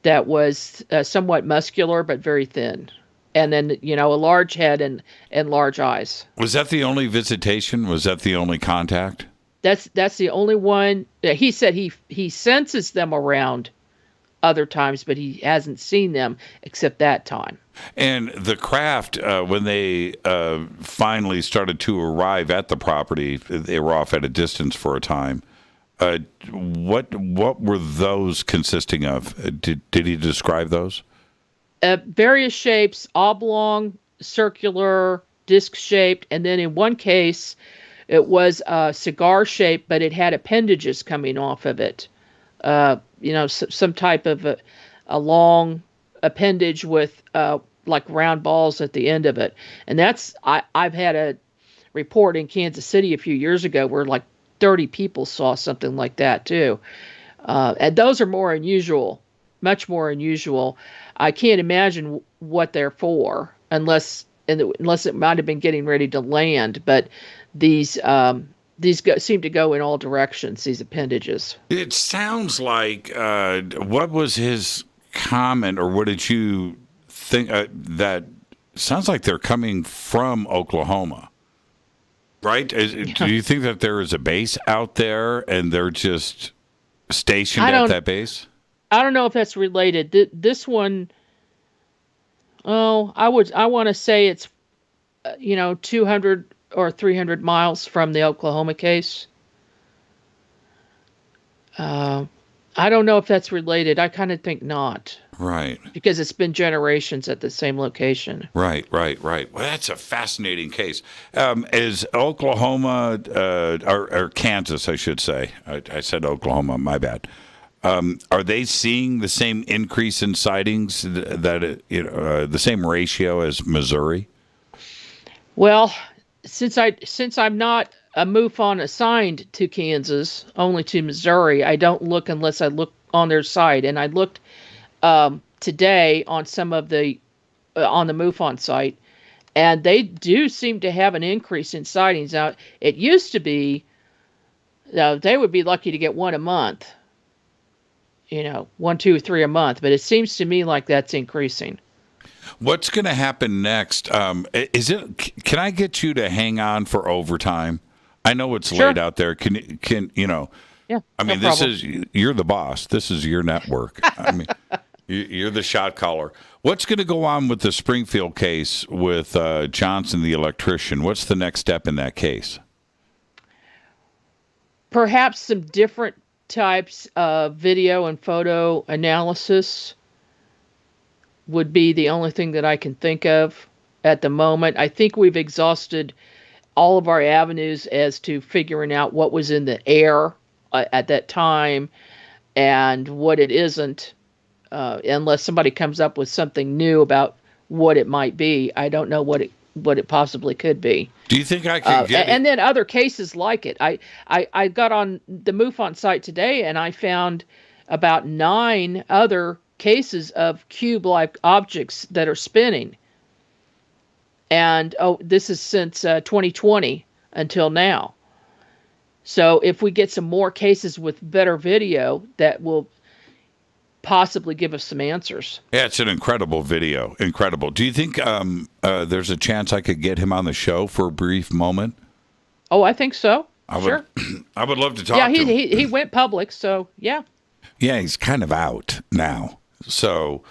that was somewhat muscular but very thin. and then a large head and large eyes. Was that the only visitation? Was that the only contact? That's the only one. He said he senses them around other times, but he hasn't seen them except that time. And the craft, when they finally started to arrive at the property, they were off at a distance for a time. What were those consisting of? Did he describe those? Various shapes: oblong, circular, disc-shaped, and then in one case, it was cigar shaped, but it had appendages coming off of it. Some type of a long appendage with like round balls at the end of it. And I've had a report in Kansas City a few years ago where like 30 people saw something like that too. And those are more unusual, much more unusual. I can't imagine what they're for unless it might have been getting ready to land. But these seem to go in all directions, these appendages. It sounds like, what was his comment, or what did you think? That sounds like they're coming from Oklahoma, right? Do you think that there is a base out there and they're just stationed at that base? I don't know if that's related. This one, I want to say it's, 200 or 300 miles from the Oklahoma case. I don't know if that's related. I kind of think not. Right. Because it's been generations at the same location. Right. Well, that's a fascinating case. Is Oklahoma, or Kansas, I should say. I said Oklahoma, my bad. Are they seeing the same increase in sightings, the same ratio as Missouri? Well, since I'm not a Mufon assigned to Kansas, only to Missouri, I don't look unless I look on their site. And I looked today on some of the on the Mufon site, and they do seem to have an increase in sightings. Now, it used to be they would be lucky to get one a month, 1, 2, 3 a month, but it seems to me like that's increasing. What's going to happen next? Can I get you to hang on for overtime? I know it's late out there. Can Yeah. I mean, you're the boss. This is your network. I mean, you're the shot caller. What's going to go on with the Springfield case with Johnson, the electrician? What's the next step in that case? Perhaps some different types of video and photo analysis would be the only thing that I can think of at the moment. I think we've exhausted all of our avenues as to figuring out what was in the air at that time and what it isn't, unless somebody comes up with something new about what it might be. I don't know what it possibly could be. Do you think I could get and then other cases like it. I got on the Mufon site today and I found about 9 other cases of cube-like objects that are spinning. And, this is since 2020 until now. So if we get some more cases with better video, that will possibly give us some answers. Yeah, it's an incredible video. Incredible. Do you think there's a chance I could get him on the show for a brief moment? Oh, I think so. Sure. I would love to talk to him. Yeah, he went public, so yeah. Yeah, he's kind of out now. So,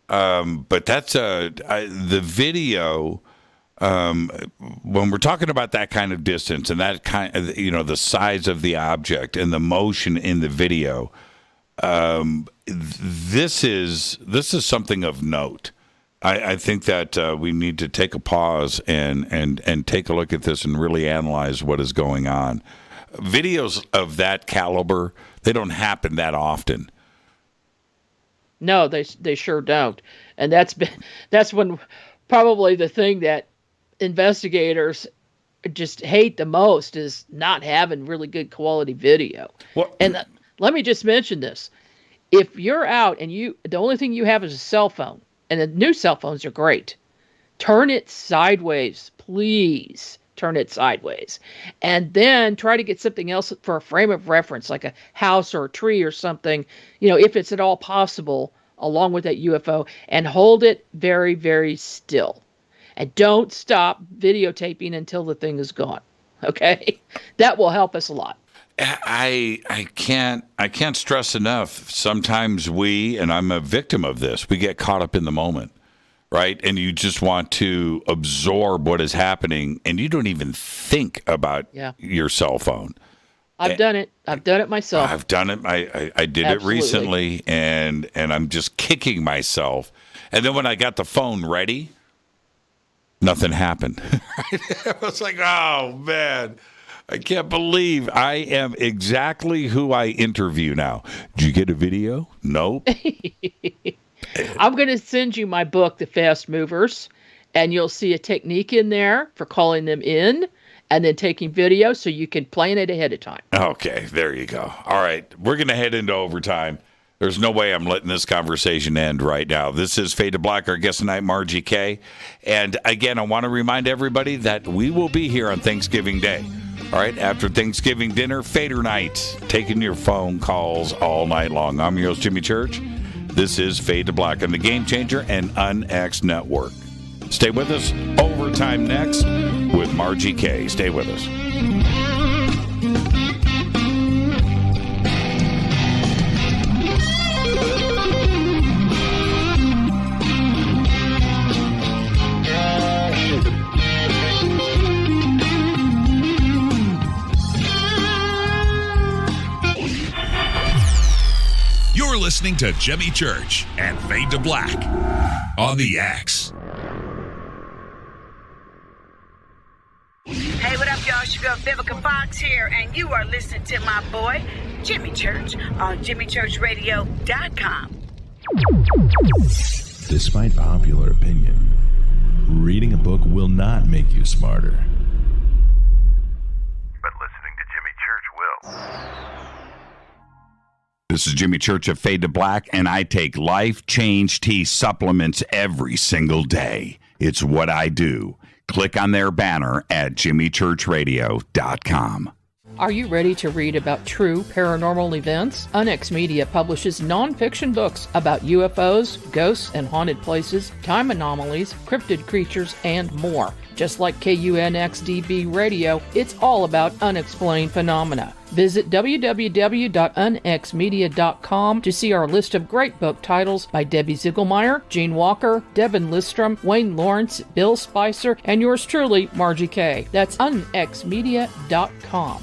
but that's the video. When we're talking about that kind of distance and that kind of, the size of the object and the motion in the video, this is something of note. I think that we need to take a pause and take a look at this and really analyze what is going on. Videos of that caliber, they don't happen that often. No, they sure don't. And that's when probably the thing that investigators just hate the most is not having really good quality video. And let me just mention this. If you're out and the only thing you have is a cell phone, and the new cell phones are great, turn it sideways, please. Turn it sideways. And then try to get something else for a frame of reference, like a house or a tree or something, if it's at all possible, along with that UFO, and hold it very, very still. And don't stop videotaping until the thing is gone. Okay? That will help us a lot. I can't stress enough. Sometimes and I'm a victim of this, we get caught up in the moment, right? And you just want to absorb what is happening, and you don't even think about your cell phone. I've done it. I've done it myself. I've done it. I did it recently, and I'm just kicking myself. And then when I got the phone ready, nothing happened. I was like, oh, man. I can't believe I am exactly who I interview now. Did you get a video? Nope. I'm going to send you my book, The Fast Movers, and you'll see a technique in there for calling them in and then taking video so you can plan it ahead of time. Okay, there you go. All right, we're going to head into overtime. There's no way I'm letting this conversation end right now. This is Fade to Black, our guest tonight, Margie K. And again, I want to remind everybody that we will be here on Thanksgiving Day. All right, after Thanksgiving dinner, Fader night, taking your phone calls all night long. I'm your host, Jimmy Church. This is Fade to Black on the Game Changer and UNEX Network. Stay with us. Overtime next with Margie K. Stay with us. You're listening to Jimmy Church and Fade to Black on the X. Hey, what up, y'all? It's your girl Vivica Fox here, and you are listening to my boy, Jimmy Church, on jimmychurchradio.com. Despite popular opinion, reading a book will not make you smarter. But listening to Jimmy Church will. This is Jimmy Church of Fade to Black, and I take Life Change Tea supplements every single day. It's what I do. Click on their banner at jimmychurchradio.com. Are you ready to read about true paranormal events? UNEX Media publishes nonfiction books about UFOs, ghosts and haunted places, time anomalies, cryptid creatures, and more. Just like KUNXDB Radio, it's all about unexplained phenomena. Visit www.unxmedia.com to see our list of great book titles by Debbie Ziegelmeyer, Gene Walker, Devin Listrom, Wayne Lawrence, Bill Spicer, and yours truly, Margie K. That's unxmedia.com.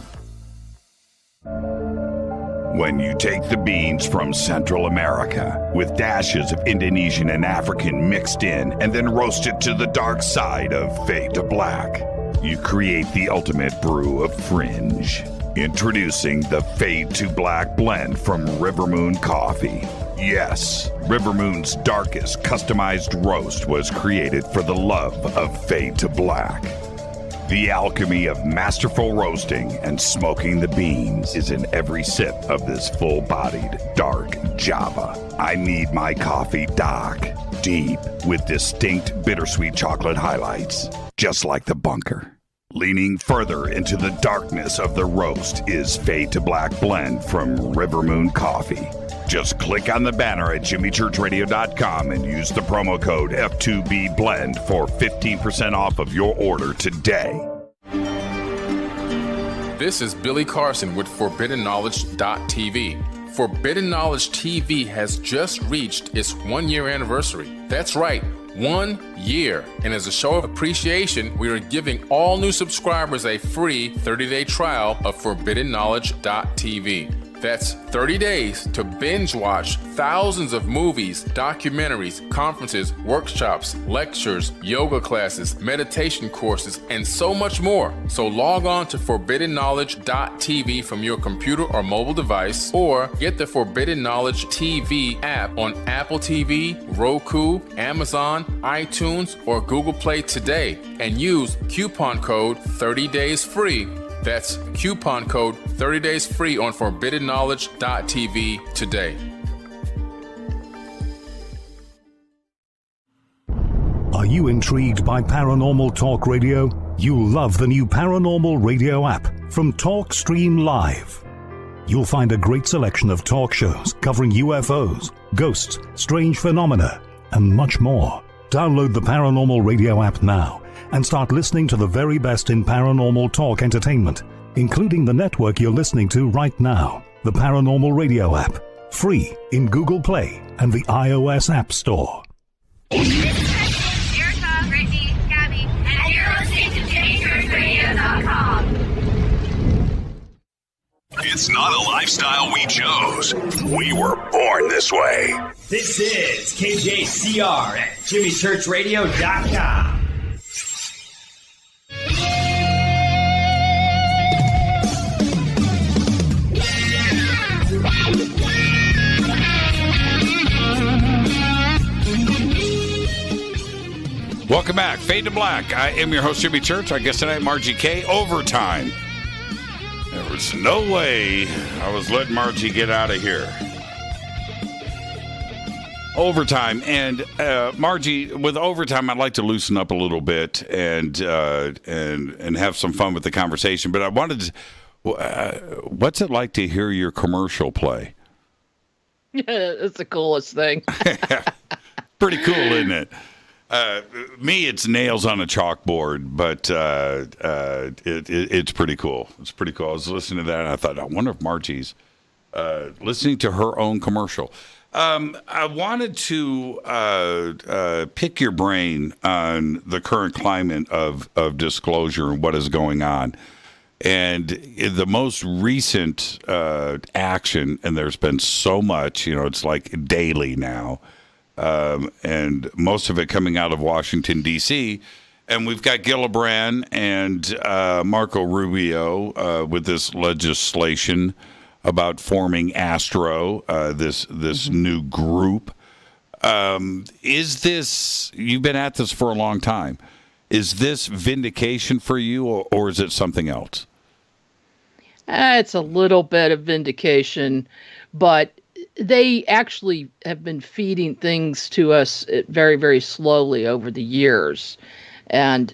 When you take the beans from Central America with dashes of Indonesian and African mixed in and then roast it to the dark side of Fade to Black, you create the ultimate brew of fringe. Introducing the Fade to Black blend from Rivermoon Coffee. Yes, Rivermoon's darkest customized roast was created for the love of Fade to Black. The alchemy of masterful roasting and smoking the beans is in every sip of this full-bodied, dark Java. I need my coffee dark, deep, with distinct bittersweet chocolate highlights, just like the bunker. Leaning further into the darkness of the roast is Fade to Black blend from Rivermoon Coffee. Just click on the banner at jimmychurchradio.com and use the promo code F2B Blend for 15% off of your order today. This is Billy Carson with ForbiddenKnowledge.tv. Forbidden Knowledge TV has just reached its 1-year anniversary. That's right, 1 year. And as a show of appreciation, we are giving all new subscribers a free 30-day trial of ForbiddenKnowledge.tv. That's 30 days to binge watch thousands of movies, documentaries, conferences, workshops, lectures, yoga classes, meditation courses, and so much more. So log on to ForbiddenKnowledge.tv from your computer or mobile device, or get the Forbidden Knowledge TV app on Apple TV, Roku, Amazon, iTunes, or Google Play today, and use coupon code 30daysfree. That's coupon code 30 days free on ForbiddenKnowledge.tv today. Are you intrigued by Paranormal Talk Radio? You'll love the new Paranormal Radio app from TalkStream Live. You'll find a great selection of talk shows covering UFOs, ghosts, strange phenomena, and much more. Download the Paranormal Radio app now and start listening to the very best in paranormal talk entertainment, including the network you're listening to right now. The Paranormal Radio app, free in Google Play and the iOS App Store. Erica, Brittany, Gabby, and you're listening to JamieChurchRadio.com. It's not a lifestyle we chose. We were born this way. This is KJCR at JimmyChurchRadio.com. Welcome back. Fade to Black. I am your host, Jimmy Church. Our guest tonight, Margie K. Overtime. There was no way I was letting Margie get out of here. Overtime. And Margie, with overtime, I'd like to loosen up a little bit and have some fun with the conversation. But I wanted to, what's it like to hear your commercial play? It's the coolest thing. Pretty cool, isn't it? Me, it's nails on a chalkboard, but it's pretty cool. It's pretty cool. I was listening to that, and I thought, I wonder if Margie's listening to her own commercial. I wanted to pick your brain on the current climate of disclosure and what is going on. And the most recent action, and there's been so much, it's like daily now, and most of it coming out of Washington, D.C., and we've got Gillibrand and Marco Rubio with this legislation about forming Astro, this new group. Is this, you've been at this for a long time, is this vindication for you, or is it something else? It's a little bit of vindication, but they actually have been feeding things to us very, very slowly over the years. And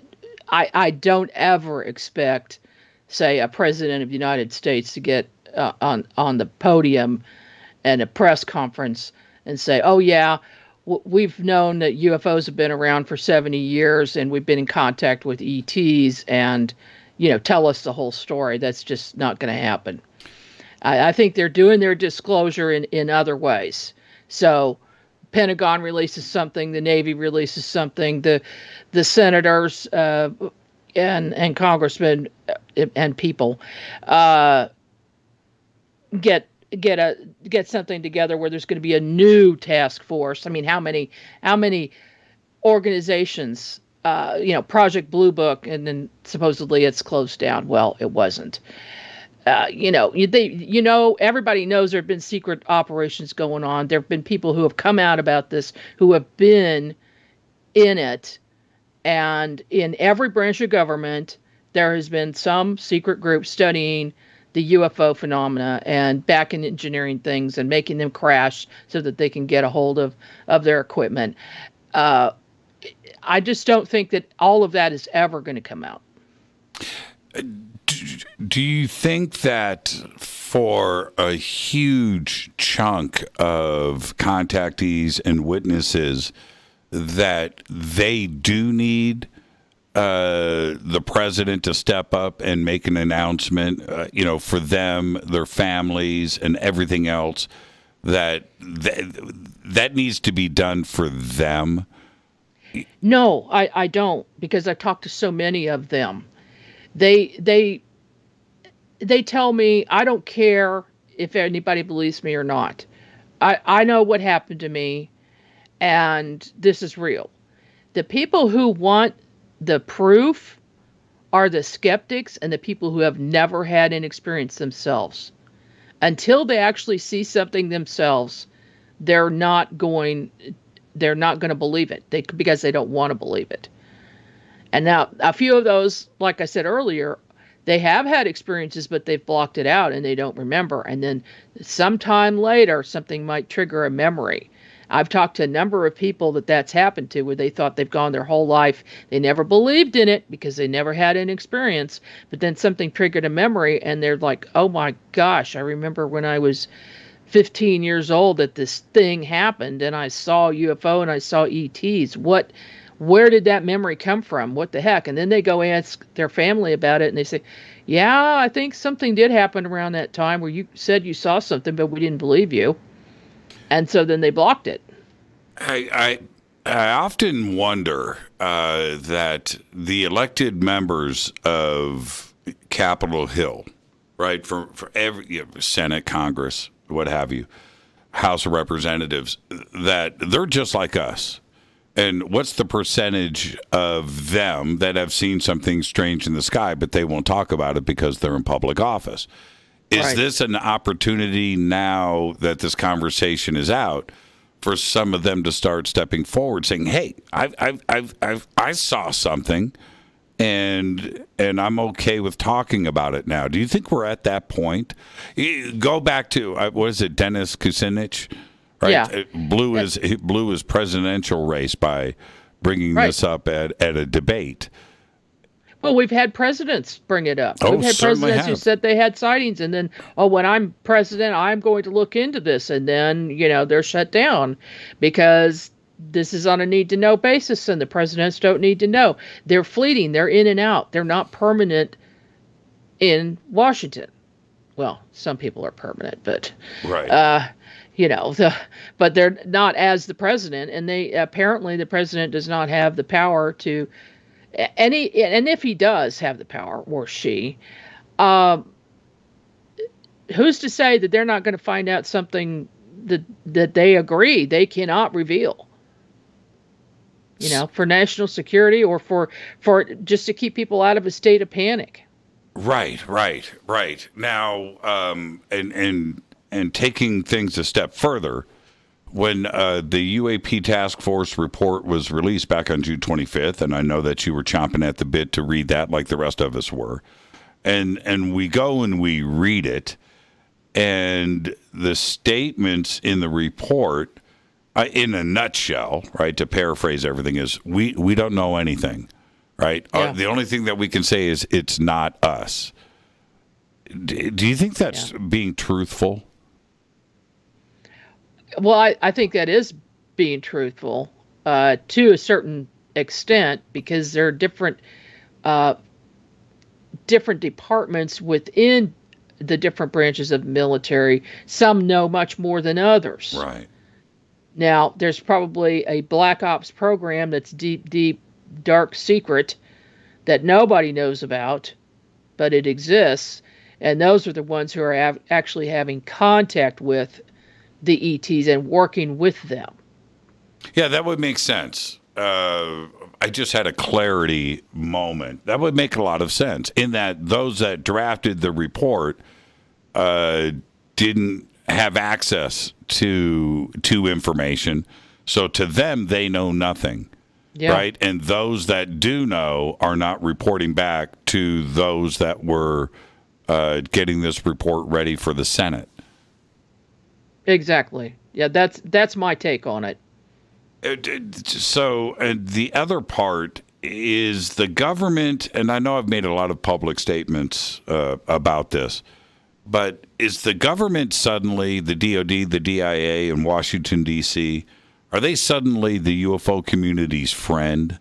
I don't ever expect, say, a president of the United States to get on the podium and a press conference and say, oh, yeah, we've known that UFOs have been around for 70 years and we've been in contact with ETs and, tell us the whole story. That's just not going to happen. I think they're doing their disclosure in other ways. So Pentagon releases something, the Navy releases something, the senators and congressmen and people get something together where there's going to be a new task force. I mean, how many organizations, Project Blue Book, and then supposedly it's closed down. Well, it wasn't. Everybody knows there have been secret operations going on. There have been people who have come out about this, who have been in it. And in every branch of government, there has been some secret group studying the UFO phenomena and back in engineering things and making them crash so that they can get a hold of their equipment. I just don't think that all of that is ever going to come out. Do you think that for a huge chunk of contactees and witnesses that they do need the president to step up and make an announcement, for them, their families, and everything else, that needs to be done for them? No, I don't, because I've talked to so many of them. They tell me, I don't care if anybody believes me or not. I know what happened to me, and this is real. The people who want the proof are the skeptics and the people who have never had an experience themselves. Until they actually see something themselves, they're not going to believe it because they don't want to believe it. And now a few of those, like I said earlier, they have had experiences, but they've blocked it out and they don't remember. And then sometime later, something might trigger a memory. I've talked to a number of people that's happened to, where they thought they've gone their whole life. They never believed in it because they never had an experience. But then something triggered a memory and they're like, oh my gosh, I remember when I was 15 years old that this thing happened and I saw UFO and I saw ETs. Where did that memory come from? What the heck? And then they go ask their family about it and they say, yeah, I think something did happen around that time where you said you saw something, but we didn't believe you. And so then they blocked it. I often wonder that the elected members of Capitol Hill, right, for every Senate, Congress, what have you, House of Representatives, that they're just like us. And what's the percentage of them that have seen something strange in the sky, but they won't talk about it because they're in public office? Is this an opportunity now that this conversation is out for some of them to start stepping forward, saying, "Hey, I saw something, and I'm okay with talking about it now"? Do you think we're at that point? Go back to what is it, Dennis Kucinich? Right, yeah. Blew his presidential race by bringing this up at a debate. Well, we've had presidents bring it up. Oh, we've had certainly presidents who said they had sightings, and then, when I'm president, I'm going to look into this, and then, they're shut down because this is on a need-to-know basis, and the presidents don't need to know. They're fleeting. They're in and out. They're not permanent in Washington. Well, some people are permanent, but right. But they're not as the president, and apparently the president does not have the power to. And if he does have the power, or she, who's to say that they're not going to find out something that they agree they cannot reveal? For national security or for just to keep people out of a state of panic. Right. Now, and taking things a step further, when the UAP task force report was released back on June 25th, and I know that you were chomping at the bit to read that like the rest of us were, and we go and we read it, and the statements in the report, in a nutshell, right, to paraphrase everything, is we don't know anything, right? Yeah. The only thing that we can say is it's not us. Do you think that's being truthful? Well, I think that is being truthful to a certain extent, because there are different departments within the different branches of the military. Some know much more than others. Right. Now, there's probably a black ops program that's deep, dark secret that nobody knows about, but it exists. And those are the ones who are actually having contact with the ETs and working with them. Yeah, that would make sense. I just had a clarity moment. That would make a lot of sense in that those that drafted the report didn't have access to information. So to them, they know nothing. Yeah. Right? And those that do know are not reporting back to those that were getting this report ready for the Senate. Exactly. Yeah, that's my take on it. So, and the other part is the government, and I know I've made a lot of public statements about this, but is the government suddenly, the DOD, the DIA in Washington, D.C., are they suddenly the UFO community's friend?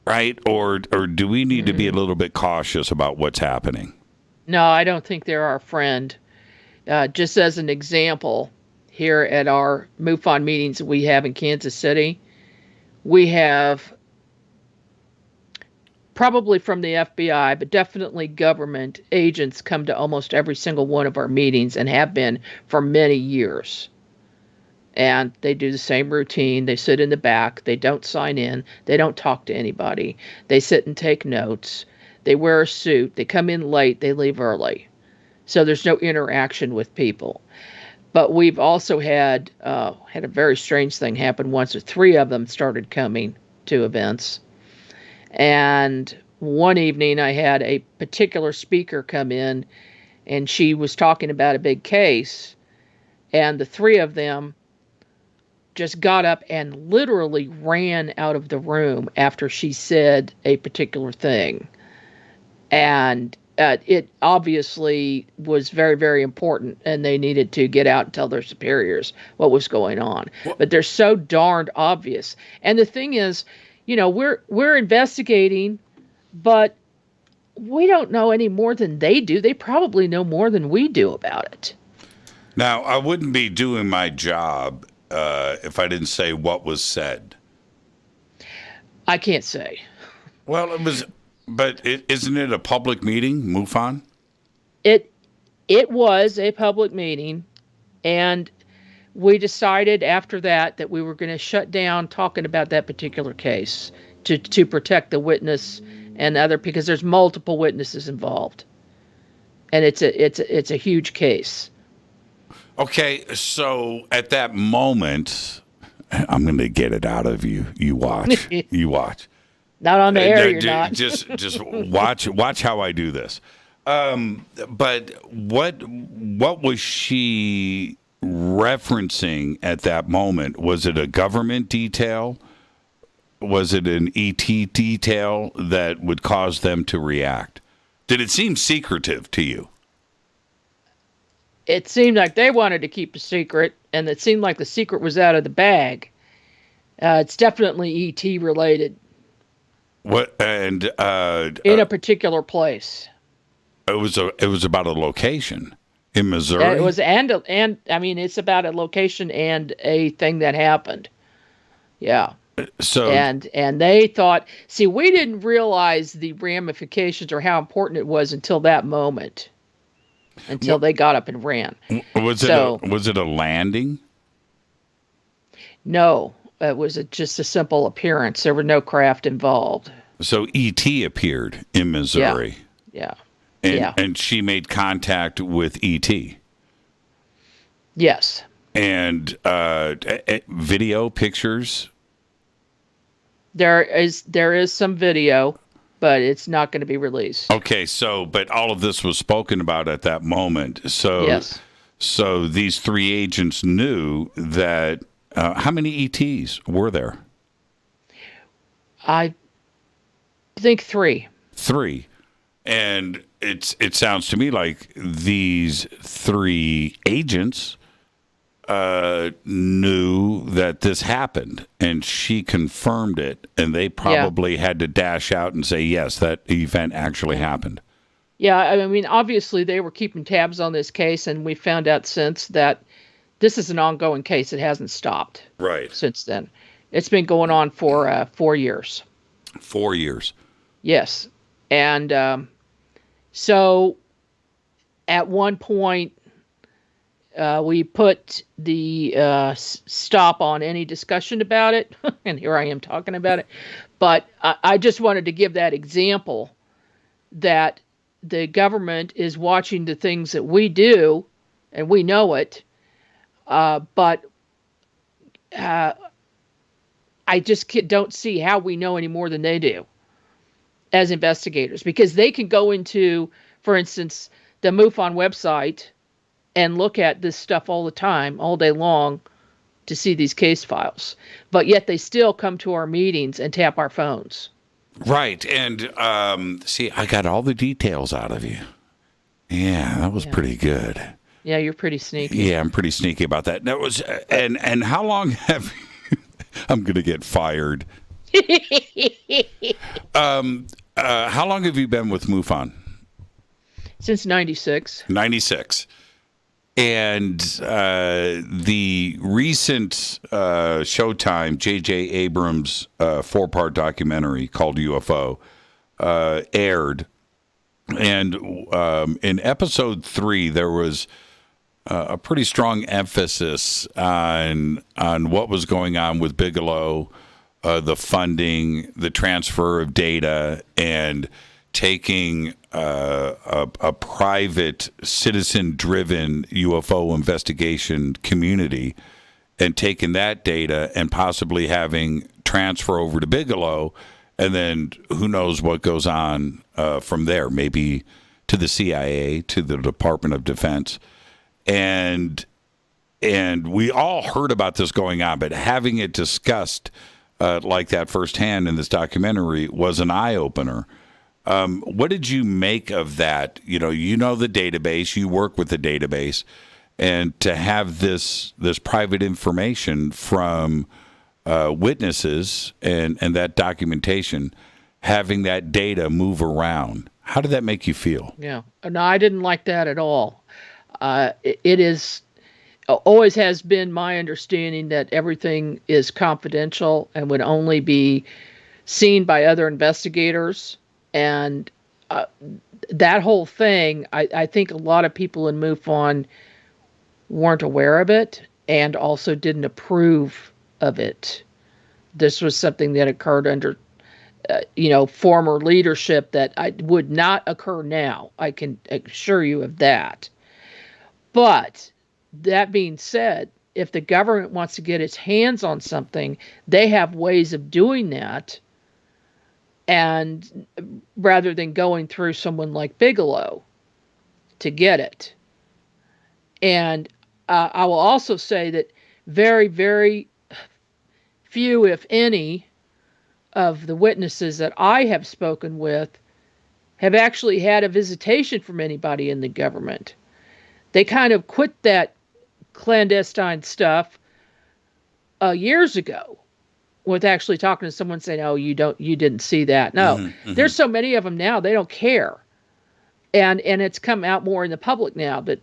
Right? Or do we need to be a little bit cautious about what's happening? No, I don't think they're our friend. Just as an example, here at our Mufon meetings that we have in Kansas City, we have probably from the FBI, but definitely government agents come to almost every single one of our meetings and have been for many years. And they do the same routine. They sit in the back. They don't sign in. They don't talk to anybody. They sit and take notes. They wear a suit. They come in late. They leave early. So there's no interaction with people. But we've also had a very strange thing happen once. 3 of them started coming to events. And one evening I had a particular speaker come in, and she was talking about a big case. And the 3 of them just got up and literally ran out of the room after she said a particular thing. And it obviously was very, very important, and they needed to get out and tell their superiors what was going on. But they're so darned obvious. And the thing is, we're investigating, but we don't know any more than they do. They probably know more than we do about it. Now, I wouldn't be doing my job if I didn't say what was said. I can't say. Well, isn't it a public meeting, Mufon? It was a public meeting, and we decided after that we were going to shut down talking about that particular case to protect the witness and because there's multiple witnesses involved, and it's a huge case. Okay, so at that moment, I'm going to get it out of you. You watch. You watch. Not on the air, you're not. Just watch how I do this. But what was she referencing at that moment? Was it a government detail? Was it an ET detail that would cause them to react? Did it seem secretive to you? It seemed like they wanted to keep a secret, and it seemed like the secret was out of the bag. It's definitely ET related. What and in a particular place. It was about a location in Missouri. It was and I mean it's about a location and a thing that happened. Yeah. So and they thought, see, we didn't realize the ramifications or how important it was until that moment. Until they got up and ran. Was it a landing? No. It was just a simple appearance. There were no craft involved. So E.T. appeared in Missouri. Yeah. And she made contact with E.T. Yes. And video, pictures? There is some video, but it's not going to be released. Okay, but all of this was spoken about at that moment. So, yes. So these three agents knew that. How many ETs were there? I think 3. 3. And it sounds to me like these 3 agents knew that this happened, and she confirmed it, and they probably had to dash out and say, yes, that event actually happened. Yeah, I mean, obviously they were keeping tabs on this case, and we found out since that this is an ongoing case. It hasn't stopped. Right. Since then. It's been going on for 4 years. 4 years. Yes. And so at one point, we put the stop on any discussion about it. And here I am talking about it. But I just wanted to give that example that the government is watching the things that we do, and we know it. But I just don't see how we know any more than they do as investigators, because they can go into, for instance, the Mufon website and look at this stuff all the time, all day long, to see these case files. But yet they still come to our meetings and tap our phones. Right. And see, I got all the details out of you. Yeah, that was pretty good. Yeah, you're pretty sneaky. Yeah, I'm pretty sneaky about that. That was and how long have I'm going to get fired. How long have you been with Mufon? Since 96. 96. And the recent Showtime J.J. Abrams 4-part documentary called UFO aired. And in episode 3, there was a pretty strong emphasis on what was going on with Bigelow, the funding, the transfer of data, and taking a private, citizen-driven UFO investigation community and taking that data and possibly having transfer over to Bigelow, and then who knows what goes on from there, maybe to the CIA, to the Department of Defense. And we all heard about this going on, but having it discussed like that firsthand in this documentary was an eye-opener. What did you make of that? You know the database, you work with the database, and to have this private information from witnesses and that documentation, having that data move around, how did that make you feel? Yeah, no, I didn't like that at all. It is always has been my understanding that everything is confidential and would only be seen by other investigators. And that whole thing, I think a lot of people in Mufon weren't aware of it and also didn't approve of it. This was something that occurred under, former leadership that would not occur now. I can assure you of that. But that being said, if the government wants to get its hands on something, they have ways of doing that. And rather than going through someone like Bigelow to get it. And I will also say that very, very few, if any, of the witnesses that I have spoken with have actually had a visitation from anybody in the government. They kind of quit that clandestine stuff years ago with actually talking to someone saying, "Oh, you didn't see that." No, there's so many of them now, they don't care. And it's come out more in the public now that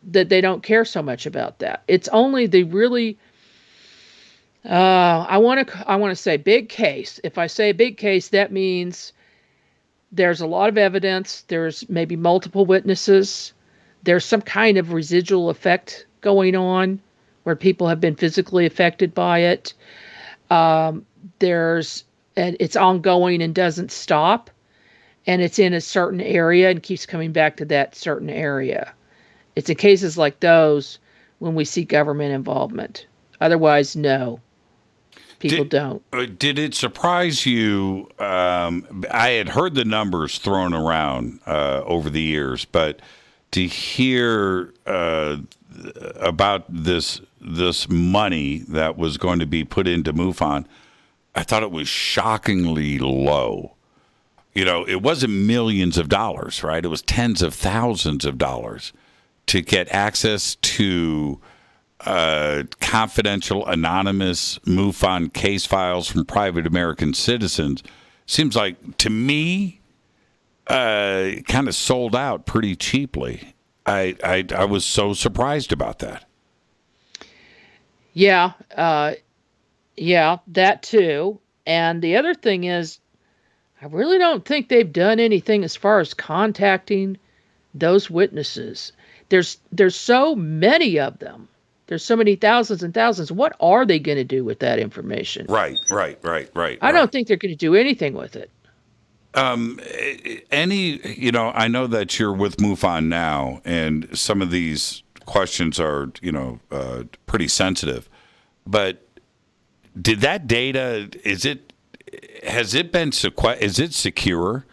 they don't care so much about that. It's only the really, I want to say big case. If I say big case, that means there's a lot of evidence. There's maybe multiple witnesses. There's some kind of residual effect going on where people have been physically affected by it. And it's ongoing and doesn't stop. And it's in a certain area and keeps coming back to that certain area. It's in cases like those when we see government involvement. Otherwise, no. People don't. Did it surprise you? I had heard the numbers thrown around over the years, but to hear about this money that was going to be put into Mufon, I thought it was shockingly low. It wasn't millions of dollars, right? It was tens of thousands of dollars to get access to confidential, anonymous Mufon case files from private American citizens. Seems like, to me, kind of sold out pretty cheaply. I was so surprised about that. Yeah, that too. And the other thing is, I really don't think they've done anything as far as contacting those witnesses. There's so many of them. There's so many thousands and thousands. What are they going to do with that information? Right. I don't think they're going to do anything with it. I know that you're with Mufon now, and some of these questions are, pretty sensitive. But did that data, is it secure?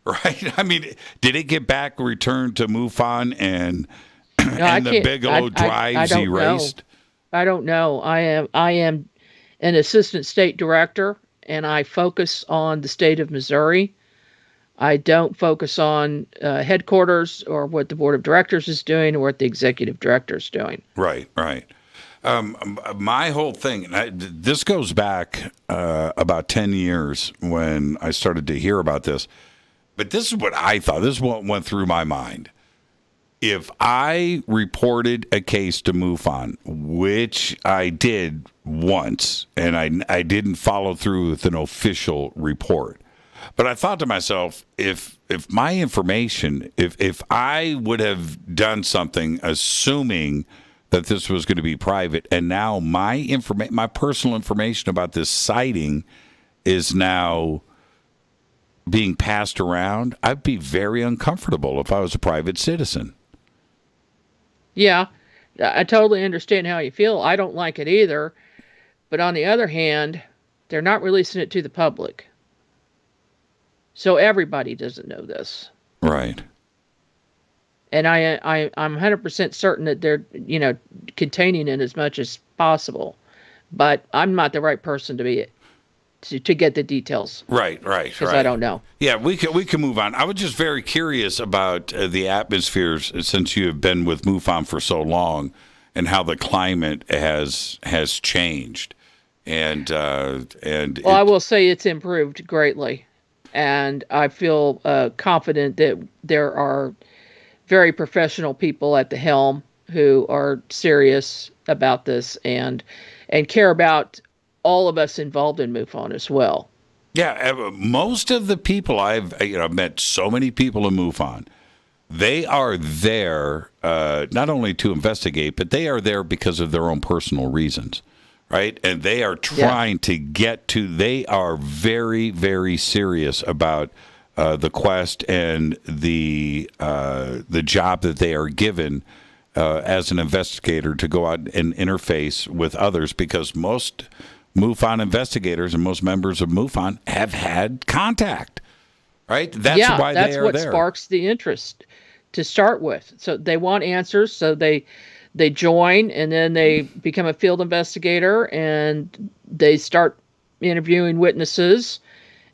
Right? I mean, did it get back returned to Mufon and the Bigelow drives erased? I don't know. I am an assistant state director, and I focus on the state of Missouri. I don't focus on headquarters or what the board of directors is doing or what the executive director is doing. Right. My whole thing, this goes back about 10 years when I started to hear about this, but this is what I thought. This is what went through my mind. If I reported a case to Mufon, which I did once, and I didn't follow through with an official report, but I thought to myself, if my information, if I would have done something assuming that this was going to be private, and now my personal information about this sighting is now being passed around, I'd be very uncomfortable if I was a private citizen. Yeah, I totally understand how you feel. I don't like it either. But on the other hand, they're not releasing it to the public. So everybody doesn't know this. Right. And I'm 100% certain that they're, containing it as much as possible. But I'm not the right person to be to get the details. Right. Because I don't know. Yeah, we can move on. I was just very curious about the atmospheres since you have been with Mufon for so long, and how the climate has changed. And I will say it's improved greatly, and I feel confident that there are very professional people at the helm who are serious about this and care about all of us involved in Mufon as well. Yeah, most of the people I've met so many people in Mufon, they are there not only to investigate, but they are there because of their own personal reasons, right? And they are trying to get to. They are very, very serious about the quest and the job that they are given as an investigator to go out and interface with others, because most Mufon investigators and most members of Mufon have had contact, right? That's why they are there. That's what sparks the interest to start with. So they want answers, so they join, and then they become a field investigator, and they start interviewing witnesses,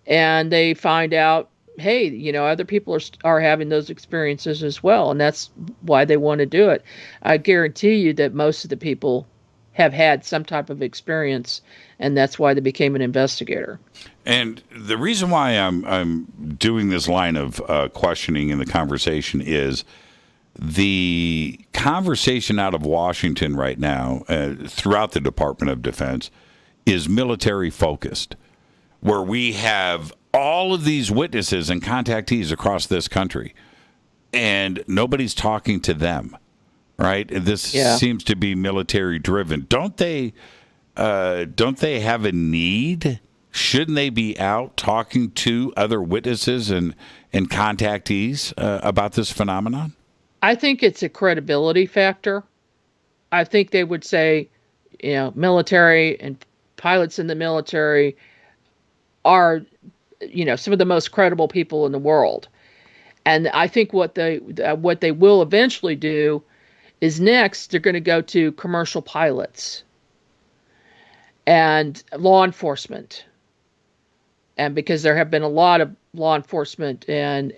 and they find out, hey, other people are having those experiences as well, and that's why they want to do it. I guarantee you that most of the people have had some type of experience, and that's why they became an investigator. And the reason why I'm doing this line of questioning in the conversation is the conversation out of Washington right now, throughout the Department of Defense, is military focused, where we have all of these witnesses and contactees across this country, and nobody's talking to them. Right, this seems to be military driven. Don't they have a need? Shouldn't they be out talking to other witnesses and contactees about this phenomenon? I think it's a credibility factor. I think they would say, military and pilots in the military are, some of the most credible people in the world. And I think what they will eventually do is next they're going to go to commercial pilots and law enforcement, and because there have been a lot of law enforcement and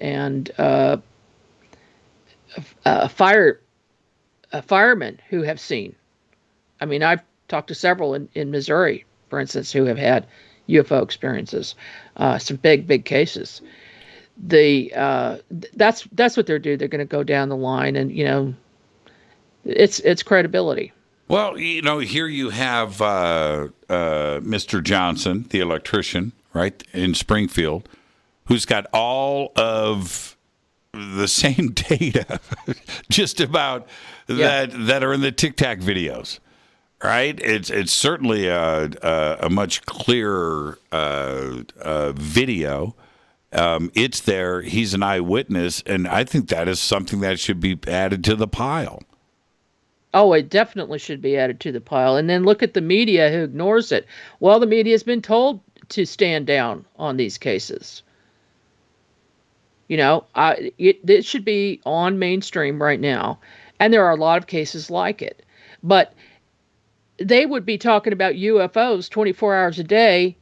firemen who have seen. I mean, I've talked to several in Missouri, for instance, who have had UFO experiences. Some big cases. That's what they're doing. They're going to go down the line, and it's credibility. Well, here you have Mr. Johnson, the electrician, right, in Springfield, who's got all of the same data, just about that are in the Tic Tac videos, right? It's certainly a much clearer video. It's there. He's an eyewitness, and I think that is something that should be added to the pile. Oh, it definitely should be added to the pile. And then look at the media who ignores it. Well, the media has been told to stand down on these cases. It should be on mainstream right now. And there are a lot of cases like it. But they would be talking about UFOs 24 hours a day,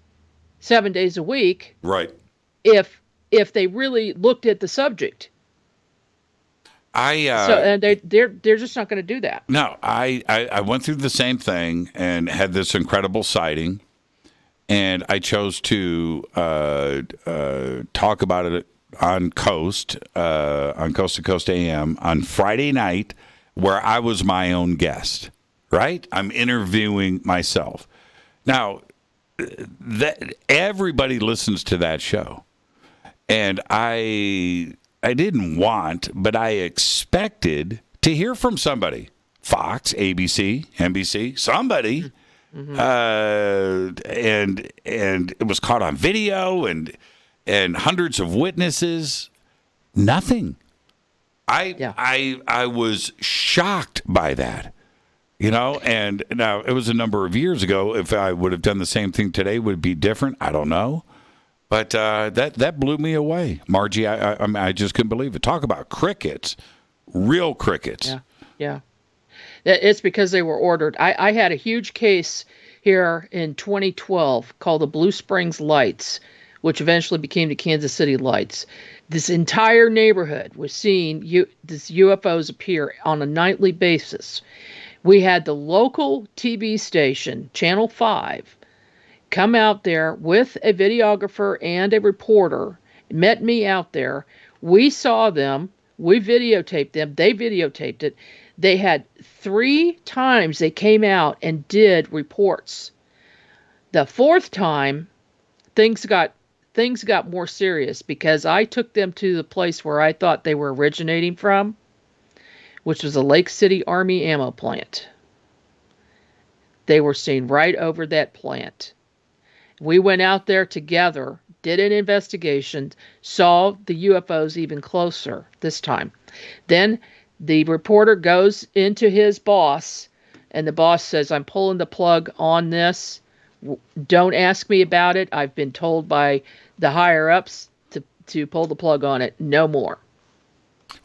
7 days a week. Right. If they really looked at the subject. And they're just not going to do that. No, I went through the same thing and had this incredible sighting, and I chose to talk about it on Coast to Coast AM on Friday night, where I was my own guest. Right, I'm interviewing myself. Now, everybody listens to that show, and I didn't want, but I expected to hear from somebody. Fox, ABC, NBC, somebody. Mm-hmm. And it was caught on video and hundreds of witnesses. Nothing. I was shocked by that. And now it was a number of years ago. If I would have done the same thing today, would it be different? I don't know. But that blew me away, Margie. I just couldn't believe it. Talk about crickets, real crickets. Yeah. It's because they were ordered. I had a huge case here in 2012 called the Blue Springs Lights, which eventually became the Kansas City Lights. This entire neighborhood was seeing these UFOs appear on a nightly basis. We had the local TV station, Channel 5, come out there with a videographer and a reporter, met me out there. We saw them. We videotaped them. They videotaped it. They had 3 times they came out and did reports. The 4th time, things got more serious because I took them to the place where I thought they were originating from, which was a Lake City Army ammo plant. They were seen right over that plant. We went out there together, did an investigation, saw the UFOs even closer this time. Then the reporter goes into his boss, and the boss says, "I'm pulling the plug on this. Don't ask me about it. I've been told by the higher-ups to pull the plug on it. No more.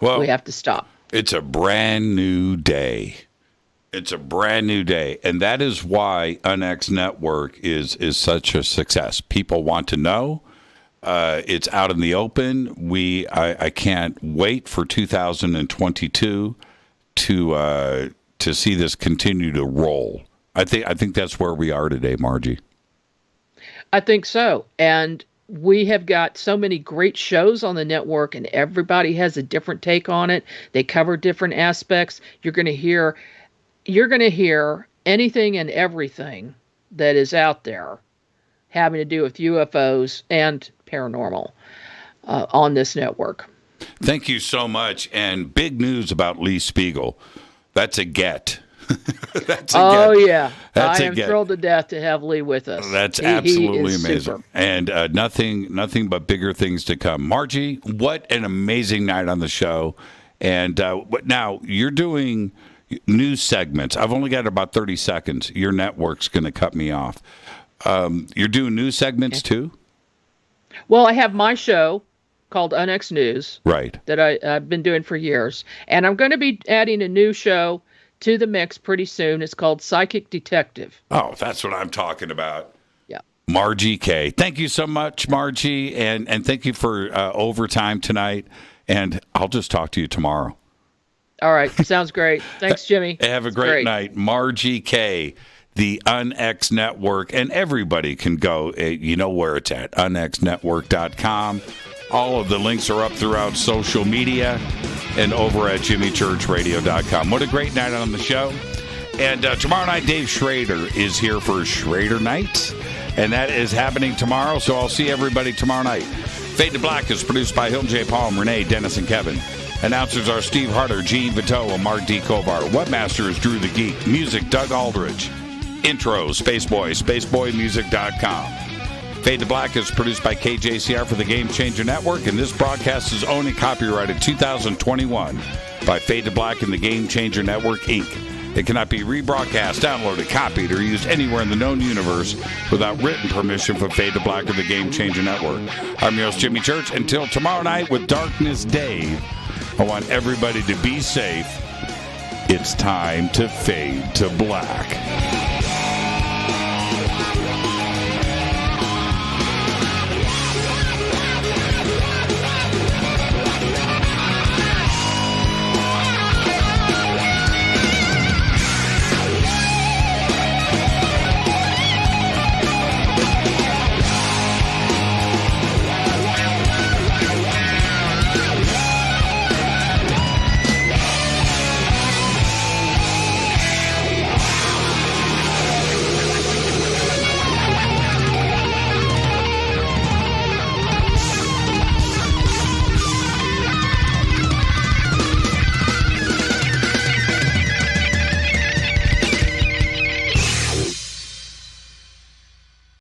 Well, we have to stop." It's a brand new day. It's a brand new day. And that is why UNEX Network is such a success. People want to know. It's out in the open. I can't wait for 2022 to see this continue to roll. I think that's where we are today, Margie. I think so. And we have got so many great shows on the network, and everybody has a different take on it. They cover different aspects. You're going to hear anything and everything that is out there having to do with UFOs and paranormal on this network. Thank you so much. And big news about Lee Spiegel. That's a get. Yeah. I am thrilled to death to have Lee with us. That's absolutely amazing. Super. And nothing but bigger things to come. Margie, what an amazing night on the show. And now you're doing news segments. I've only got about 30 seconds. Your network's going to cut me off. You're doing news segments too? Well, I have my show called UNEX News. Right. That I've been doing for years. And I'm going to be adding a new show to the mix pretty soon. It's called Psychic Detective. Oh, that's what I'm talking about. Yeah. Margie K. Thank you so much, Margie, and thank you for overtime tonight. And I'll just talk to you tomorrow. All right. Sounds great. Thanks, Jimmy. Have a great night. Margie K., the UNEX Network, and everybody can go. You know where it's at, unexnetwork.com. All of the links are up throughout social media and over at jimmychurchradio.com. What a great night on the show. And tomorrow night, Dave Schrader is here for Schrader Night, and that is happening tomorrow, so I'll see everybody tomorrow night. Fade to Black is produced by Hilton J. Palm, Renee, Dennis, and Kevin. Announcers are Steve Harder, Gene Vito, and Mark D. Kovar. Webmaster is Drew the Geek. Music, Doug Aldridge. Intro, Spaceboy, spaceboymusic.com. Fade to Black is produced by KJCR for the Game Changer Network, and this broadcast is owned and copyrighted 2021 by Fade to Black and the Game Changer Network, Inc. It cannot be rebroadcast, downloaded, copied, or used anywhere in the known universe without written permission from Fade to Black or the Game Changer Network. I'm your host, Jimmy Church. Until tomorrow night with Darkness Dave, I want everybody to be safe. It's time to fade to black.